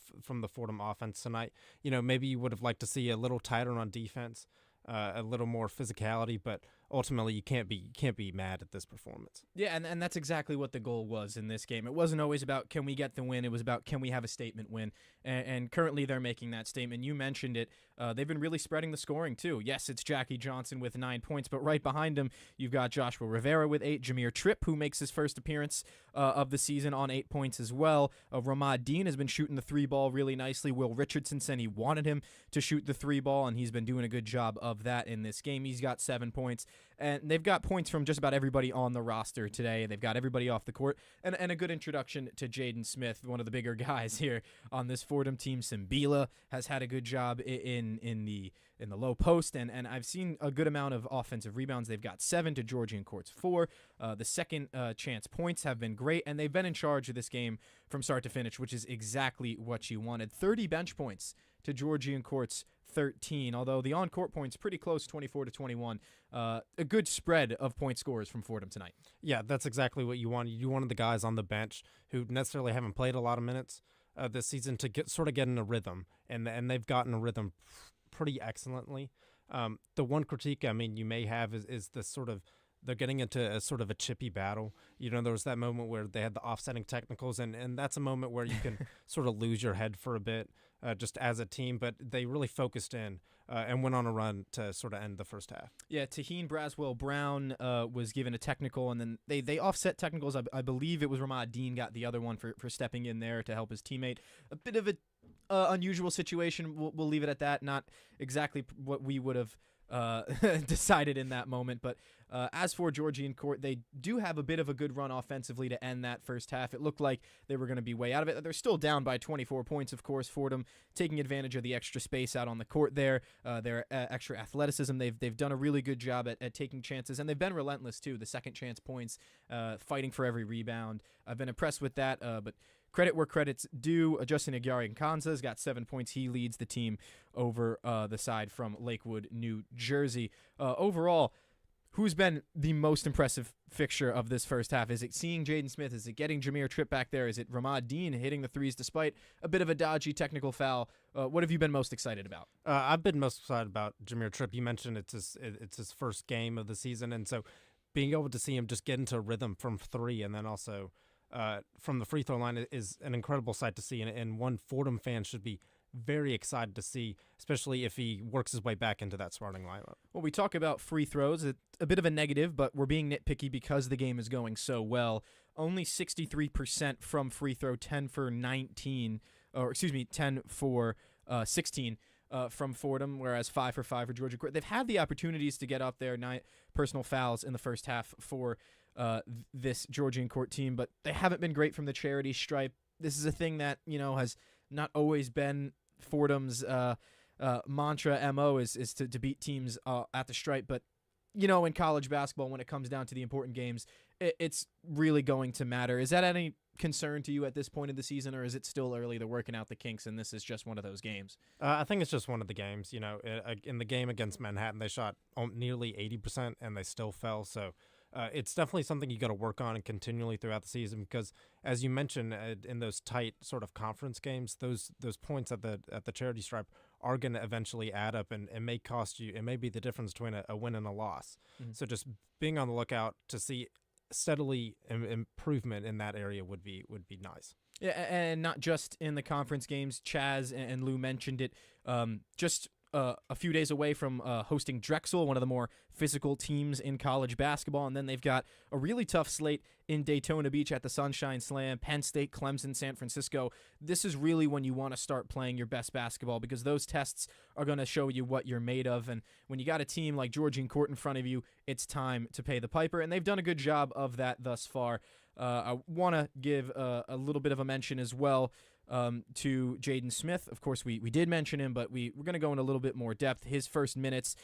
the Fordham offense tonight. Maybe you would have liked to see a little tighter on defense, a little more physicality, but ultimately you can't be mad at this performance. Yeah, and that's exactly what the goal was in this game. It wasn't always about can we get the win. It was about can we have a statement win. And currently they're making that statement. You mentioned it. They've been really spreading the scoring too. Yes, it's Jackie Johnson with 9 points, but right behind him you've got Joshua Rivera with 8, Jameer Tripp, who makes his first appearance of the season on 8 points as well. Ramad Dean has been shooting the 3-ball really nicely. Will Richardson said he wanted him to shoot the 3-ball, and he's been doing a good job of that in this game. He's got 7 points. And they've got points from just about everybody on the roster today. They've got everybody off the court. And a good introduction to Jaden Smith, one of the bigger guys here on this Fordham team. Simbila has had a good job in the low post. And I've seen a good amount of offensive rebounds. They've got 7 to Georgian Court's 4. The second chance points have been great. And they've been in charge of this game from start to finish, which is exactly what you wanted. 30 bench points to Georgian Court's 13, although the on-court points pretty close, 24 to 21. A good spread of point scorers from Fordham tonight. Yeah, that's exactly what you wanted. You wanted the guys on the bench who necessarily haven't played a lot of minutes this season to get in a rhythm, and they've gotten a rhythm pretty excellently. The one critique you may have is the sort of they're getting into a sort of a chippy battle. There was that moment where they had the offsetting technicals, and that's a moment where you can sort of lose your head for a bit just as a team, but they really focused in and went on a run to sort of end the first half. Yeah, Taheen Braswell-Brown was given a technical, and then they offset technicals. I believe it was Ramad Dean got the other one for stepping in there to help his teammate. A bit of a unusual situation. We'll leave it at that. Not exactly what we would have decided in that moment. But as for Georgian Court, they do have a bit of a good run offensively to end that first half. It looked like they were going to be way out of it. They're still down by 24 points, of course. Fordham taking advantage of the extra space out on the court there, their extra athleticism. They've done a really good job at taking chances, and they've been relentless too. The second chance points, fighting for every rebound. I've been impressed with that, but credit where credit's due. Justin Aguirre-Nkansa has got 7 points. He leads the team over the side from Lakewood, New Jersey. Overall, who's been the most impressive fixture of this first half? Is it seeing Jaden Smith? Is it getting Jameer Tripp back there? Is it Ramad Dean hitting the threes despite a bit of a dodgy technical foul? What have you been most excited about? I've been most excited about Jameer Tripp. You mentioned it's his first game of the season, and so being able to see him just get into a rhythm from three and then also from the free throw line is an incredible sight to see, and one Fordham fan should be very excited to see, especially if he works his way back into that starting lineup. Well, we talk about free throws. It's a bit of a negative, but we're being nitpicky because the game is going so well. Only 63% from free throw, 10 for 16 from Fordham, whereas 5 for 5 for Georgia Court. They've had the opportunities to get up there, 9 personal fouls in the first half for this Georgian Court team, but they haven't been great from the charity stripe. This is a thing that, has not always been Fordham's mantra, MO, is to beat teams at the stripe. But, in college basketball, when it comes down to the important games, it's really going to matter. Is that any concern to you at this point of the season, or is it still early? They're working out the kinks, and this is just one of those games? I think it's just one of the games. In the game against Manhattan, they shot nearly 80%, and they still fell. So it's definitely something you got to work on and continually throughout the season, because as you mentioned, in those tight sort of conference games, those points at the charity stripe are going to eventually add up, and it may cost you. It may be the difference between a win and a loss. Mm-hmm. So just being on the lookout to see steadily improvement in that area would be nice. Yeah, and not just in the conference games. Chaz and Lou mentioned it. Just a few days away from hosting Drexel, one of the more physical teams in college basketball, and then they've got a really tough slate in Daytona Beach at the Sunshine Slam, Penn State, Clemson, San Francisco. This is really when you want to start playing your best basketball, because those tests are going to show you what you're made of, and when you got a team like Georgian Court in front of you, it's time to pay the piper, and they've done a good job of that thus far. I want to give a little bit of a mention as well to Jaden Smith. Of course, we did mention him, but we're going to go in a little bit more depth. His first minutes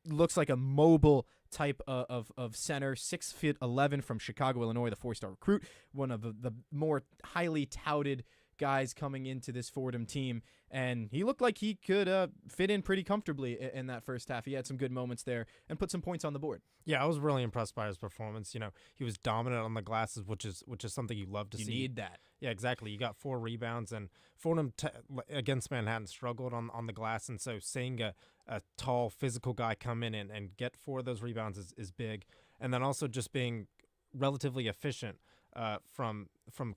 looks like a mobile type of center, 6'11" from Chicago, Illinois, the 4-star recruit, one of the more highly touted guys coming into this Fordham team, and he looked like he could fit in pretty comfortably in that first half. He had some good moments there and put some points on the board. Yeah, I was really impressed by his performance. He was dominant on the glasses, which is something you love to see. You need that. Yeah, exactly. You got 4 rebounds, and Fordham against Manhattan struggled on the glass, and so seeing a tall physical guy come in and get 4 of those rebounds is big, and then also just being relatively efficient from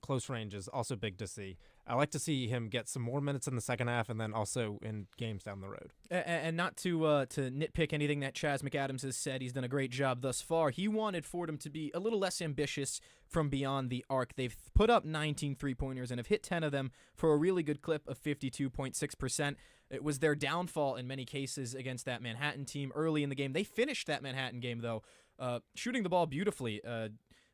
close range is also big to see. I like to see him get some more minutes in the second half, and then also in games down the road. And not to nitpick anything that Chaz McAdams has said, he's done a great job thus far. He wanted Fordham to be a little less ambitious from beyond the arc. They've put up 19 three-pointers and have hit 10 of them for a really good clip of 52.6%. It was their downfall in many cases against that Manhattan team early in the game. They finished that Manhattan game, though, shooting the ball beautifully.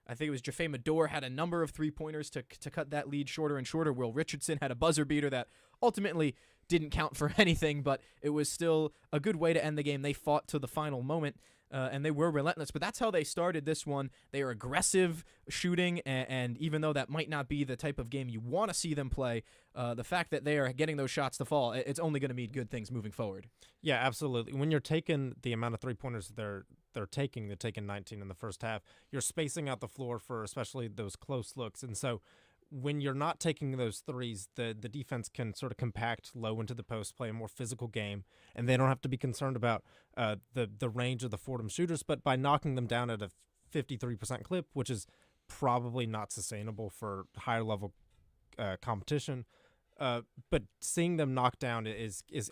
I think it was Jaffe Medor had a number of three-pointers to cut that lead shorter and shorter. Will Richardson had a buzzer beater that ultimately didn't count for anything, but it was still a good way to end the game. They fought to the final moment, and they were relentless. But that's how they started this one. They are aggressive shooting, and even though that might not be the type of game you want to see them play, the fact that they are getting those shots to fall, it's only going to mean good things moving forward. Yeah, absolutely. When you're taking the amount of three-pointers they're taking 19 in the first half, you're spacing out the floor for especially those close looks. And so when you're not taking those threes, the defense can sort of compact low into the post, play a more physical game, and they don't have to be concerned about the range of the Fordham shooters. But by knocking them down at a 53% clip, which is probably not sustainable for higher level competition, But seeing them knocked down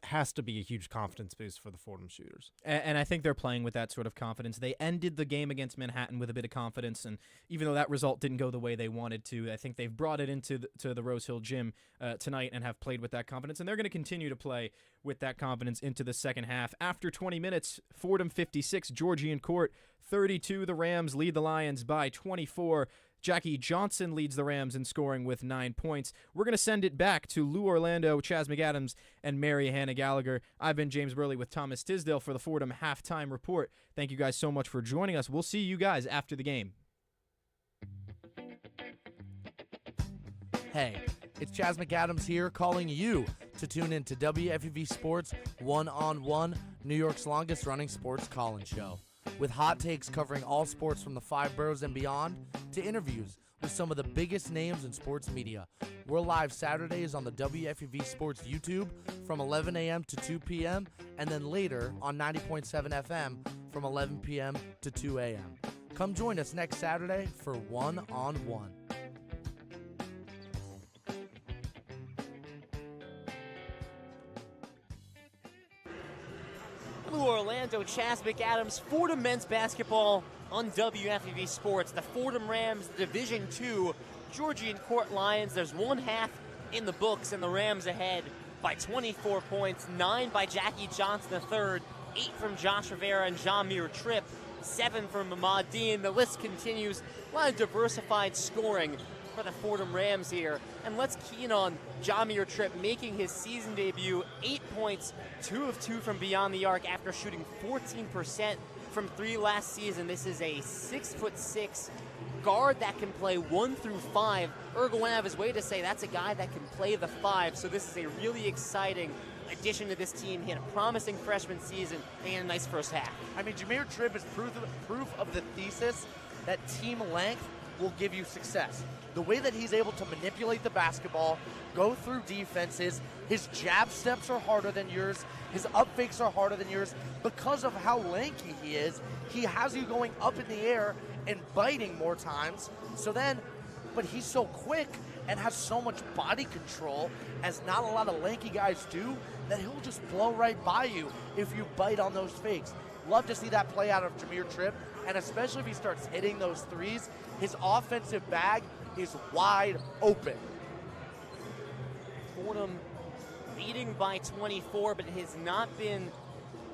has to be a huge confidence boost for the Fordham shooters. And I think they're playing with that sort of confidence. They ended the game against Manhattan with a bit of confidence, and even though that result didn't go the way they wanted to, I think they've brought it into the Rose Hill Gym tonight and have played with that confidence, and they're going to continue to play with that confidence into the second half. After 20 minutes, Fordham 56, Georgian Court 32. The Rams lead the Lions by 24. Jackie Johnson leads the Rams in scoring with 9 points. We're going to send it back to Lou Orlando, Chaz McAdams, and Mary Hannah Gallagher. I've been James Burley with Thomas Tisdale for the Fordham Halftime Report. Thank you guys so much for joining us. We'll see you guys after the game. Hey, it's Chaz McAdams here calling you to tune in to WFUV Sports One-on-One, New York's longest-running sports call-in show. With hot takes covering all sports from the 5 boroughs and beyond, to interviews with some of the biggest names in sports media. We're live Saturdays on the WFUV Sports YouTube from 11 a.m. to 2 p.m., and then later on 90.7 FM from 11 p.m. to 2 a.m. Come join us next Saturday for One-on-One. Lou Orlando, Chaz McAdams, Fordham men's basketball on WFUV Sports. The Fordham Rams, Division II, Georgian Court Lions. There's one half in the books, and the Rams ahead by 24 points. 9 by Jackie Johnson III, 8 from Josh Rivera and Jamir Tripp, 7 from Ahmad Dean. The list continues. A lot of diversified scoring for the Fordham Rams here. And let's key in on Jamir Tripp making his season debut. 8 points, 2 of 2 from beyond the arc after shooting 14% from 3 last season. This is a 6'6" guard that can play 1 through 5. Ergo went out of his way to say that's a guy that can play the 5. So this is a really exciting addition to this team. He had a promising freshman season and a nice first half. I mean, Jamir Tripp is proof of the thesis that team length will give you success. The way that he's able to manipulate the basketball, go through defenses, his jab steps are harder than yours, his up fakes are harder than yours. Because of how lanky he is, he has you going up in the air and biting more times. But he's so quick and has so much body control, as not a lot of lanky guys do, that he'll just blow right by you if you bite on those fakes. Love to see that play out of Jamir Tripp, and especially if he starts hitting those threes, his offensive bag is wide open. Fordham leading by 24, but it has not been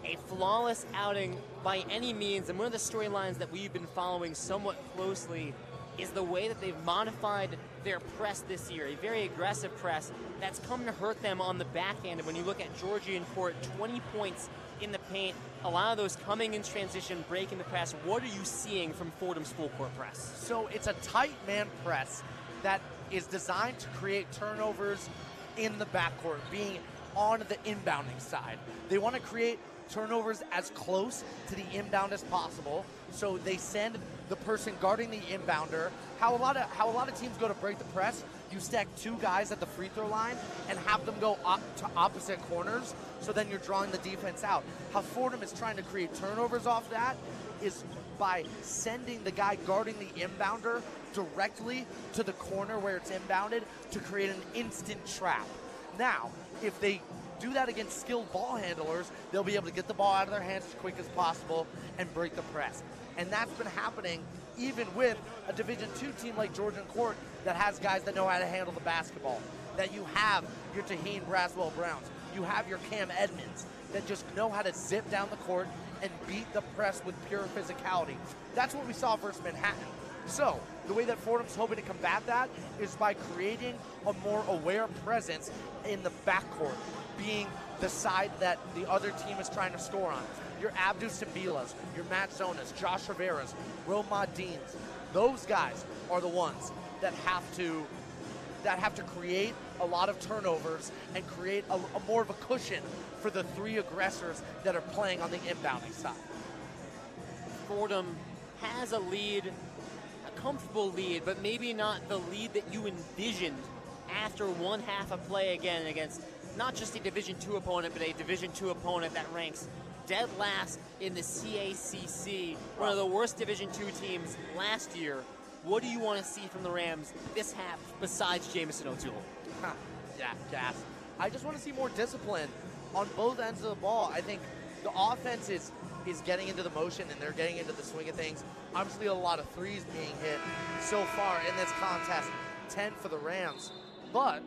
a flawless outing by any means. And one of the storylines that we've been following somewhat closely is the way that they've modified their press this year, a very aggressive press that's come to hurt them on the backhand. And when you look at Georgian Court, 20 points in the paint, a lot of those coming in transition, breaking the press. What are you seeing from Fordham's full court press? So it's a tight man press that is designed to create turnovers in the backcourt, being on the inbounding side. They want to create turnovers as close to the inbound as possible, so they send the person guarding the inbounder. How a lot of teams go to break the press, you stack 2 guys at the free throw line and have them go up to opposite corners, so then you're drawing the defense out. How Fordham is trying to create turnovers off that is by sending the guy guarding the inbounder directly to the corner where it's inbounded to create an instant trap. Now, if they do that against skilled ball handlers, they'll be able to get the ball out of their hands as quick as possible and break the press. And that's been happening even with a Division II team like Georgian Court that has guys that know how to handle the basketball. That you have your Taheen Braswell Browns, you have your Cam Edmonds that just know how to zip down the court and beat the press with pure physicality. That's what we saw versus Manhattan. So, the way that Fordham's hoping to combat that is by creating a more aware presence in the backcourt, being the side that the other team is trying to score on. Your Abdou Simbilas, your Matt Zonas, Josh Rivera's, Romad Deans. Those guys are the ones that have to create a lot of turnovers and create a more of a cushion for the 3 aggressors that are playing on the inbounding side. Fordham has a lead, a comfortable lead, but maybe not the lead that you envisioned after one half of play again against not just a Division II opponent, but a Division II opponent that ranks dead last in the CACC, one of the worst Division II teams last year. What do you want to see from the Rams this half besides Jamison O'Toole? Yeah, gas. I just want to see more discipline on both ends of the ball. I think the offense is getting into the motion and they're getting into the swing of things. Obviously, a lot of threes being hit so far in this contest, 10 for the Rams. But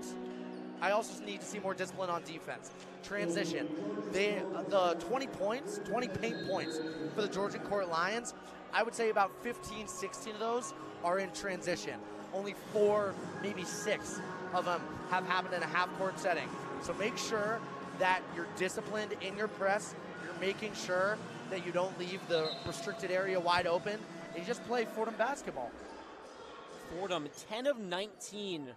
I also need to see more discipline on defense. Transition. The 20 points, 20 paint points for the Georgian Court Lions, I would say about 15, 16 of those are in transition. Only 4, maybe 6 of them have happened in a half-court setting. So make sure that you're disciplined in your press. You're making sure that you don't leave the restricted area wide open. And you just play Fordham basketball. Fordham 10 of 19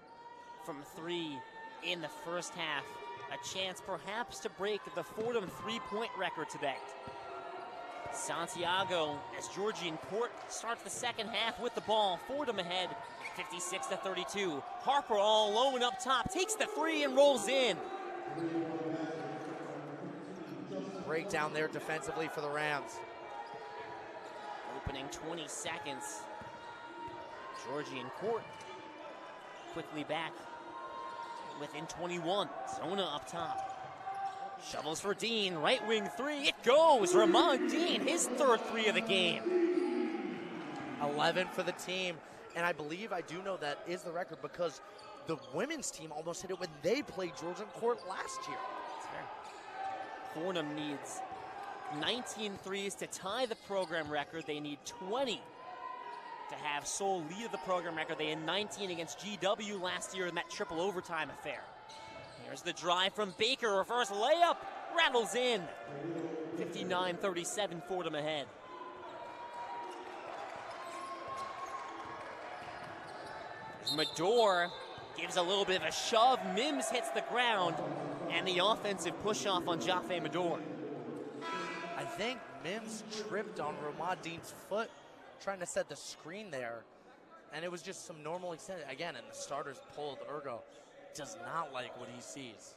from 3 in the first half. A chance perhaps to break the Fordham three-point record today. Santiago, as Georgian Court starts the second half with the ball. Fordham ahead, 56-32. Harper all alone up top, takes the three and rolls in. Breakdown there defensively for the Rams. Opening 20 seconds. Georgian Court quickly back within 21. Zona up top. Shovels for Dean, right wing three, it goes! Ramon Dean, his third three of the game. 11 for the team, and I believe, I do know that is the record because the women's team almost hit it when they played Georgian Court last year. That's fair. Fordham needs 19 threes to tie the program record. They need 20 to have sole lead of the program record. They had 19 against GW last year in that triple overtime affair. Here's the drive from Baker, reverse layup, rattles in. 59-37, Fordham ahead. Mador gives a little bit of a shove. Mims hits the ground, and the offensive push-off on Jaffe Mador. I think Mims tripped on Ramon Dean's foot trying to set the screen there, and it was just some normal extent. Again, and the starters pulled. Ergo does not like what he sees.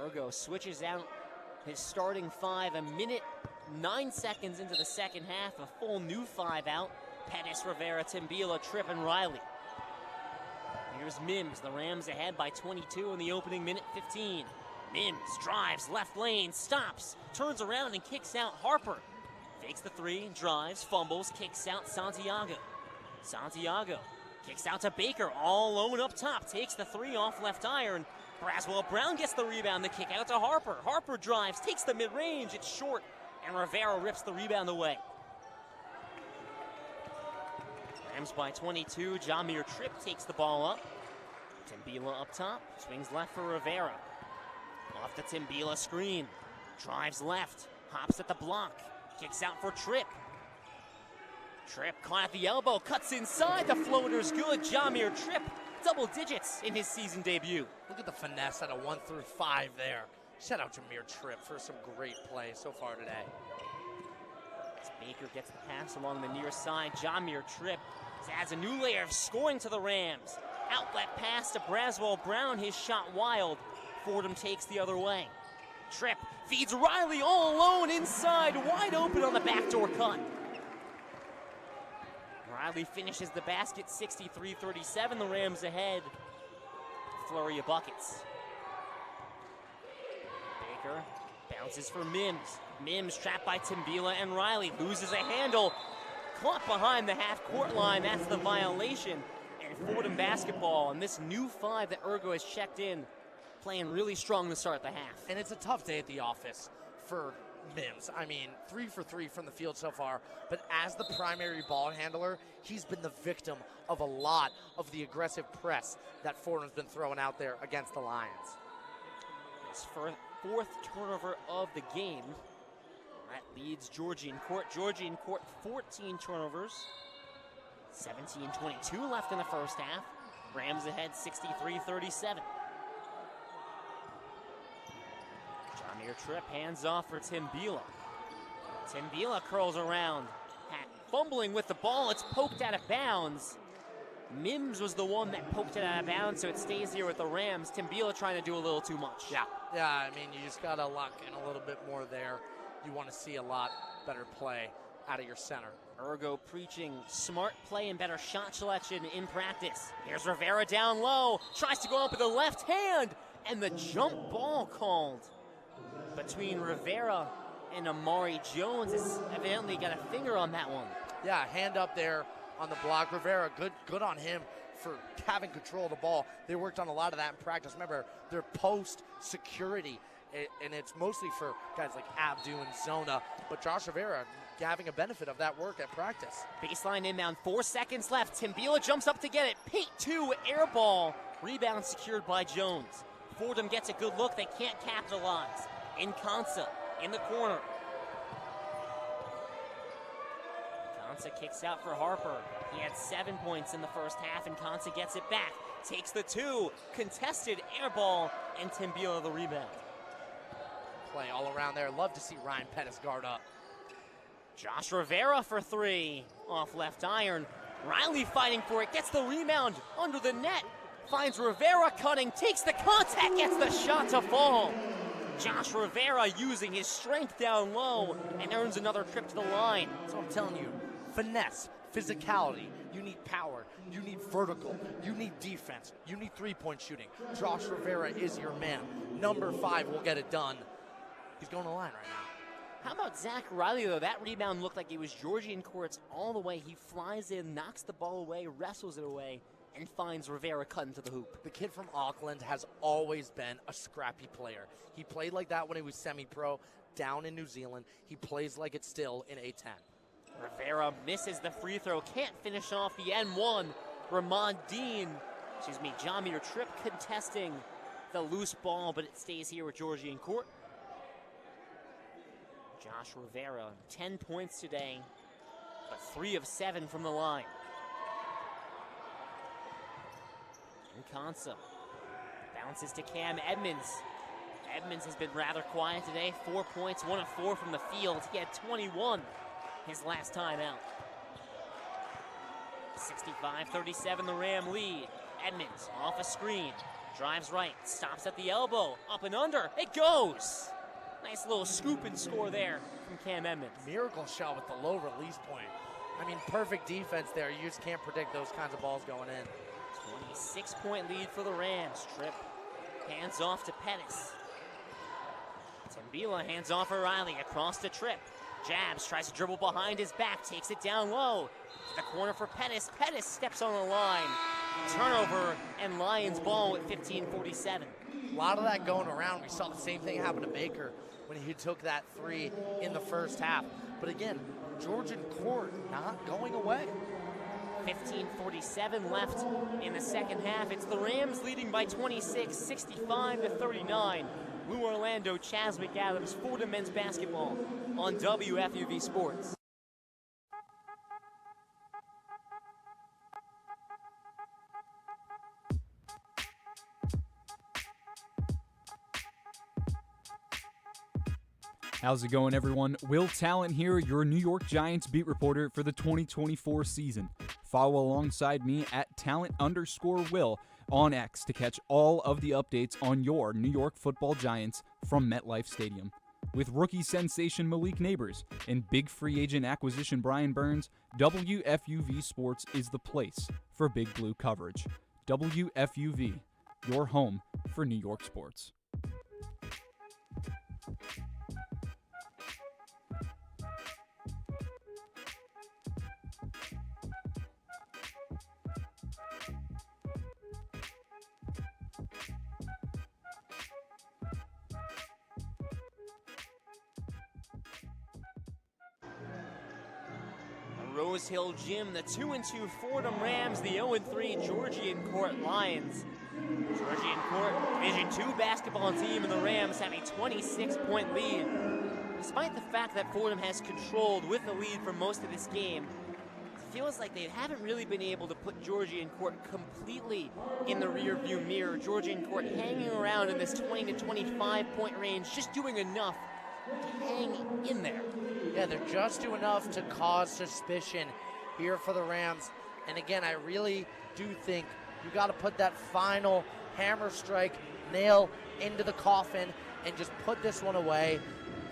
Ergo switches out his starting 5 a minute, 9 seconds into the second half. A full new 5 out. Pettis, Rivera, Timbila, Tripp, and Riley. Here's Mims. The Rams ahead by 22 in the opening minute 15. Mims drives left lane, stops, turns around and kicks out Harper. Fakes the three, drives, fumbles, kicks out Santiago. Santiago kicks out to Baker, all alone up top, takes the three off left iron. Braswell Brown gets the rebound, the kick out to Harper. Harper drives, takes the mid-range, it's short, and Rivera rips the rebound away. Rams by 22, Jamir Tripp takes the ball up. Timbila up top, swings left for Rivera. Off the Timbila screen, drives left, hops at the block, kicks out for Tripp. Tripp caught at the elbow, cuts inside, the floater's good. Jamir Tripp, double digits in his season debut. Look at the finesse out of 1 through 5 there. Shout out Jamir Tripp for some great play so far today. As Baker gets the pass along the near side, Jamir Tripp adds a new layer of scoring to the Rams. Outlet pass to Braswell Brown, his shot wild. Fordham takes the other way. Tripp feeds Riley all alone inside, wide open on the backdoor cut. Riley finishes the basket, 63-37, the Rams ahead. Flurry of buckets. Baker bounces for Mims. Mims trapped by Timbila and Riley, loses a handle. Caught behind the half-court line, that's the violation. And Fordham basketball, and this new 5 that Ergo has checked in, playing really strong to start the half. And it's a tough day at the office for Mims. I mean, 3 for 3 from the field so far, but as the primary ball handler, he's been the victim of a lot of the aggressive press that Fordham's been throwing out there against the Lions. His fourth turnover of the game. That leads Georgian Court. Georgian Court 14 turnovers. 17:22 left in the first half. Rams ahead 63-37. Jamir Tripp hands off for Timbila. Timbila curls around. Fumbling with the ball, it's poked out of bounds. Mims was the one that poked it out of bounds, so it stays here with the Rams. Timbila trying to do a little too much. Yeah, I mean, you just got to luck in a little bit more there. You want to see a lot better play out of your center. Ergo preaching smart play and better shot selection in practice. Here's Rivera down low, tries to go up with the left hand. and the jump ball called between Rivera and Amari Jones. Has evidently got a finger on that one. Yeah, hand up there on the block. Rivera, good on him for having control of the ball. They worked on a lot of that in practice. Remember, their post security, and it's mostly for guys like Abdu and Zona, but Josh Rivera having a benefit of that work at practice. Baseline inbound, 4 seconds left. Timbila jumps up to get it. Paint 2, air ball. Rebound secured by Jones. Fordham gets a good look. They can't capitalize. Inconsa in the corner. Inconsa kicks out for Harper. He had 7 points in the first half. Inconsa gets it back. Takes the 2. Contested air ball, and Timbila the rebound. Play all around there. Love to see Ryan Pettis guard up. Josh Rivera for 3, off left iron. Riley fighting for it, gets the rebound under the net. Finds Rivera cutting, takes the contact, gets the shot to fall. Josh Rivera using his strength down low and earns another trip to the line. That's what I'm telling you. Finesse, physicality. You need power. You need vertical. You need defense. You need three-point shooting. Josh Rivera is your man. Number 5 will get it done. He's going to the line right now. How about Zach Riley, though? That rebound looked like it was Georgian Court's all the way. He flies in, knocks the ball away, wrestles it away, and finds Rivera cutting to the hoop. The kid from Auckland has always been a scrappy player. He played like that when he was semi-pro down in New Zealand. He plays like it still in A10. Rivera misses the free throw, can't finish off the N1. John Meter Tripp contesting the loose ball, but it stays here with Georgian Court. Josh Rivera, 10 points today, but 3 of 7 from the line. Inconsa bounces to Cam Edmonds. Edmonds has been rather quiet today. 4 points, 1 of 4 from the field. He had 21 his last time out. 65-37, the Ram lead. Edmonds off a screen, drives right, stops at the elbow, up and under. It goes! Nice little scoop and score there from Cam Edmonds. Miracle shot with the low release point. I mean, perfect defense there. You just can't predict those kinds of balls going in. 26-point lead for the Rams. Tripp hands off to Pettis. Timbila hands off for Riley across to Tripp. Jabs, tries to dribble behind his back, takes it down low. To the corner for Pettis. Pettis steps on the line. Turnover and Lions ball with 15:47. A lot of that going around. We saw the same thing happen to Baker when he took that 3 in the first half. But again, Georgian Court not going away. 15:47 left in the second half. It's the Rams leading by 26, 65-39. Lou Orlando, Chaz McAdams, Fordham men's basketball on WFUV Sports. How's it going, everyone? Will Talent here, your New York Giants beat reporter for the 2024 season. Follow alongside me at talent_Will on X to catch all of the updates on your New York Football Giants from MetLife Stadium. With rookie sensation Malik Neighbors and big free agent acquisition Brian Burns, WFUV Sports is the place for Big Blue coverage. WFUV, your home for New York sports. Rose Hill Gym, the 2-2 Fordham Rams, the 0-3 Georgian Court Lions. Georgian Court, Division II basketball team, and the Rams have a 26-point lead. Despite the fact that Fordham has controlled with the lead for most of this game, it feels like they haven't really been able to put Georgian Court completely in the rearview mirror. Georgian Court hanging around in this 20 to 25-point range, just doing enough to hang in there. Yeah, they're just doing enough to cause suspicion here for the Rams. And again, I really do think you got to put that final hammer strike, nail into the coffin, and just put this one away.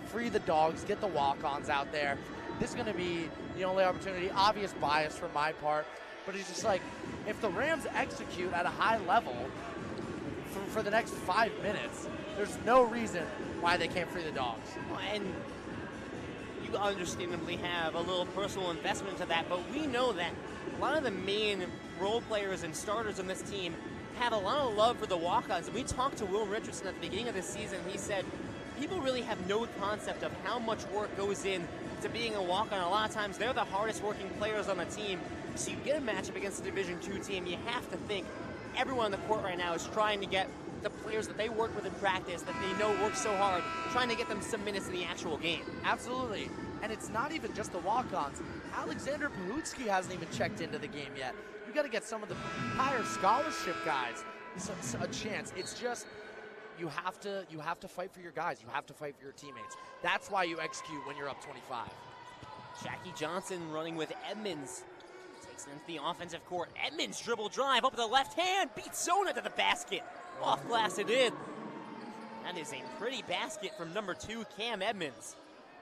Free the dogs, get the walk-ons out there. This is going to be the only opportunity. Obvious bias from my part, but it's just like, if the Rams execute at a high level, for the next 5 minutes. There's no reason why they can't free the dogs. And you understandably have a little personal investment into that, but we know that a lot of the main role players and starters on this team have a lot of love for the walk-ons. And we talked to Will Richardson at the beginning of the season. He said people really have no concept of how much work goes in to being a walk-on. A lot of times they're the hardest working players on the team. So you get a matchup against a Division II team, you have to think everyone on the court right now is trying to get the players that they work with in practice, that they know work so hard, trying to get them some minutes in the actual game. Absolutely. And it's not even just the walk-ons. Alexander Pahutsky hasn't even checked into the game yet. You got to get some of the higher scholarship guys a chance. It's just you have to fight for your guys. You have to fight for your teammates. That's why you execute when you're up 25. Jackie Johnson running with Edmonds. Takes it into the offensive court. Edmonds dribble drive up with the left hand. Beats Zona to the basket. Off glass it in. That is a pretty basket from number 2, Cam Edmonds.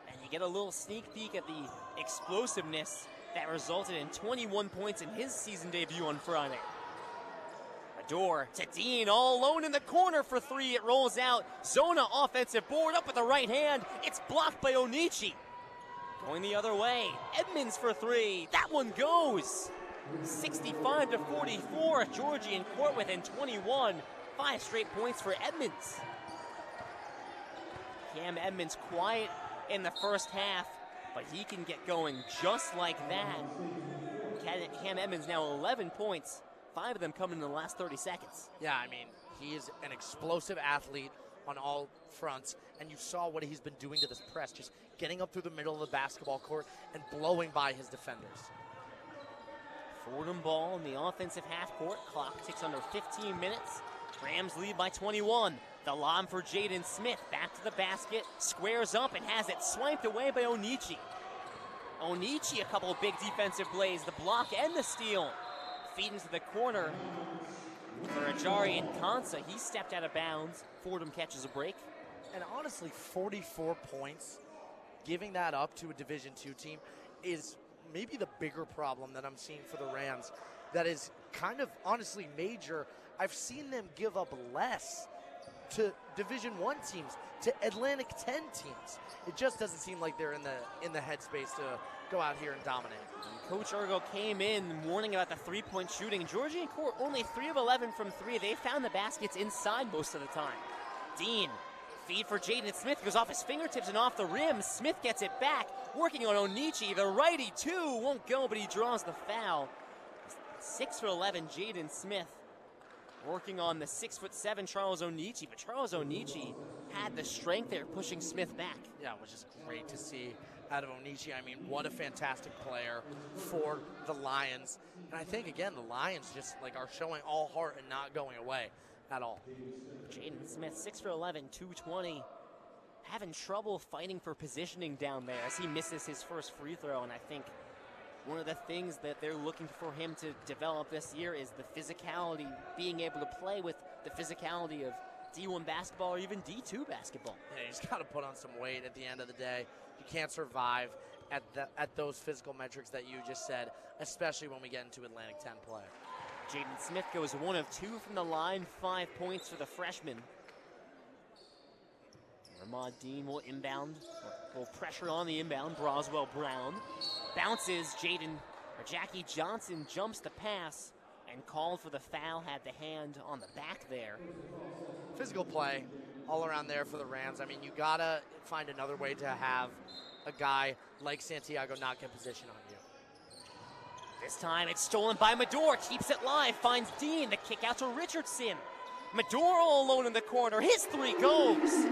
And you get a little sneak peek at the explosiveness that resulted in 21 points in his season debut on Friday. Adore to Dean, all alone in the corner for 3. It rolls out. Zona offensive board up with the right hand. It's blocked by Onichi. Going the other way. Edmonds for 3. That one goes. 65-44. Georgian Court within 21. 5 straight points for Edmonds. Cam Edmonds quiet in the first half, but he can get going just like that. Cam Edmonds now 11 points, 5 of them coming in the last 30 seconds. Yeah, I mean, he is an explosive athlete on all fronts, and you saw what he's been doing to this press, just getting up through the middle of the basketball court and blowing by his defenders. Fordham ball in the offensive half court. Clock ticks under 15 minutes. Rams lead by 21. The lob for Jaden Smith. Back to the basket. Squares up and has it swiped away by Onichi. Onichi, a couple of big defensive plays. The block and the steal. Feed into the corner for Ajari and Kansa. He stepped out of bounds. Fordham catches a break. And honestly, 44 points, giving that up to a Division II team is maybe the bigger problem that I'm seeing for the Rams. That is kind of honestly major. I've seen them give up less to Division I teams, to Atlantic 10 teams. It just doesn't seem like they're in the headspace to go out here and dominate. Coach Ergo came in warning about the three-point shooting. Georgian Court only 3 of 11 from 3. They found the baskets inside most of the time. Dean, feed for Jaden Smith, goes off his fingertips and off the rim. Smith gets it back, working on Onichi. The righty, too, won't go, but he draws the foul. 6 for 11, Jaden Smith. Working on the 6'7" Charles Onichi, but Charles Onichi had the strength there, pushing Smith back. Yeah, which is great to see out of Onichi. I mean, what a fantastic player for the Lions. And I think, again, the Lions just are showing all heart and not going away at all. Jaden Smith, 6 for 11, 220. Having trouble fighting for positioning down there as he misses his first free throw, and I think one of the things that they're looking for him to develop this year is the physicality, being able to play with the physicality of D1 basketball or even D2 basketball. Yeah, you just got to put on some weight at the end of the day. You can't survive at those physical metrics that you just said, especially when we get into Atlantic 10 play. Jaden Smith goes 1 of 2 from the line, 5 points for the freshman. Ramad Dean will inbound, will pressure on the inbound. Broswell Brown bounces. Jackie Johnson jumps the pass and called for the foul, had the hand on the back there. Physical play all around there for the Rams. I mean, you gotta find another way to have a guy like Santiago not get position on you. This time it's stolen by Medor, keeps it live, finds Dean, the kick out to Richardson. Medor all alone in the corner, his 3 goes.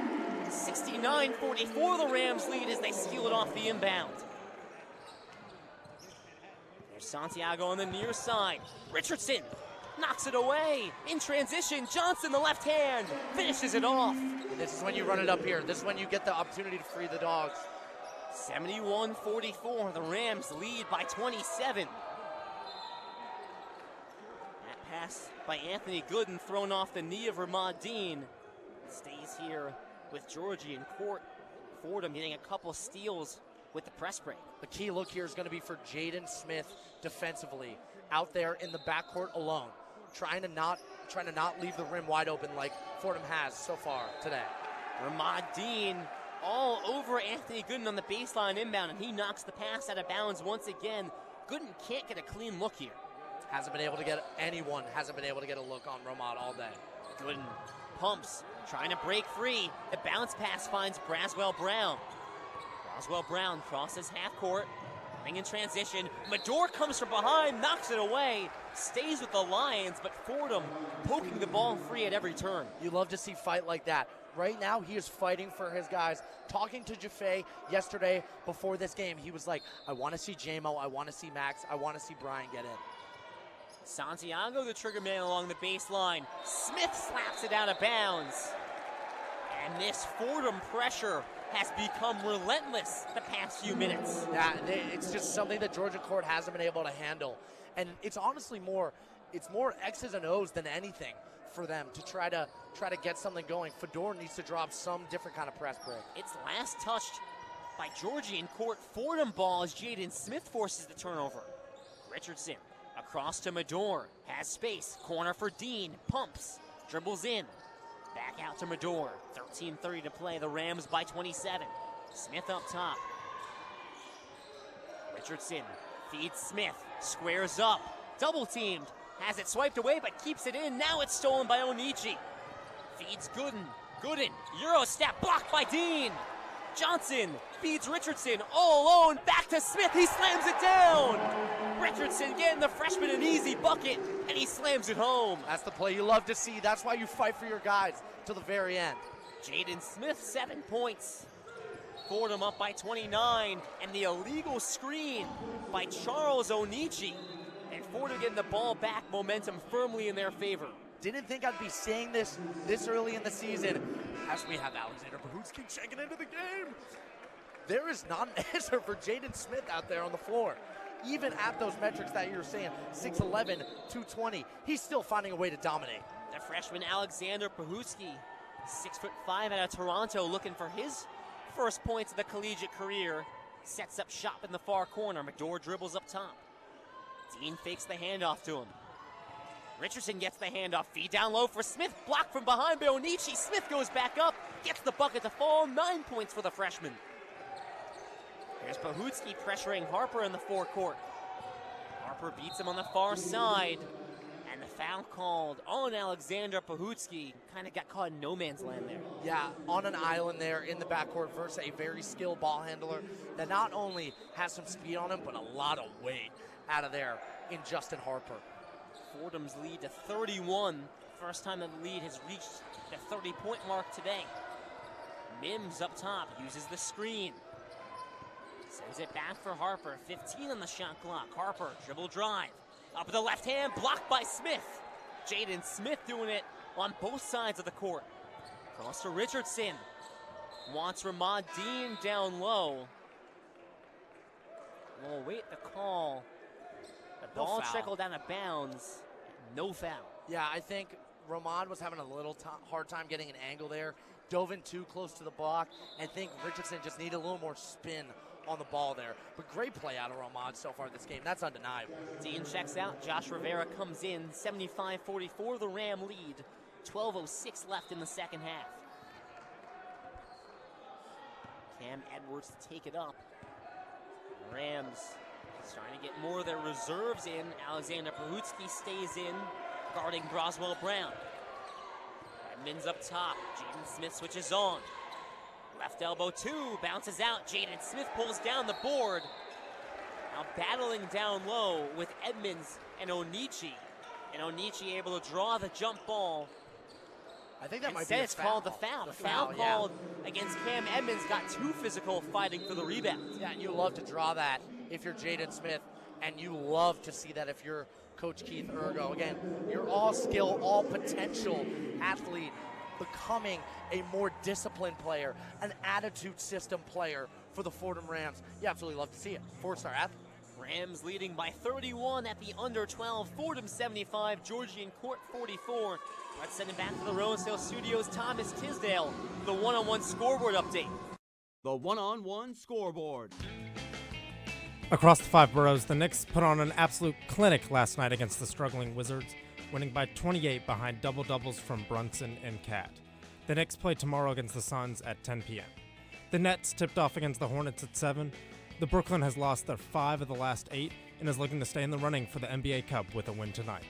69-44 the Rams lead as they steal it off the inbound. There's Santiago on the near side. Richardson knocks it away. In transition, Johnson, the left hand, finishes it off. And this is when you run it up here. This is when you get the opportunity to free the dogs. 71-44, the Rams lead by 27. That pass by Anthony Gooden thrown off the knee of Ramad Dean. Stays here with Georgian Court. Fordham getting a couple steals with the press break. The key look here is going to be for Jaden Smith defensively, out there in the backcourt alone, trying to not trying to not leave the rim wide open like Fordham has so far today. Ramad Dean all over Anthony Gooden on the baseline inbound, and he knocks the pass out of bounds once again. Gooden can't get a clean look here. Hasn't been able to get a look on Ramad all day. Gooden pumps, trying to break free. The bounce pass finds Braswell Brown. Braswell Brown crosses half court, running in transition. Medor comes from behind, knocks it away, stays with the Lions, but Fordham poking the ball free at every turn. You love to see fight like that. Right now, he is fighting for his guys. Talking to Jaffe yesterday before this game, he was like, I want to see J-Mo, I want to see Max, I want to see Brian get in. Santiago, the trigger man along the baseline. Smith slaps it out of bounds. And this Fordham pressure has become relentless the past few minutes. Yeah, it's just something that Georgian Court hasn't been able to handle. And it's honestly more X's and O's than anything for them to try to get something going. Fedor needs to drop some different kind of press break. It's last touched by Georgian Court. Fordham ball as Jaden Smith forces the turnover. Richardson across to Medor, has space, corner for Dean, pumps, dribbles in, back out to Medor. 13:30 to play, the Rams by 27. Smith up top. Richardson feeds Smith, squares up, double teamed, has it swiped away but keeps it in. Now it's stolen by Onichi. Feeds Gooden. Gooden, Euro step, blocked by Dean. Johnson feeds Richardson all alone, back to Smith, he slams it down. Richardson getting the freshman an easy bucket, and he slams it home. That's the play you love to see. That's why you fight for your guys to the very end. Jaden Smith, 7 points. Fordham up by 29, and the illegal screen by Charles Onichi. And Fordham getting the ball back, momentum firmly in their favor. Didn't think I'd be saying this early in the season as we have Alexander Bahutsky checking into the game. There is not an answer for Jaden Smith out there on the floor. Even at those metrics that you're saying, 6'11", 220, he's still finding a way to dominate. The freshman Alexander Bahutsky, 6'5" out of Toronto, looking for his first points of the collegiate career. Sets up shop in the far corner. Medor dribbles up top. Dean fakes the handoff to him. Richardson gets the handoff, feed down low for Smith, blocked from behind by Onichi. Smith goes back up, gets the bucket to fall, 9 points for the freshman. Here's Bahutsky pressuring Harper in the forecourt. Harper beats him on the far side, and the foul called on Alexander Bahutsky. Kind of got caught in no man's land there. Yeah, on an island there in the backcourt versus a very skilled ball handler that not only has some speed on him, but a lot of weight out of there in Justin Harper. Fordham's lead to 31. First time that the lead has reached the 30-point mark today. Mims up top uses the screen. Sends it back for Harper. 15 on the shot clock. Harper, dribble drive. Up with the left hand, blocked by Smith. Jaden Smith doing it on both sides of the court. Cross to Richardson. Wants Ramad Dean down low. We'll wait the call. The ball trickled out of bounds. No foul. Yeah, I think Ramad was having a little hard time getting an angle there. Dove in too close to the block. I think Richardson just needed a little more spin on the ball there. But great play out of Ramad so far this game. That's undeniable. Dean checks out. Josh Rivera comes in. 75-44, the Ram lead. 12:06 left in the second half. Cam Edwards to take it up. Rams trying to get more of their reserves in. Alexander Bahutsky stays in, guarding Braswell Brown. Edmonds up top. Jaden Smith switches on. Left elbow two, bounces out. Jaden Smith pulls down the board. Now battling down low with Edmonds and Onichi. And Onichi able to draw the jump ball. I think that might be a it's called the foul. The foul called against Cam Edmonds. Got too physical fighting for the rebound. Yeah, you love to draw that if you're Jaden Smith, and you love to see that if you're Coach Keith Ergo. Again, you're all skill, all potential athlete becoming a more disciplined player, an attitude system player for the Fordham Rams. You absolutely love to see it. Four-star athlete. Rams leading by 31 at the under 12. Fordham 75, Georgian Court 44. Let's send it back to the Rosedale Studios. Thomas Tisdale, the one-on-one scoreboard update. The one-on-one scoreboard. Across the five boroughs, the Knicks put on an absolute clinic last night against the struggling Wizards. winning by 28 behind double-doubles from Brunson and Cat. The Knicks play tomorrow against the Suns at 10 p.m. The Nets tipped off against the Hornets at 7. The Brooklyn has lost their 5 of the last 8 and is looking to stay in the running for the NBA Cup with a win tonight.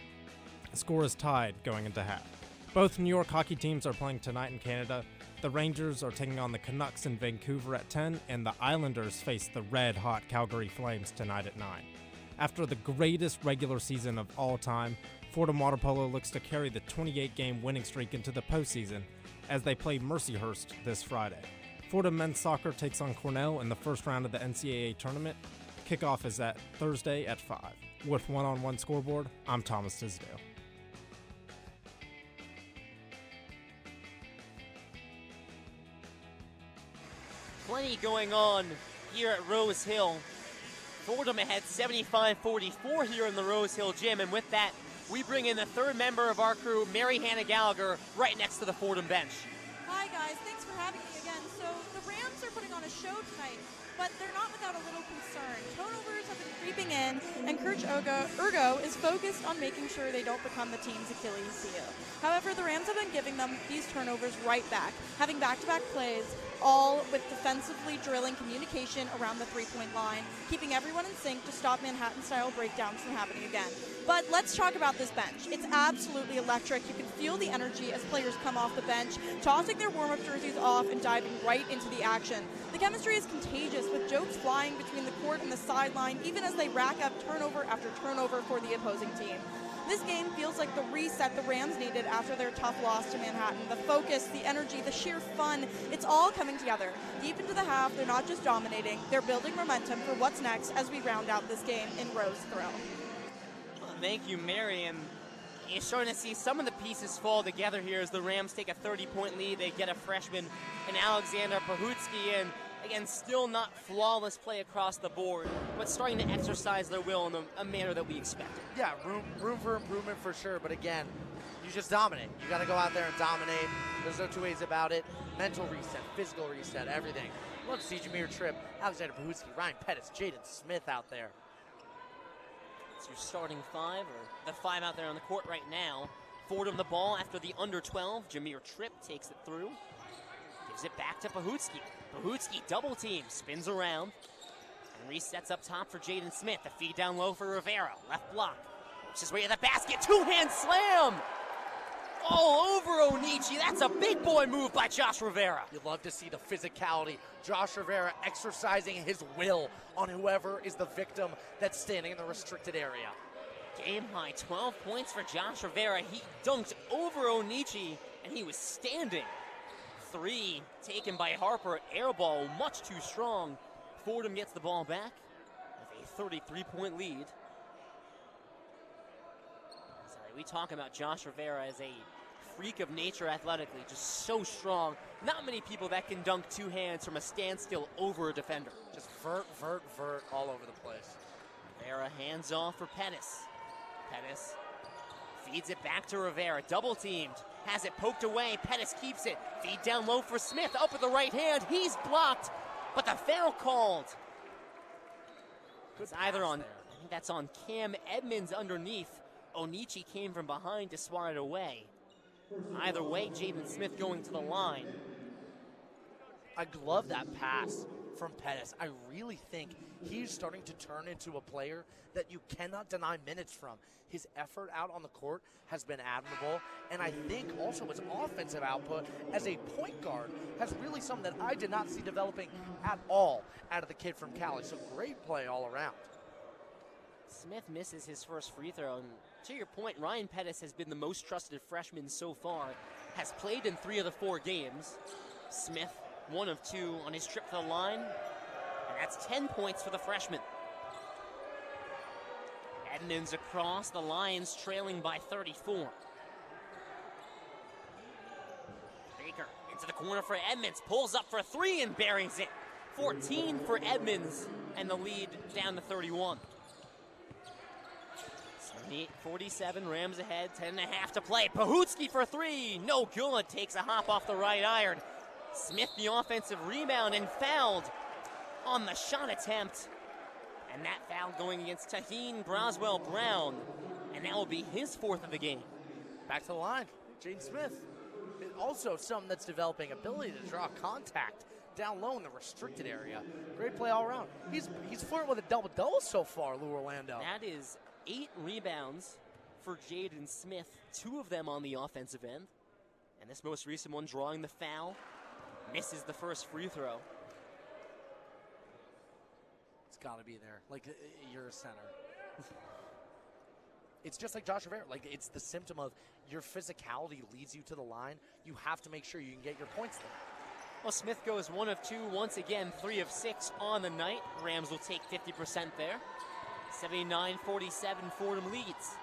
The score is tied going into half. Both New York hockey teams are playing tonight in Canada. The Rangers are taking on the Canucks in Vancouver at 10, and the Islanders face the red-hot Calgary Flames tonight at 9. After the greatest regular season of all time, Fordham Water Polo looks to carry the 28-game winning streak into the postseason as they play Mercyhurst this Friday. Fordham men's soccer takes on Cornell in the first round of the NCAA tournament. Kickoff is at Thursday at 5. With one-on-one scoreboard, I'm Thomas Tisdale. Plenty going on here at Rose Hill. Fordham ahead 75-44 here in the Rose Hill Gym, and with that, we bring in the third member of our crew, Mary Hannah Gallagher, right next to the Fordham bench. Hi guys, thanks for having me again. So the Rams are putting on a show tonight, but they're not without a little concern. Turnovers have been creeping in, and Coach Urgo is focused on making sure they don't become the team's Achilles heel. However, the Rams have been giving them these turnovers right back, having back-to-back plays, all with defensively drilling communication around the three-point line, keeping everyone in sync to stop Manhattan-style breakdowns from happening again. But let's talk about this bench. It's absolutely electric. You can feel the energy as players come off the bench, tossing their warm-up jerseys off and diving right into the action. The chemistry is contagious, with jokes flying between the court and the sideline, even as they rack up turnover after turnover for the opposing team. This game feels like the reset the Rams needed after their tough loss to Manhattan. The focus, the energy, the sheer fun, it's all coming together. Deep into the half, they're not just dominating, they're building momentum for what's next as we round out this game in Rose Thrill. Well, thank you, Mary. And you're starting to see some of the pieces fall together here as the Rams take a 30-point lead. They get a freshman in Alexander Pahutsky, and again, still not flawless play across the board, but starting to exercise their will in a manner that we expected. Yeah, room for improvement for sure, but again, you just dominate. You got to go out there and dominate. There's no two ways about it. Mental reset, physical reset, everything. Love to see Jameer Tripp, Alexander Pahutsky, Ryan Pettis, Jaden Smith out there. It's your starting 5, or the 5 out there on the court right now. Fordham the ball after the under 12. Jameer Tripp takes it through. Gives it back to Pahutsky. Pahutsky double team, spins around, and resets up top for Jaden Smith. The feed down low for Rivera. Left block. Works his way to the basket. Two-hand slam! All over Onichi. That's a big boy move by Josh Rivera. You'd love to see the physicality. Josh Rivera exercising his will on whoever is the victim that's standing in the restricted area. Game high, 12 points for Josh Rivera. He dunked over Onichi, and he was standing. 3 taken by Harper. Air ball, much too strong. Fordham gets the ball back with a 33-point lead. We talk about Josh Rivera as a freak of nature athletically, just so strong. Not many people that can dunk two hands from a standstill over a defender. Just vert all over the place. Rivera hands off for Pettis. Pettis feeds it back to Rivera, double teamed. Has it poked away, Pettis keeps it. Feed down low for Smith, up with the right hand. He's blocked, but the foul called. It's either on, I think that's on Cam Edmonds underneath. Onichi came from behind to swat it away. Either way, Jaden Smith going to the line. I love that pass from Pettis. I really think he's starting to turn into a player that you cannot deny minutes from. His effort out on the court has been admirable, and I think also his offensive output as a point guard has really something that I did not see developing at all out of the kid from Cali. So great play all around. Smith misses his first free throw, and to your point, Ryan Pettis has been the most trusted freshman so far, has played in 3 of the 4 games. Smith, 1 of 2 on his trip to the line, and that's 10 points for the freshman. Edmonds across, the Lions trailing by 34. Baker into the corner for Edmonds, pulls up for 3 and buries it. 14 for Edmonds, and the lead down to 31. 47, Rams ahead, 10.5 to play. Pahutsky for 3, no good, takes a hop off the right iron. Smith the offensive rebound and fouled on the shot attempt. And that foul going against Taheen Braswell-Brown. And that will be his 4th of the game. Back to the line, Jaden Smith. Also something that's developing, ability to draw contact down low in the restricted area. Great play all around. He's flirting with a double-double so far, Lou Orlando. That is 8 rebounds for Jaden Smith, 2 of them on the offensive end. And this most recent one drawing the foul. Misses the first free throw. It's got to be there. Like, you're a center. It's just like Josh Rivera. Like, it's the symptom of your physicality leads you to the line. You have to make sure you can get your points there. Well, Smith goes 1 of 2 once again, 3 of 6 on the night. Rams will take 50% there. 79-47, Fordham leads.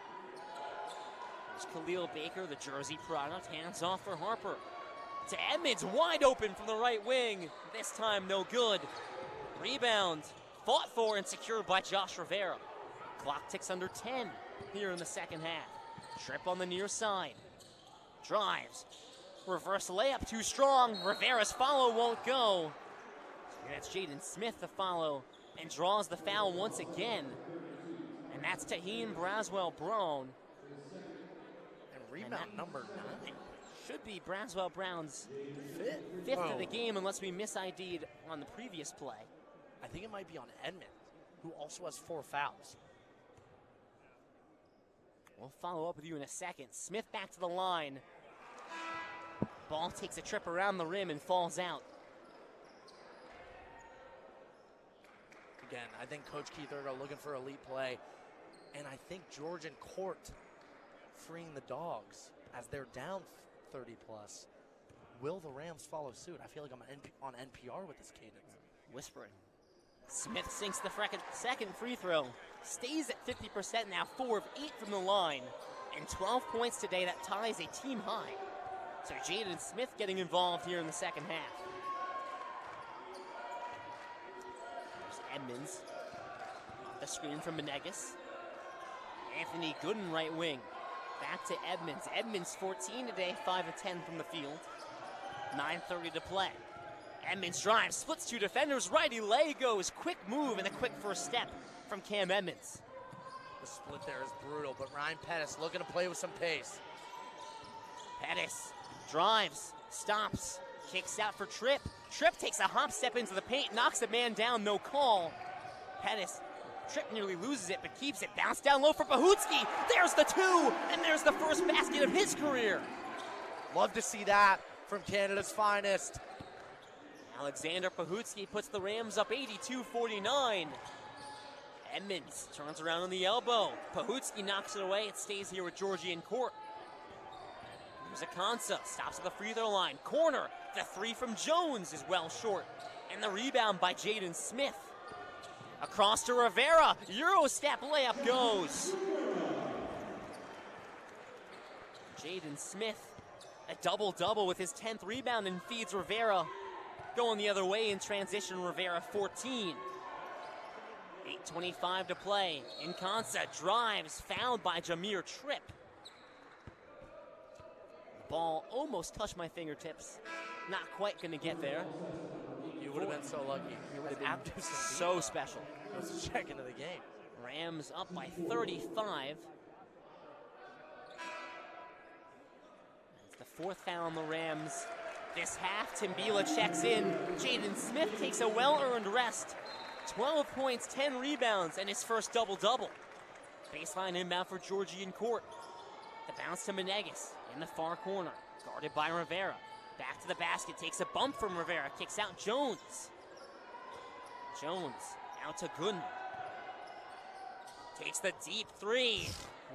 There's Khalil Baker, the Jersey product, hands off for Harper. To Edmonds, wide open from the right wing. This time, no good. Rebound, fought for and secured by Josh Rivera. Clock ticks under 10 here in the second half. Trip on the near side. Drives. Reverse layup, too strong. Rivera's follow won't go. And that's Jaden Smith to follow and draws the foul once again. And that's Taheen Braswell-Brown. And rebound number 9. Should be Braswell-Brown's 5th of the game unless we mis-ID'd on the previous play. I think it might be on Edmond, who also has 4 fouls. We'll follow up with you in a second. Smith back to the line. Ball takes a trip around the rim and falls out. Again, I think Coach Keith are looking for elite play. And I think Georgian Court freeing the Dogs as they're down 30 plus. Will the Rams follow suit? I feel like I'm on NPR with this cadence. Whispering. Smith sinks the second free throw. Stays at 50% now, 4 of 8 from the line. And 12 points today, that ties a team high. So Jaden Smith getting involved here in the second half. There's Edmonds. The screen from Menegas. Anthony Gooden, right wing. Back to Edmonds. Edmonds 14 today, 5 of 10 from the field. 9:30 to play. Edmonds drives, splits 2 defenders, righty leg goes. Quick move and a quick first step from Cam Edmonds. The split there is brutal, but Ryan Pettis looking to play with some pace. Pettis drives, stops, kicks out for Tripp. Tripp takes a hop step into the paint, knocks the man down, no call. Pettis, Tripp nearly loses it, but keeps it. Bounce down low for Pahutski. There's the 2, and there's the first basket of his career. Love to see that from Canada's finest. Alexander Pahutski puts the Rams up 82-49. Edmonds turns around on the elbow. Pahutski knocks it away. It stays here with Georgian Court. Here's Akansa, stops at the free throw line. Corner, the 3 from Jones is well short. And the rebound by Jaden Smith. Across to Rivera, Euro step layup goes. Jaden Smith, a double-double with his 10th rebound and feeds Rivera. Going the other way in transition, Rivera 14. 8:25 to play. Nkansa drives, fouled by Jameer Tripp. Ball almost touched my fingertips. Not quite going to get there. You would have been so lucky. You would have been so special. Let's check into the game. Rams up by 35. It's the 4th foul on the Rams. This half, Timbila checks in. Jaden Smith takes a well-earned rest. 12 points, 10 rebounds, and his first double-double. Baseline inbound for Georgian Court. The bounce to Menegas in the far corner. Guarded by Rivera. Back to the basket, takes a bump from Rivera. Kicks out Jones. Jones out to Gooden. Takes the deep 3.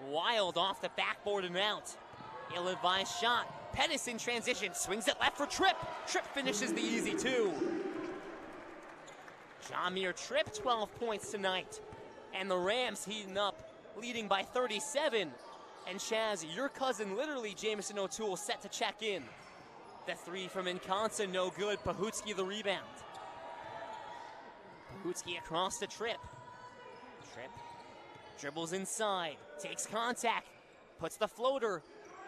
Wild off the backboard and out. Ill-advised shot. Pettis in transition, swings it left for Tripp. Tripp finishes the easy 2. Jameer Tripp, 12 points tonight. And the Rams heating up, leading by 37. And Chaz, your cousin, literally Jamison O'Toole, set to check in. The 3 from Nkansa, no good. Pahutski the rebound. Pahutski across to Tripp. Tripp dribbles inside, takes contact, puts the floater,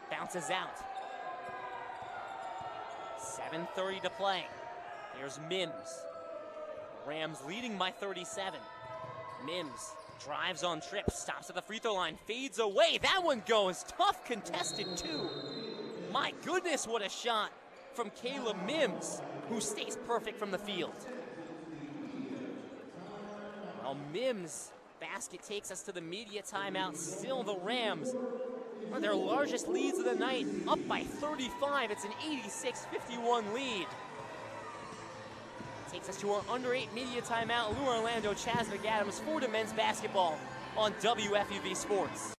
bounces out. 7:30 to play. There's Mims. Rams leading by 37. Mims drives on Tripp, stops at the free throw line, fades away. That one goes. Tough contested, too. My goodness, what a shot from Caleb Mims, who stays perfect from the field. Well, Mims' basket takes us to the media timeout. Still the Rams are their largest leads of the night, up by 35. It's an 86-51 lead. Takes us to our under 8 media timeout. Lou Orlando, Chaz McAdams, Fordham men's basketball on WFUV Sports.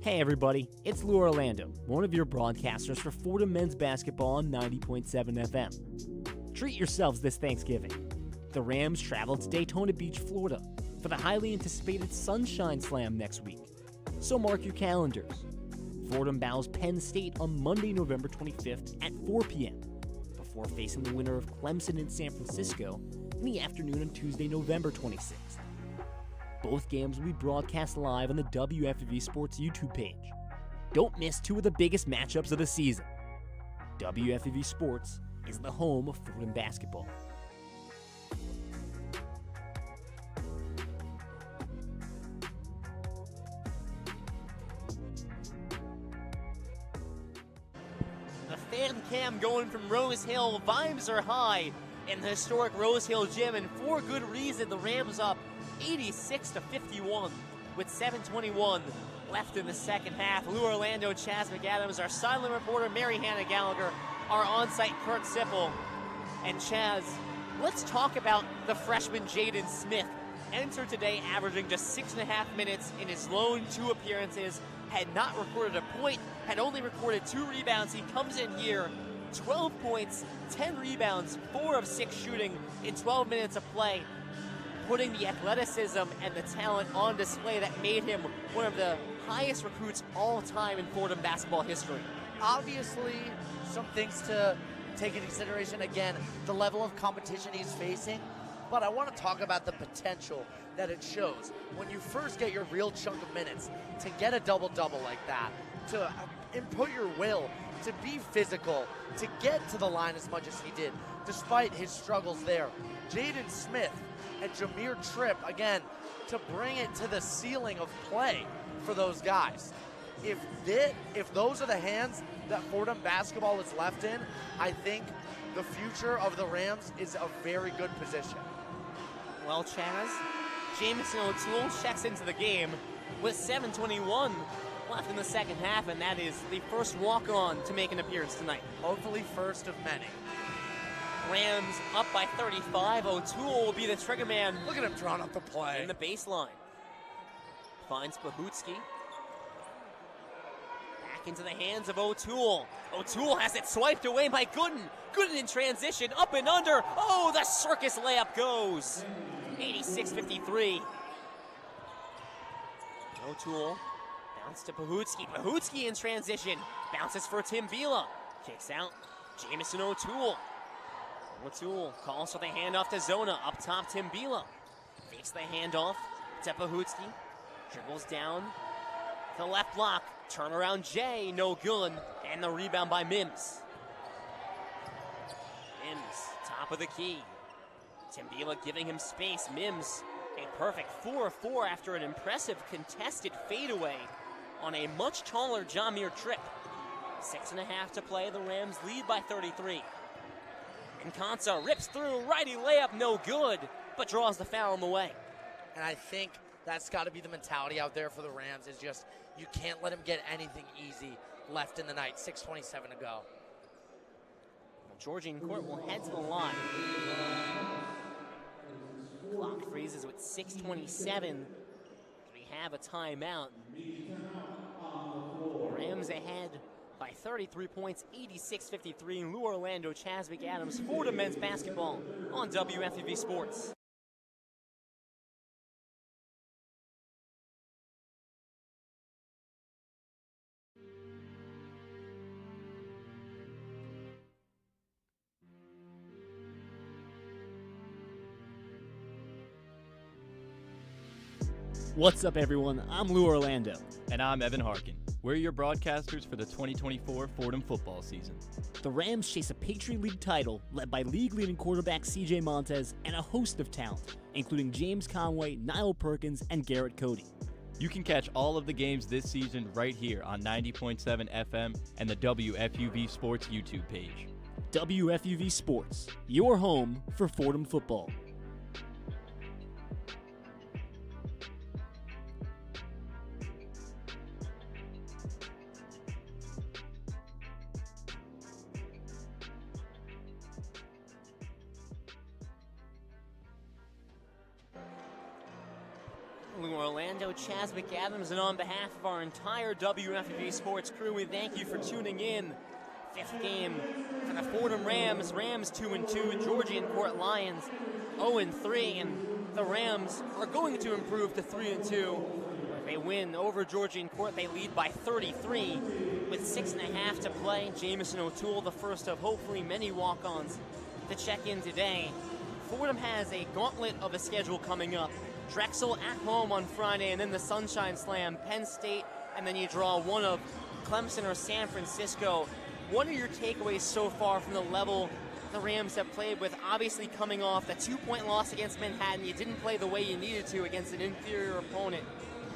Hey everybody, it's Lou Orlando, one of your broadcasters for Fordham men's basketball on 90.7 FM. Treat yourselves this Thanksgiving. The Rams travel to Daytona Beach, Florida for the highly anticipated Sunshine Slam next week, so mark your calendars. Fordham bows Penn State on Monday, November 25th at 4 p.m. before facing the winner of Clemson and San Francisco in the afternoon on Tuesday, November 26th. Both games will be broadcast live on the WFUV Sports YouTube page. Don't miss two of the biggest matchups of the season. WFUV Sports is the home of Fordham basketball. The fan cam going from Rose Hill. Vibes are high in the historic Rose Hill Gym, and for good reason. The Rams up 86-51 with 7:21 left in the second half. Lou Orlando, Chaz McAdams, our silent reporter Mary Hannah Gallagher, our on-site Kurt Sippel. And Chaz, let's talk about the freshman Jaden Smith. Entered today averaging just 6.5 minutes in his lone 2 appearances, had not recorded a point, had only recorded 2 rebounds. He comes in here, 12 points, 10 rebounds, 4 of 6 shooting in 12 minutes of play, putting the athleticism and the talent on display that made him one of the highest recruits all time in Fordham basketball history. Obviously, some things to take into consideration. Again, the level of competition he's facing. But I want to talk about the potential that it shows when you first get your real chunk of minutes to get a double-double like that, to input your will, to be physical, to get to the line as much as he did, despite his struggles there. Jaden Smith and Jameer Tripp, again, to bring it to the ceiling of play for those guys. If those are the hands that Fordham basketball is left in, I think the future of the Rams is a very good position. Well, Chaz, Jamison O'Toole checks into the game with 7:21 left in the second half, and that is the first walk-on to make an appearance tonight. Hopefully first of many. Rams up by 35. O'Toole will be the trigger man. Look at him drawing up the play. In the baseline. Finds Pahutski. Back into the hands of O'Toole. O'Toole has it swiped away by Gooden. Gooden in transition, up and under. Oh, the circus layup goes. 86-53. O'Toole bounce to Pahutski. Pahutski in transition. Bounces for Tim Bila. Kicks out. Jamison O'Toole. O'Toole calls for the handoff to Zona. Up top, Tim Bila. Fakes the handoff to Pahutski. Dribbles down to the left block. Turnaround Jay, no good. And the rebound by Mims. Mims, top of the key. Tim Bila giving him space. Mims, a perfect 4 of 4 after an impressive contested fadeaway on a much taller Jameer Tripp. 6.5 to play. The Rams lead by 33. And Konsa rips through, righty layup, no good, but draws the foul on the way. And I think that's got to be the mentality out there for the Rams, is just you can't let them get anything easy left in the night. 6:27 to go. Well, Georgian Court will head to the line. Clock freezes with 6:27. We have a timeout. Rams ahead by 33 points, 86-53. Lou Orlando, Chaz McAdams, Fordham men's basketball on WFUV Sports. What's up, everyone? I'm Lou Orlando. And I'm Evan Harkin. We're your broadcasters for the 2024 Fordham football season. The Rams chase a Patriot League title led by league-leading quarterback C.J. Montez and a host of talent, including James Conway, Niall Perkins, and Garrett Cody. You can catch all of the games this season right here on 90.7 FM and the WFUV Sports YouTube page. WFUV Sports, your home for Fordham football. Orlando, Chaz McAdams, and on behalf of our entire WFUV Sports crew, we thank you for tuning in. Fifth game for the Fordham Rams. Rams 2-2, Georgian Court Lions 0-3, and the Rams are going to improve to 3-2. They win over Georgian Court. They lead by 33 with 6.5 to play. Jamison O'Toole, the first of hopefully many walk-ons to check in today. Fordham has a gauntlet of a schedule coming up. Drexel at home on Friday, and then the Sunshine Slam, Penn State, and then you draw one of Clemson or San Francisco. What are your takeaways so far from the level the Rams have played with? Obviously coming off the 2-point loss against Manhattan, you didn't play the way you needed to against an inferior opponent.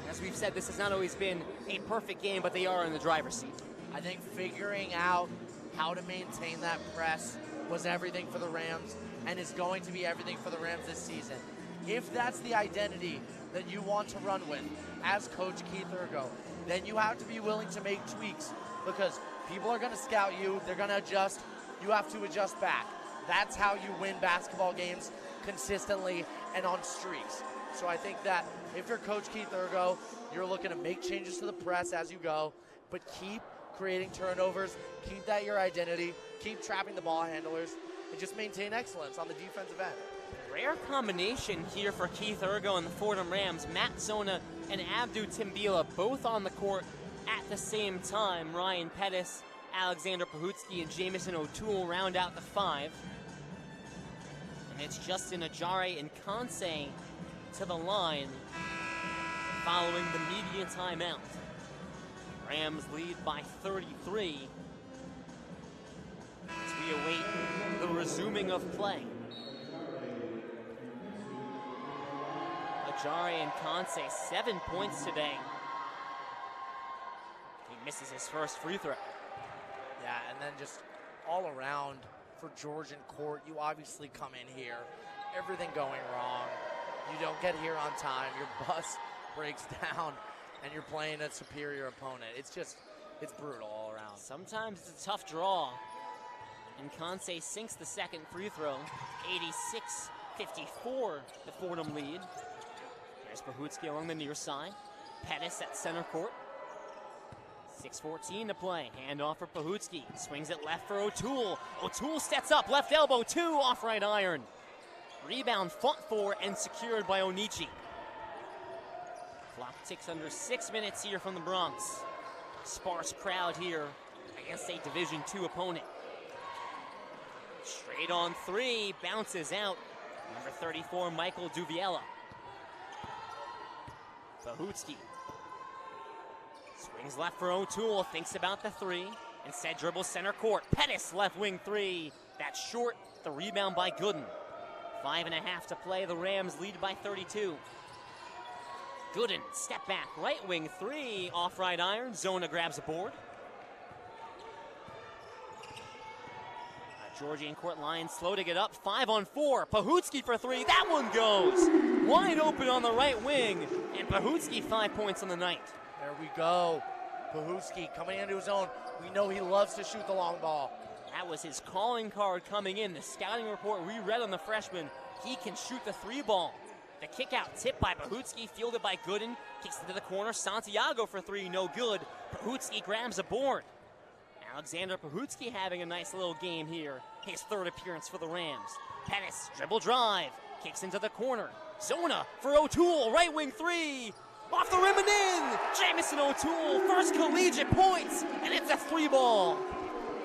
As we've said, this has not always been a perfect game, but they are in the driver's seat. I think figuring out how to maintain that press was everything for the Rams, and is going to be everything for the Rams this season. If that's the identity that you want to run with as Coach Keith Urgo, then you have to be willing to make tweaks, because people are going to scout you, they're going to adjust, you have to adjust back. That's how you win basketball games consistently and on streaks. So I think that if you're Coach Keith Urgo, you're looking to make changes to the press as you go, but keep creating turnovers, keep that your identity, keep trapping the ball handlers, and just maintain excellence on the defensive end. Rare combination here for Keith Urgo and the Fordham Rams. Matt Zona and Abdou Timbila both on the court at the same time. Ryan Pettis, Alexander Pahutsky, and Jamison O'Toole round out the five. And it's Justin Ajare and Kansai to the line following the media timeout. Rams lead by 33 as we await the resuming of play. Ajare and Kansai, 7 points today. He misses his first free throw. Yeah, and then just all around for Georgian Court, you obviously come in here, everything going wrong. You don't get here on time, your bus breaks down, and you're playing a superior opponent. It's brutal all around. Sometimes it's a tough draw. And Kansai sinks the second free throw. 86-54, the Fordham lead. There's Pahutsky along the near side. Pettis at center court. 6:14 to play. Handoff for Pahutsky. Swings it left for O'Toole. O'Toole steps up, left elbow, two, off right iron. Rebound fought for and secured by Onichi. Clock ticks under 6 minutes here from the Bronx. Sparse crowd here against a Division II opponent. Straight on three, bounces out. Number 34, Michael Duviella. Pahutsky swings left for O'Toole, thinks about the three. Instead dribbles center court. Pettis left wing three. That's short. The rebound by Gooden. 5.5 to play. The Rams lead by 32. Gooden, step back, right wing three. Off right iron. Zona grabs a board. Georgian Court Lions slow to get up. 5-on-4. Pahutsky for three. That one goes. Wide open on the right wing. And Pahutsky 5 points on the night. There we go. Pahutsky coming into his own. We know he loves to shoot the long ball. That was his calling card coming in. The scouting report we read on the freshman. He can shoot the three ball. The kick out tipped by Pahutsky, fielded by Gooden. Kicks into the corner. Santiago for three. No good. Pahutsky grabs a board. Alexander Pahutsky having a nice little game here. His third appearance for the Rams. Pettis, dribble drive. Kicks into the corner. Zona for O'Toole. Right wing three. Off the rim and in. Jamison O'Toole, first collegiate points. And it's a three ball.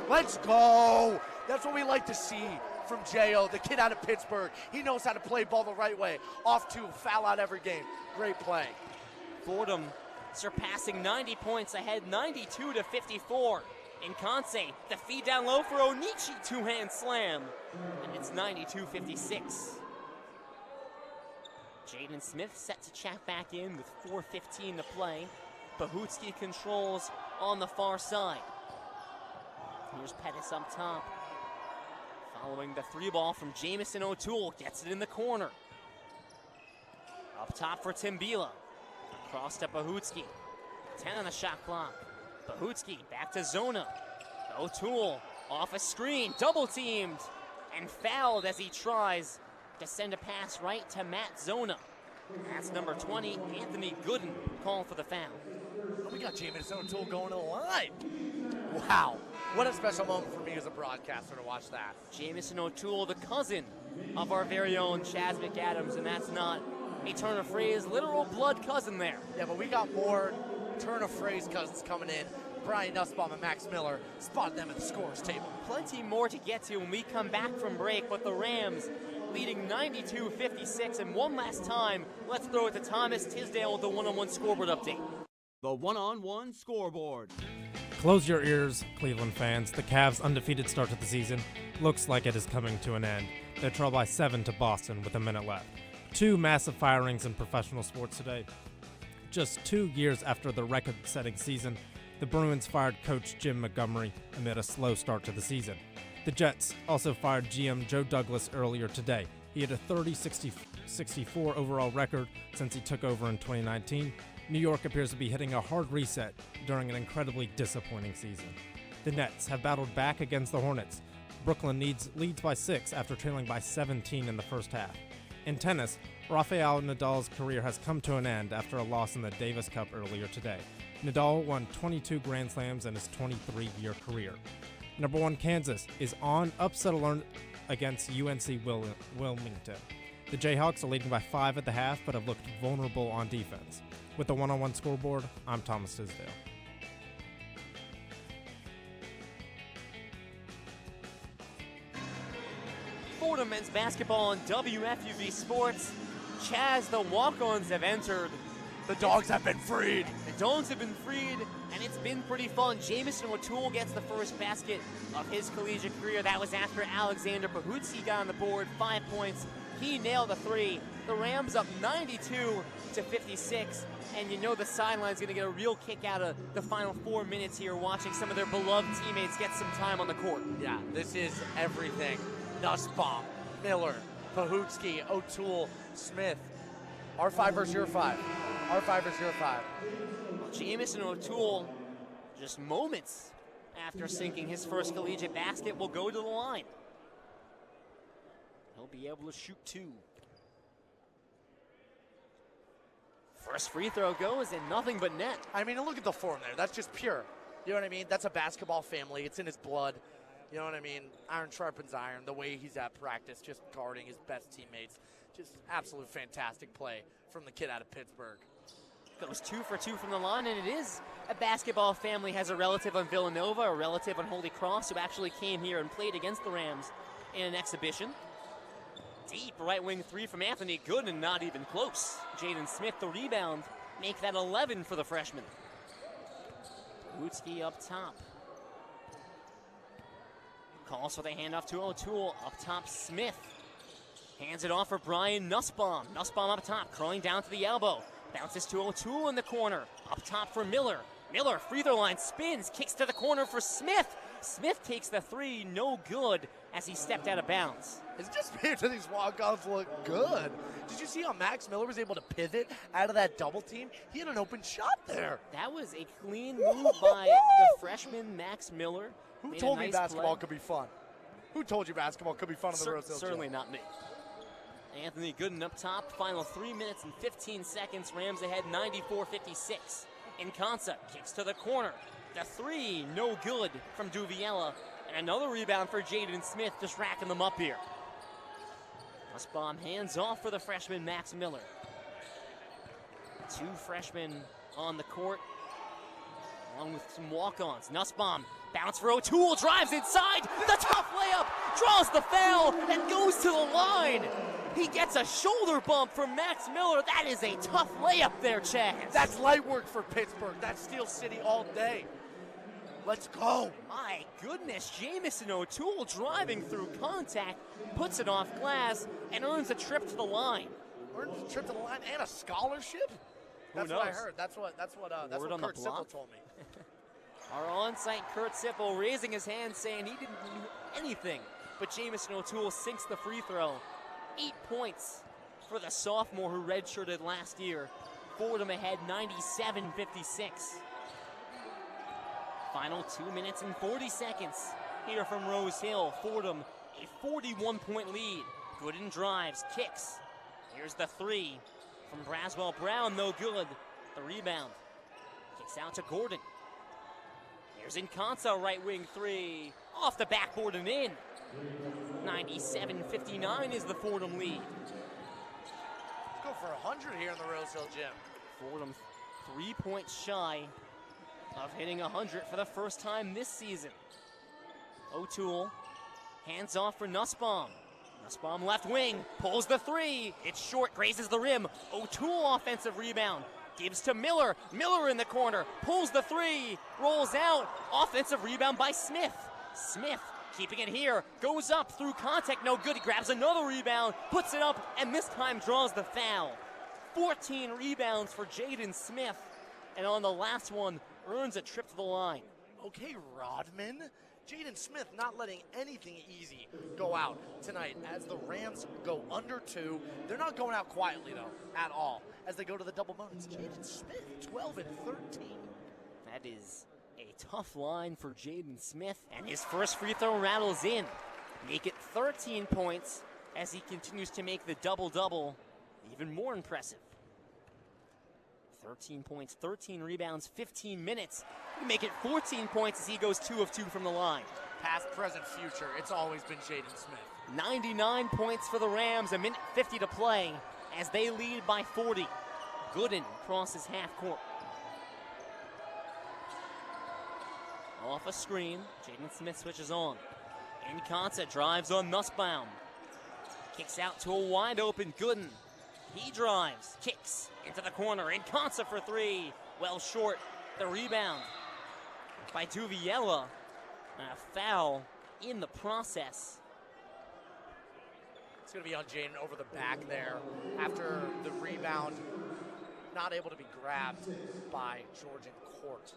Let's go. That's what we like to see from J.O., the kid out of Pittsburgh. He knows how to play ball the right way. Off to foul out every game. Great play. Fordham surpassing 90 points ahead, 92-54. In Kansai, the feed down low for Onichi, two-hand slam, and it's 92-56. Jaden Smith set to check back in with 4:15 to play. Bahutsky controls on the far side. Here's Pettis up top. Following the three ball from Jamison O'Toole, gets it in the corner. Up top for Timbila. Across to Bahutsky. 10 on the shot clock. Bahutsky back to Zona. O'Toole off a screen, double teamed, and fouled as he tries to send a pass right to Matt Zona. That's number 20, Anthony Gooden, called for the foul. We got Jamison O'Toole going to the line. Wow, what a special moment for me as a broadcaster to watch that. Jamison O'Toole, the cousin of our very own Chaz McAdams, and that's not a turn of phrase, literal blood cousin there. Yeah, but we got more turn of phrase cousins coming in. Brian Nussbaum and Max Miller spotted them at the scorer's table. Plenty more to get to when we come back from break, but the Rams leading 92-56. And one last time, let's throw it to Thomas Tisdale with the one-on-one scoreboard update. The one-on-one scoreboard. Close your ears, Cleveland fans. The Cavs' undefeated start to the season looks like it is coming to an end. They trail by 7 to Boston with a minute left. 2 massive firings in professional sports today. Just 2 years after the record-setting season, the Bruins fired coach Jim Montgomery amid a slow start to the season. The Jets also fired GM Joe Douglas earlier today. He had a 30-64 overall record since he took over in 2019. New York appears to be hitting a hard reset during an incredibly disappointing season. The Nets have battled back against the Hornets. Brooklyn leads by 6 after trailing by 17 in the first half. In tennis, Rafael Nadal's career has come to an end after a loss in the Davis Cup earlier today. Nadal won 22 Grand Slams in his 23-year career. Number 1 Kansas is on upset alert against UNC Wilmington. The Jayhawks are leading by 5 at the half, but have looked vulnerable on defense. With the one-on-one scoreboard, I'm Thomas Tisdale. Fordham men's basketball on WFUV Sports. Chaz, the walk-ons have entered. The dogs have been freed. The dogs have been freed, and it's been pretty fun. Jamison O'Toole gets the first basket of his collegiate career. That was after Alexander Bahutsky got on the board, 5 points. He nailed the three. The Rams up 92-56, and you know the sideline's going to get a real kick out of the final 4 minutes here, watching some of their beloved teammates get some time on the court. Yeah, this is everything. Nussbaum, Miller, Bahutsky, O'Toole, Smith. R5 versus your 5. R5 versus your 5. Well, Jamison O'Toole, just moments after sinking his first collegiate basket, will go to the line. He'll be able to shoot 2. First free throw goes and nothing but net. I mean, look at the form there. That's just pure. You know what I mean? That's a basketball family. It's in his blood. You know what I mean? Iron sharpens iron. The way he's at practice, just guarding his best teammates. Just absolute fantastic play from the kid out of Pittsburgh. Goes 2 for 2 from the line, and it is a basketball family. Has a relative on Villanova, a relative on Holy Cross, who actually came here and played against the Rams in an exhibition. Deep right wing 3 from Anthony Gooden, not even close. Jaden Smith, the rebound, make that 11 for the freshman. Bahutsky up top. Calls for the handoff to O'Toole. Up top, Smith. Hands it off for Brian Nussbaum. Nussbaum up top, curling down to the elbow. Bounces to O'Toole in the corner. Up top for Miller. Miller, free throw line, spins, kicks to the corner for Smith. Smith takes the 3, no good, as he stepped out of bounds. It's just weird that these walk-ons look good. Did you see how Max Miller was able to pivot out of that double team? He had an open shot there. That was a clean move by the freshman Max Miller. Who told me basketball could be fun? Who told you basketball could be fun on the Rose Hill? Certainly not me. Anthony Gooden up top, final 3 minutes and 15 seconds. Rams ahead 94-56. Inconsa kicks to the corner. The 3, no good from Duviella. And another rebound for Jaden Smith, just racking them up here. Nussbaum hands off for the freshman Max Miller. 2 freshmen on the court, along with some walk-ons. Nussbaum, bounce for O'Toole, drives inside, the tough layup, draws the foul, and goes to the line. He gets a shoulder bump from Max Miller. That is a tough layup there, Chaz. That's light work for Pittsburgh. That's Steel City all day. Let's go. My goodness, Jamison O'Toole driving through contact, puts it off glass, and earns a trip to the line. Earns a trip to the line and a scholarship? That's what I heard. That's what Kurt Sippel told me. Our on-site Kurt Sippel raising his hand saying he didn't do anything, but Jamison O'Toole sinks the free throw. 8 points for the sophomore who redshirted last year. Fordham ahead 97-56. Final 2 minutes and 40 seconds here from Rose Hill. Fordham, a 41-point lead. Gooden drives, kicks. Here's the three from Braswell Brown, no good. The rebound. Kicks out to Gordon. Here's Inconza, right wing three. Off the backboard and in. 97-59 is the Fordham lead. Let's go for 100 here in the Rose Hill gym. Fordham 3 points shy of hitting 100 for the first time this season. O'Toole, hands off for Nussbaum. Nussbaum left wing, pulls the three. It's short, grazes the rim. O'Toole offensive rebound. Gives to Miller. Miller in the corner, pulls the three, rolls out. Offensive rebound by Smith. Smith keeping it here, goes up through contact, no good. He grabs another rebound, puts it up, and this time draws the foul. 14 rebounds for Jaden Smith, and on the last one, earns a trip to the line. Okay, Rodman. Jaden Smith not letting anything easy go out tonight as the Rams go under 2. They're not going out quietly, though, at all, as they go to the double bonus. Jaden Smith, 12 and 13. That is a tough line for Jaden Smith, and his first free throw rattles in. Make it 13 points as he continues to make the double-double even more impressive. 13 points, 13 rebounds, 15 minutes. We make it 14 points as he goes 2 of 2 from the line. Past, present, future, it's always been Jaden Smith. 99 points for the Rams, a minute 50 to play as they lead by 40. Gooden crosses half court. Off a screen, Jaden Smith switches on. Inconza drives on Nussbaum. Kicks out to a wide open Gooden. He drives, kicks into the corner. Inconza for three. Well short. The rebound by Duviella. A foul in the process. It's going to be on Jaden over the back there after the rebound. Not able to be grabbed by Georgian Court.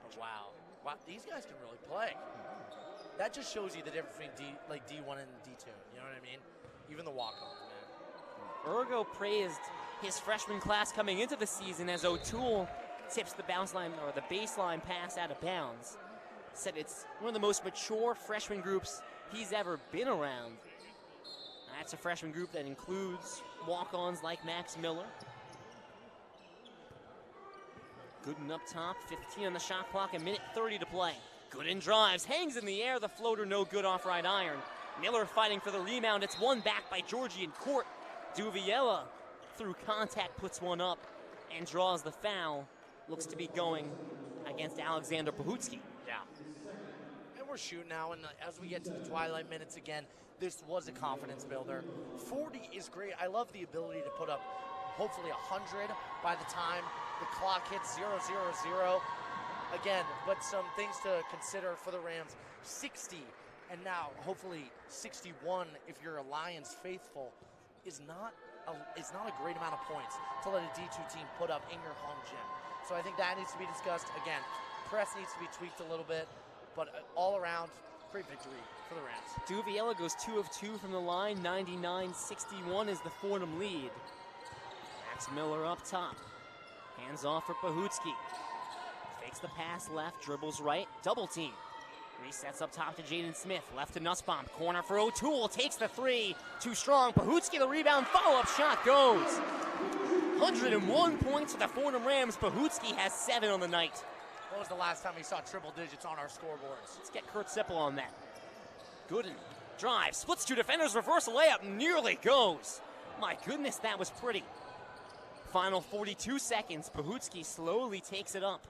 But wow, these guys can really play. That just shows you the difference between D1 and D2. You know what I mean? Even the walk-ons, man. Ergo praised his freshman class coming into the season as O'Toole tips the baseline pass out of bounds. Said it's one of the most mature freshman groups he's ever been around. That's a freshman group that includes walk-ons like Max Miller. Gooden up top, 15 on the shot clock, a minute 30 to play. Gooden drives, hangs in the air, the floater no good off right iron. Miller fighting for the rebound, it's won back by Georgian Court. Duviella, through contact, puts one up and draws the foul. Looks to be going against Alexander Pahutsky. Yeah. And we're shooting now, and as we get to the twilight minutes again, this was a confidence builder. 40 is great. I love the ability to put up hopefully 100 by the time the clock hits 0-0-0. Again, but some things to consider for the Rams. 60, and now hopefully 61 if you're a Lions faithful, is not a great amount of points to let a D2 team put up in your home gym. So I think that needs to be discussed. Again, press needs to be tweaked a little bit, but all around, great victory for the Rams. Duviella goes 2 of 2 from the line. 99-61 is the Fordham lead. Max Miller up top. Hands off for Pahutsky. Fakes the pass left, dribbles right, double team. Resets up top to Jaden Smith. Left to Nussbaum. Corner for O'Toole. Takes the three. Too strong. Pahutsky the rebound. Follow-up shot goes. 101 points for the Fordham Rams. Pahutsky has 7 on the night. When was the last time we saw triple digits on our scoreboards? Let's get Kurt Sippel on that. Gooden drive. Splits 2 defenders. Reverse layup. Nearly goes. My goodness, that was pretty. Final 42 seconds. Pahutsky slowly takes it up.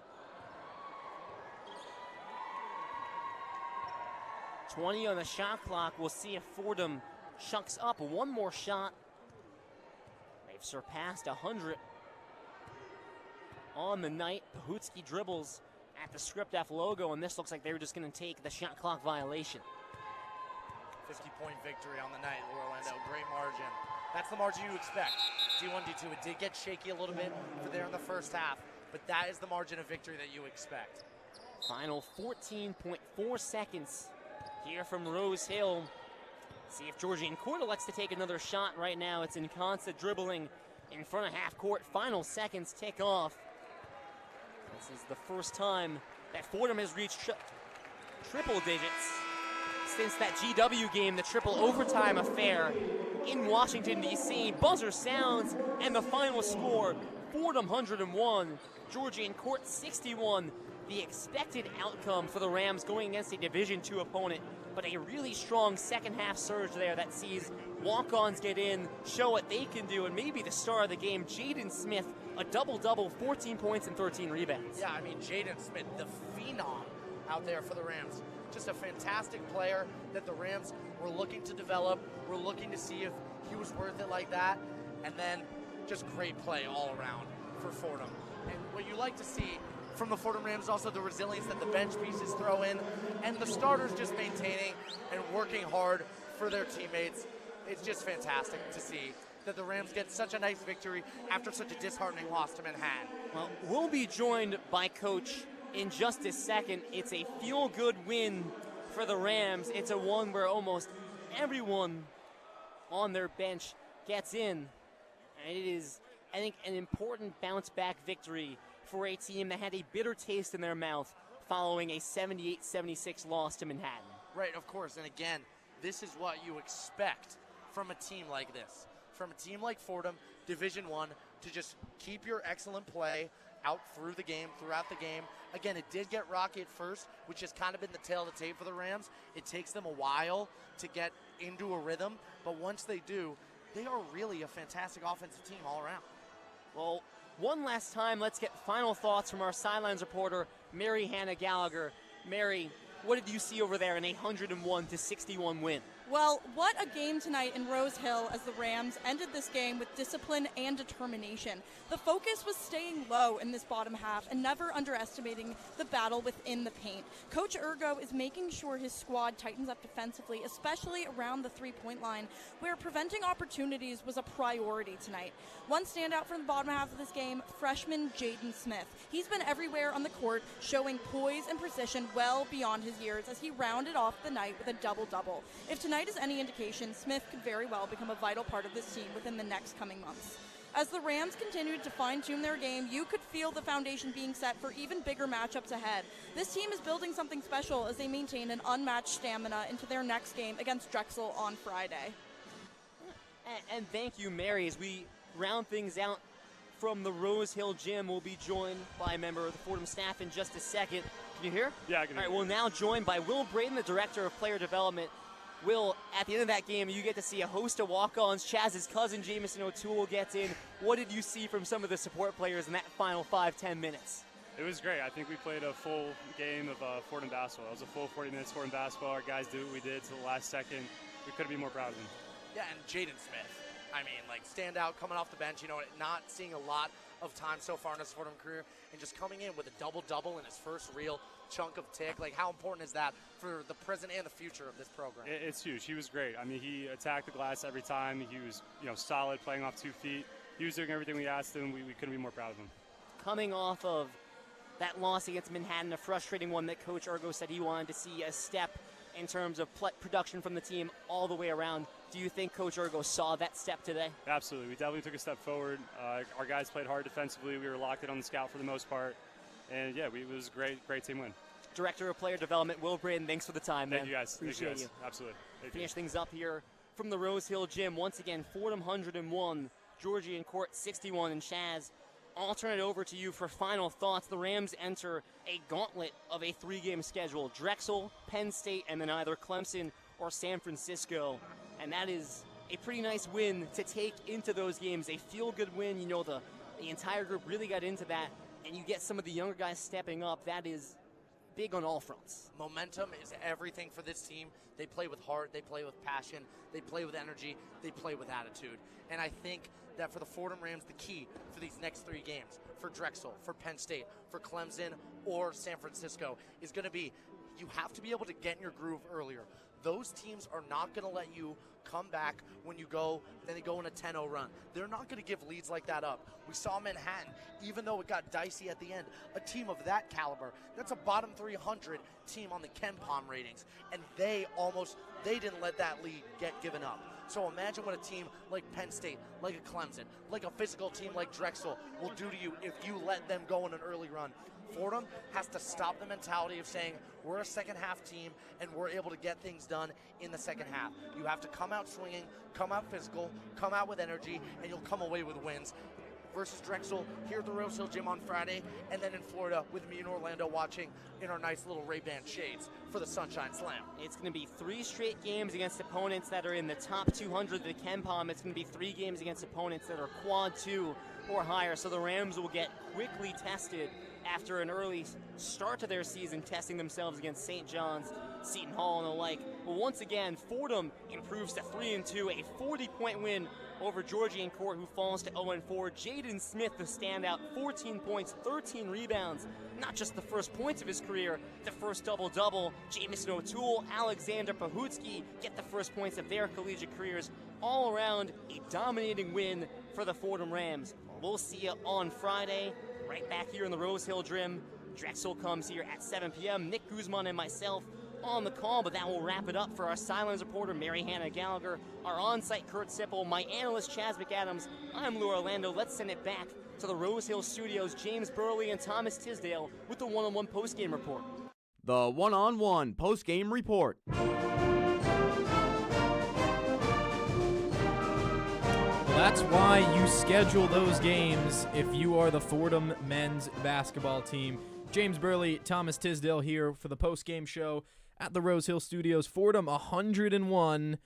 20 on the shot clock. We'll see if Fordham chucks up one more shot. They've surpassed 100 on the night. Pahutski dribbles at the Script F logo, and this looks like they were just going to take the shot clock violation. 50-point victory on the night, Orlando. Great margin. That's the margin you expect. D1, D2. It did get shaky a little bit for there in the first half, but that is the margin of victory that you expect. Final 14.4 seconds here from Rose Hill. See if Georgian Court elects to take another shot right now. It's Inconza dribbling in front of half court. Final seconds tick off. This is the first time that Fordham has reached triple digits since that GW game, the triple overtime affair in Washington, D.C. Buzzer sounds, and the final score, Fordham 101, Georgian Court 61. The expected outcome for the Rams going against a Division II opponent, but a really strong second half surge there that sees walk-ons get in, show what they can do, and maybe the star of the game, Jaden Smith, a double-double, 14 points and 13 rebounds. Yeah, I mean, Jaden Smith, the phenom out there for the Rams. Just a fantastic player that the Rams were looking to develop. We're looking to see if he was worth it like that. And then just great play all around for Fordham. And what you like to see from the Fordham Rams, also the resilience that the bench pieces throw in, and the starters just maintaining and working hard for their teammates. It's just fantastic to see that the Rams get such a nice victory after such a disheartening loss to Manhattan. Well, we'll be joined by Coach in just a second. It's a feel-good win for the Rams. It's a one where almost everyone on their bench gets in. And it is, I think, an important bounce-back victory for a team that had a bitter taste in their mouth following a 78-76 loss to Manhattan. Right, of course. And again, this is what you expect from a team like this. From a team like Fordham, Division I, to just keep your excellent play out throughout the game. Again, it did get rocky at first, which has kind of been the tail of the tape for the Rams. It takes them a while to get into a rhythm, but once they do, they are really a fantastic offensive team all around. Well, one last time, let's get final thoughts from our sidelines reporter, Mary Hannah Gallagher. Mary, what did you see over there in a 101-61 win? Well, what a game tonight in Rose Hill as the Rams ended this game with discipline and determination. The focus was staying low in this bottom half and never underestimating the battle within the paint. Coach Ergo is making sure his squad tightens up defensively, especially around the three-point line, where preventing opportunities was a priority tonight. One standout from the bottom half of this game, freshman Jaden Smith. He's been everywhere on the court, showing poise and precision well beyond his years as he rounded off the night with a double-double. If tonight is any indication, Smith could very well become a vital part of this team within the next coming months. As the Rams continued to fine-tune their game, you could feel the foundation being set for even bigger matchups ahead. This team is building something special as they maintain an unmatched stamina into their next game against Drexel on Friday. And thank you, Mary. As we round things out from the Rose Hill Gym, we'll be joined by a member of the Fordham staff in just a second. Can you hear? Yeah, I can hear. All right, we're now joined by Will Braden, the Director of Player Development. Will, at the end of that game, you get to see a host of walk-ons. Chaz's cousin, Jamison O'Toole, gets in. What did you see from some of the support players in that final 5-10 minutes? It was great. I think we played a full game of Fordham basketball. It was a full 40 minutes Fordham basketball. Our guys did what we did to the last second. We couldn't be more proud of them. Yeah, and Jaden Smith. I mean, like, stand out, coming off the bench, not seeing a lot of time so far in his Fordham career, and just coming in with a double-double in his first real chunk of tick. Like, how important is that for the present and the future of this program? It's huge. He was great. I mean, he attacked the glass every time. He was, solid, playing off 2 feet. He was doing everything we asked him. We couldn't be more proud of him. Coming off of that loss against Manhattan, a frustrating one that Coach Ergo said he wanted to see a step in terms of production from the team all the way around. Do you think Coach Ergo saw that step today? Absolutely. We definitely took a step forward. Our guys played hard defensively. We were locked in on the scout for the most part. And, yeah, it was a great team win. Director of Player Development, Will Braden, thanks for the time, man. Thank you, guys. Appreciate you. Absolutely. Finish things up here from the Rose Hill Gym. Once again, Fordham 101, Georgian Court 61. And Chaz, I'll turn it over to you for final thoughts. The Rams enter a gauntlet of a 3-game schedule. Drexel, Penn State, and then either Clemson or San Francisco. And that is a pretty nice win to take into those games. A feel-good win. The entire group really got into that. And you get some of the younger guys stepping up. big on all fronts. Momentum is everything for this team. They play with heart, they play with passion, they play with energy, they play with attitude. And I think that for the Fordham Rams, the key for these next 3 games, for Drexel, for Penn State, for Clemson, or San Francisco, is going to be you have to be able to get in your groove earlier. Those teams are not going to let you come back when you go, then they go on a 10-0 run. They're not going to give leads like that up. We saw Manhattan, even though it got dicey at the end, a team of that caliber, that's a bottom 300 team on the KenPom ratings, and they didn't let that lead get given up. So imagine what a team like Penn State, like a Clemson, like a physical team like Drexel will do to you if you let them go on an early run. Fordham has to stop the mentality of saying we're a second half team and we're able to get things done in the second half. You have to come out swinging, come out physical, come out with energy, and you'll come away with wins. Versus Drexel here at the Rose Hill Gym on Friday, and then in Florida with me in Orlando watching in our nice little Ray-Ban shades for the Sunshine Slam. It's going to be 3 straight games against opponents that are in the top 200 of the KenPom. It's going to be 3 games against opponents that are quad 2 or higher, so the Rams will get quickly tested after an early start to their season, testing themselves against St. John's, Seton Hall, and the like. But once again, Fordham improves to 3-2, a 40-point win over Georgian Court, who falls to 0-4. Jaden Smith, the standout, 14 points, 13 rebounds. Not just the first points of his career, the first double-double. Jamison O'Toole, Alexander Pahutsky get the first points of their collegiate careers. All around, a dominating win for the Fordham Rams. We'll see you on Friday, right back here in the Rose Hill Gym. Drexel comes here at 7 p.m. Nick Guzman and myself on the call, but that will wrap it up for our sidelines reporter, Mary Hannah Gallagher, our on-site Kurt Sipple, my analyst, Chaz McAdams. I'm Lou Orlando. Let's send it back to the Rose Hill Studios, James Burley and Thomas Tisdale with the one-on-one post-game report. The one-on-one post-game report. That's why you schedule those games if you are the Fordham men's basketball team. James Burley, Thomas Tisdale here for the post-game show at the Rose Hill Studios. Fordham 101,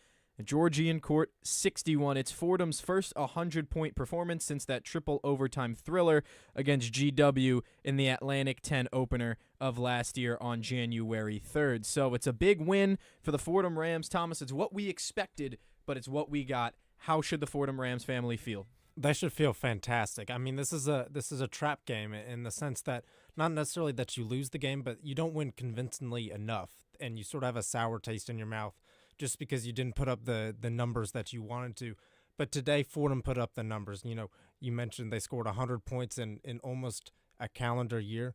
Georgian Court 61. It's Fordham's first 100-point performance since that triple overtime thriller against GW in the Atlantic 10 opener of last year on January 3rd. So it's a big win for the Fordham Rams. Thomas, it's what we expected, but it's what we got. How should the Fordham Rams family feel? They should feel fantastic. I mean, this is a trap game in the sense that not necessarily that you lose the game, but you don't win convincingly enough, and you sort of have a sour taste in your mouth just because you didn't put up the numbers that you wanted to. But today, Fordham put up the numbers. You know, you mentioned they scored 100 points in almost a calendar year.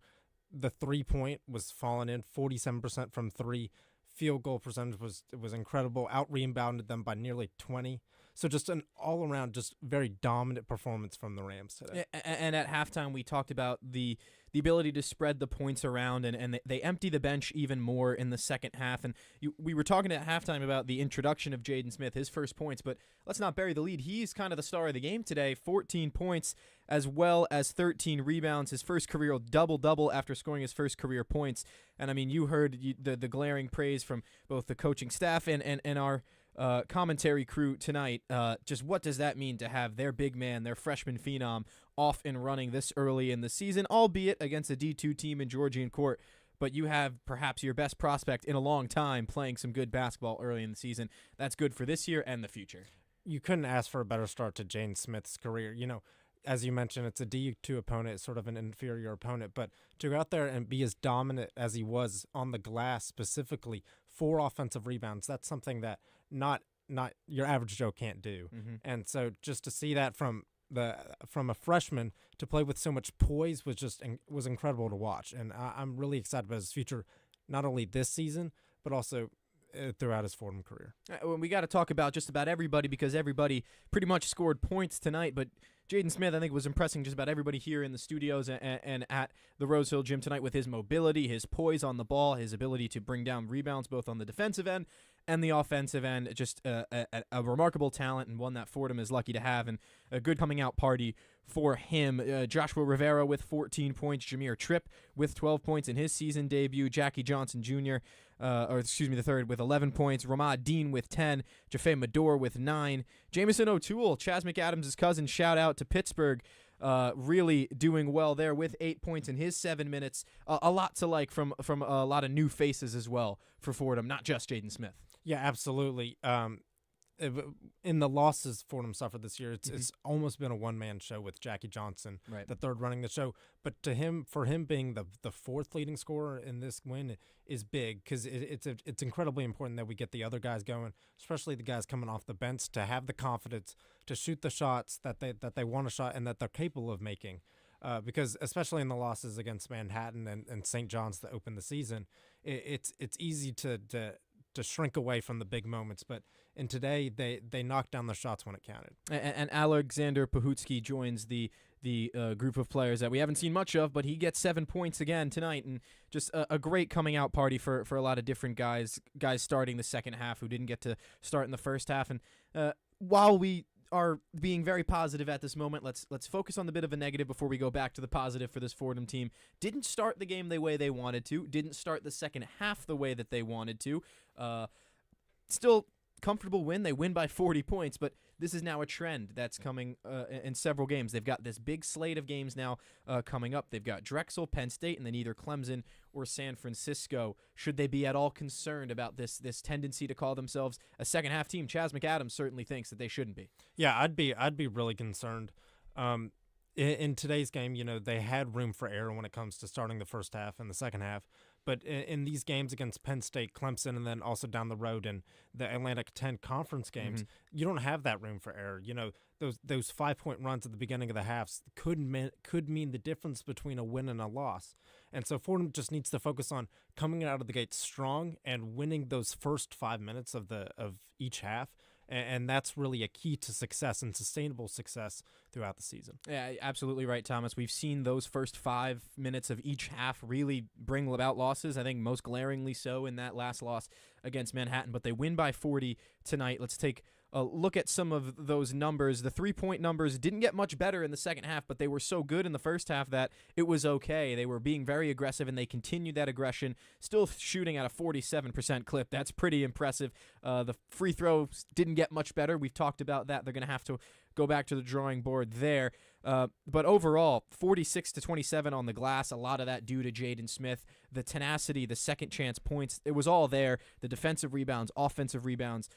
The 3-point was falling in, 47% from 3. Field goal percentage was incredible. Out-rebounded them by nearly 20. So just an all-around, just very dominant performance from the Rams today. And at halftime, we talked about the ability to spread the points around, and they empty the bench even more in the second half. And we were talking at halftime about the introduction of Jaden Smith, his first points, but let's not bury the lead. He's kind of the star of the game today, 14 points as well as 13 rebounds, his first career double-double after scoring his first career points. And, I mean, you heard the glaring praise from both the coaching staff and our commentary crew tonight. Just what does that mean to have their big man, their freshman phenom, off and running this early in the season, albeit against a D2 team in Georgian Court, but you have perhaps your best prospect in a long time playing some good basketball early in the season. That's good for this year and the future. You couldn't ask for a better start to Jane Smith's career. You know, as you mentioned, it's a D2 opponent, it's sort of an inferior opponent, but to go out there and be as dominant as he was on the glass, specifically 4 offensive rebounds, that's something that not your average Joe can't do. Mm-hmm. And so just to see that from a freshman to play with so much poise was incredible to watch. And I'm really excited about his future, not only this season, but also throughout his Fordham career. We got to talk about just about everybody because everybody pretty much scored points tonight, but Jaden Smith, I think, was impressing just about everybody here in the studios and at the Rose Hill Gym tonight with his mobility, his poise on the ball, his ability to bring down rebounds both on the defensive end and the offensive end. Just a remarkable talent and one that Fordham is lucky to have, and a good coming out party for him. Joshua Rivera with 14 points, Jameer Tripp with 12 points in his season debut, Jackie Johnson Jr., the third with 11 points, Ramad Dean with 10, Jaffe Mador with 9, Jamison O'Toole, Chaz McAdams' cousin, shout out to Pittsburgh, really doing well there with 8 points in his 7 minutes. A lot to like from a lot of new faces as well for Fordham, not just Jaden Smith. Yeah, absolutely. In the losses Fordham suffered this year, it's almost been a one-man show with Jackie Johnson, the third running the show. But for him being the fourth leading scorer in this win is big, because it's incredibly important that we get the other guys going, especially the guys coming off the bench, to have the confidence to shoot the shots that they want to shot and that they're capable of making. Because especially in the losses against Manhattan and St. John's to open the season, it's easy to shrink away from the big moments, but in today they knocked down the shots when it counted. And Alexander Pahutsky joins the group of players that we haven't seen much of, but he gets 7 points again tonight, and just a great coming out party for a lot of different guys starting the second half who didn't get to start in the first half. And while we are being very positive at this moment, let's focus on the bit of a negative before we go back to the positive for this Fordham team. Didn't start the game the way they wanted to, didn't start the second half the way that they wanted to. Still comfortable win. They win by 40 points, but this is now a trend that's coming in several games. They've got this big slate of games now coming up. They've got Drexel, Penn State, and then either Clemson or San Francisco. Should they be at all concerned about this tendency to call themselves a second-half team? Chaz McAdams certainly thinks that they shouldn't be. Yeah, I'd be really concerned. In today's game, they had room for error when it comes to starting the first half and the second half. But in these games against Penn State, Clemson, and then also down the road in the Atlantic 10 conference games, you don't have that room for error. Those 5-point runs at the beginning of the halves could mean the difference between a win and a loss. And so Fordham just needs to focus on coming out of the gate strong and winning those first 5 minutes of each half. And that's really a key to success and sustainable success throughout the season. Yeah, absolutely right, Thomas. We've seen those first 5 minutes of each half really bring about losses. I think most glaringly so in that last loss against Manhattan. But they win by 40 tonight. Let's take a look at some of those numbers. The 3-point numbers didn't get much better in the second half, but they were so good in the first half that it was okay. They were being very aggressive, and they continued that aggression, still shooting at a 47% clip. That's pretty impressive. The free throws didn't get much better. We've talked about that. They're going to have to go back to the drawing board there. But overall, 46-27 on the glass, a lot of that due to Jaden Smith. The tenacity, the second chance points, it was all there. The defensive rebounds, offensive rebounds.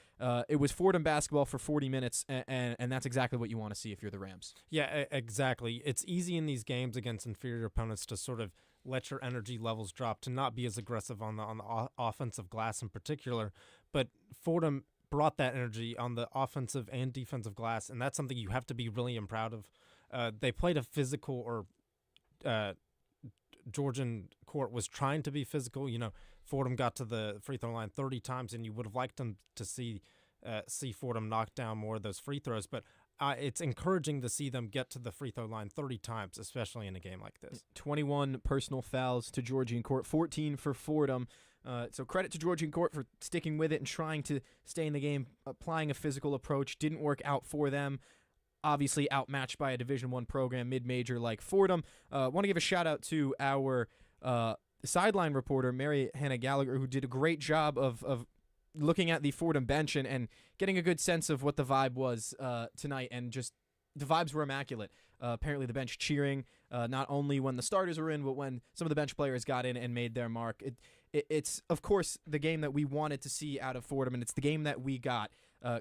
It was Fordham basketball for 40 minutes, and that's exactly what you want to see if you're the Rams. Yeah, exactly. It's easy in these games against inferior opponents to sort of let your energy levels drop, to not be as aggressive on the offensive glass in particular. But Fordham brought that energy on the offensive and defensive glass, and that's something you have to be really proud of. They played a physical, or Georgian Court was trying to be physical. Fordham got to the free throw line 30 times, and you would have liked them to see Fordham knock down more of those free throws. But it's encouraging to see them get to the free throw line 30 times, especially in a game like this. 21 personal fouls to Georgian Court, 14 for Fordham. So credit to Georgian Court for sticking with it and trying to stay in the game, applying a physical approach. Didn't work out for them. Obviously outmatched by a Division I program, mid-major like Fordham. Want to give a shout-out to our sideline reporter, Mary Hannah Gallagher, who did a great job of looking at the Fordham bench and getting a good sense of what the vibe was tonight. And just the vibes were immaculate. Apparently the bench cheering, not only when the starters were in, but when some of the bench players got in and made their mark. It's, of course, the game that we wanted to see out of Fordham, and it's the game that we got.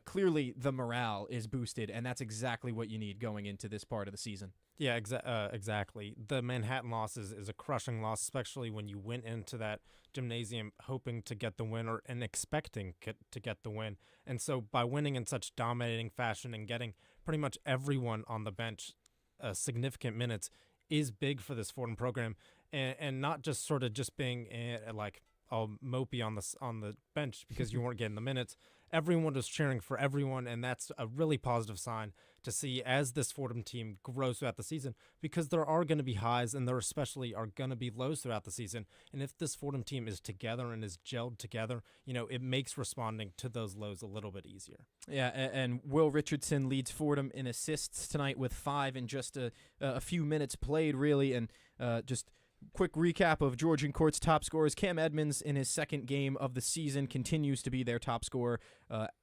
Clearly, the morale is boosted, and that's exactly what you need going into this part of the season. Yeah, exactly. The Manhattan loss is a crushing loss, especially when you went into that Gymnasium hoping to get the win and expecting to get the win. And so by winning in such dominating fashion and getting pretty much everyone on the bench significant minutes is big for this Fordham program, and not just sort of just being like all mopey on the bench because you weren't getting the minutes. Everyone was cheering for everyone, and that's a really positive sign to see as this Fordham team grows throughout the season, because there are going to be highs and there especially are going to be lows throughout the season. And if this Fordham team is together and is gelled together, it makes responding to those lows a little bit easier. Yeah, and Will Richardson leads Fordham in assists tonight with 5 in just a few minutes played, really, and just Quick recap of Georgian Court's top scorers. Cam Edmonds, in his second game of the season, continues to be their top scorer.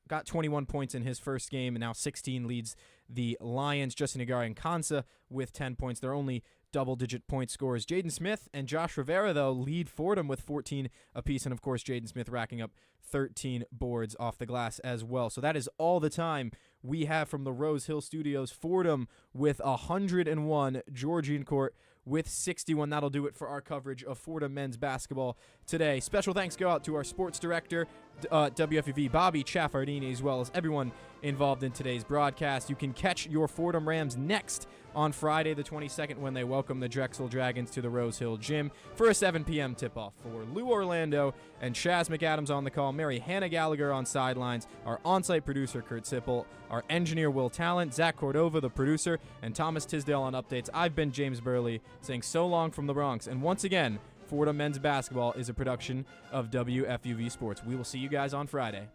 Got 21 points in his first game, and now 16 leads the Lions. Justin Agari and Kansa with 10 points. They're only double-digit point scorers. Jaden Smith and Josh Rivera, though, lead Fordham with 14 apiece, and, of course, Jaden Smith racking up 13 boards off the glass as well. So that is all the time we have from the Rose Hill Studios. Fordham with 101, Georgian Court with 61. That'll do it for our coverage of Fordham men's basketball today. Special thanks go out to our sports director, WFUV, Bobby Chaffardini, as well as everyone involved in today's broadcast. You can catch your Fordham Rams next on Friday the 22nd when they welcome the Drexel Dragons to the Rose Hill Gym for a 7 p.m. tip-off. For Lou Orlando and Chaz McAdams on the call, Mary Hannah Gallagher on sidelines, our on-site producer Kurt Sipple, our engineer Will Talent, Zach Cordova, the producer, and Thomas Tisdale on updates. I've been James Burley saying so long from the Bronx. And once again, Fordham men's basketball is a production of WFUV Sports. We will see you guys on Friday.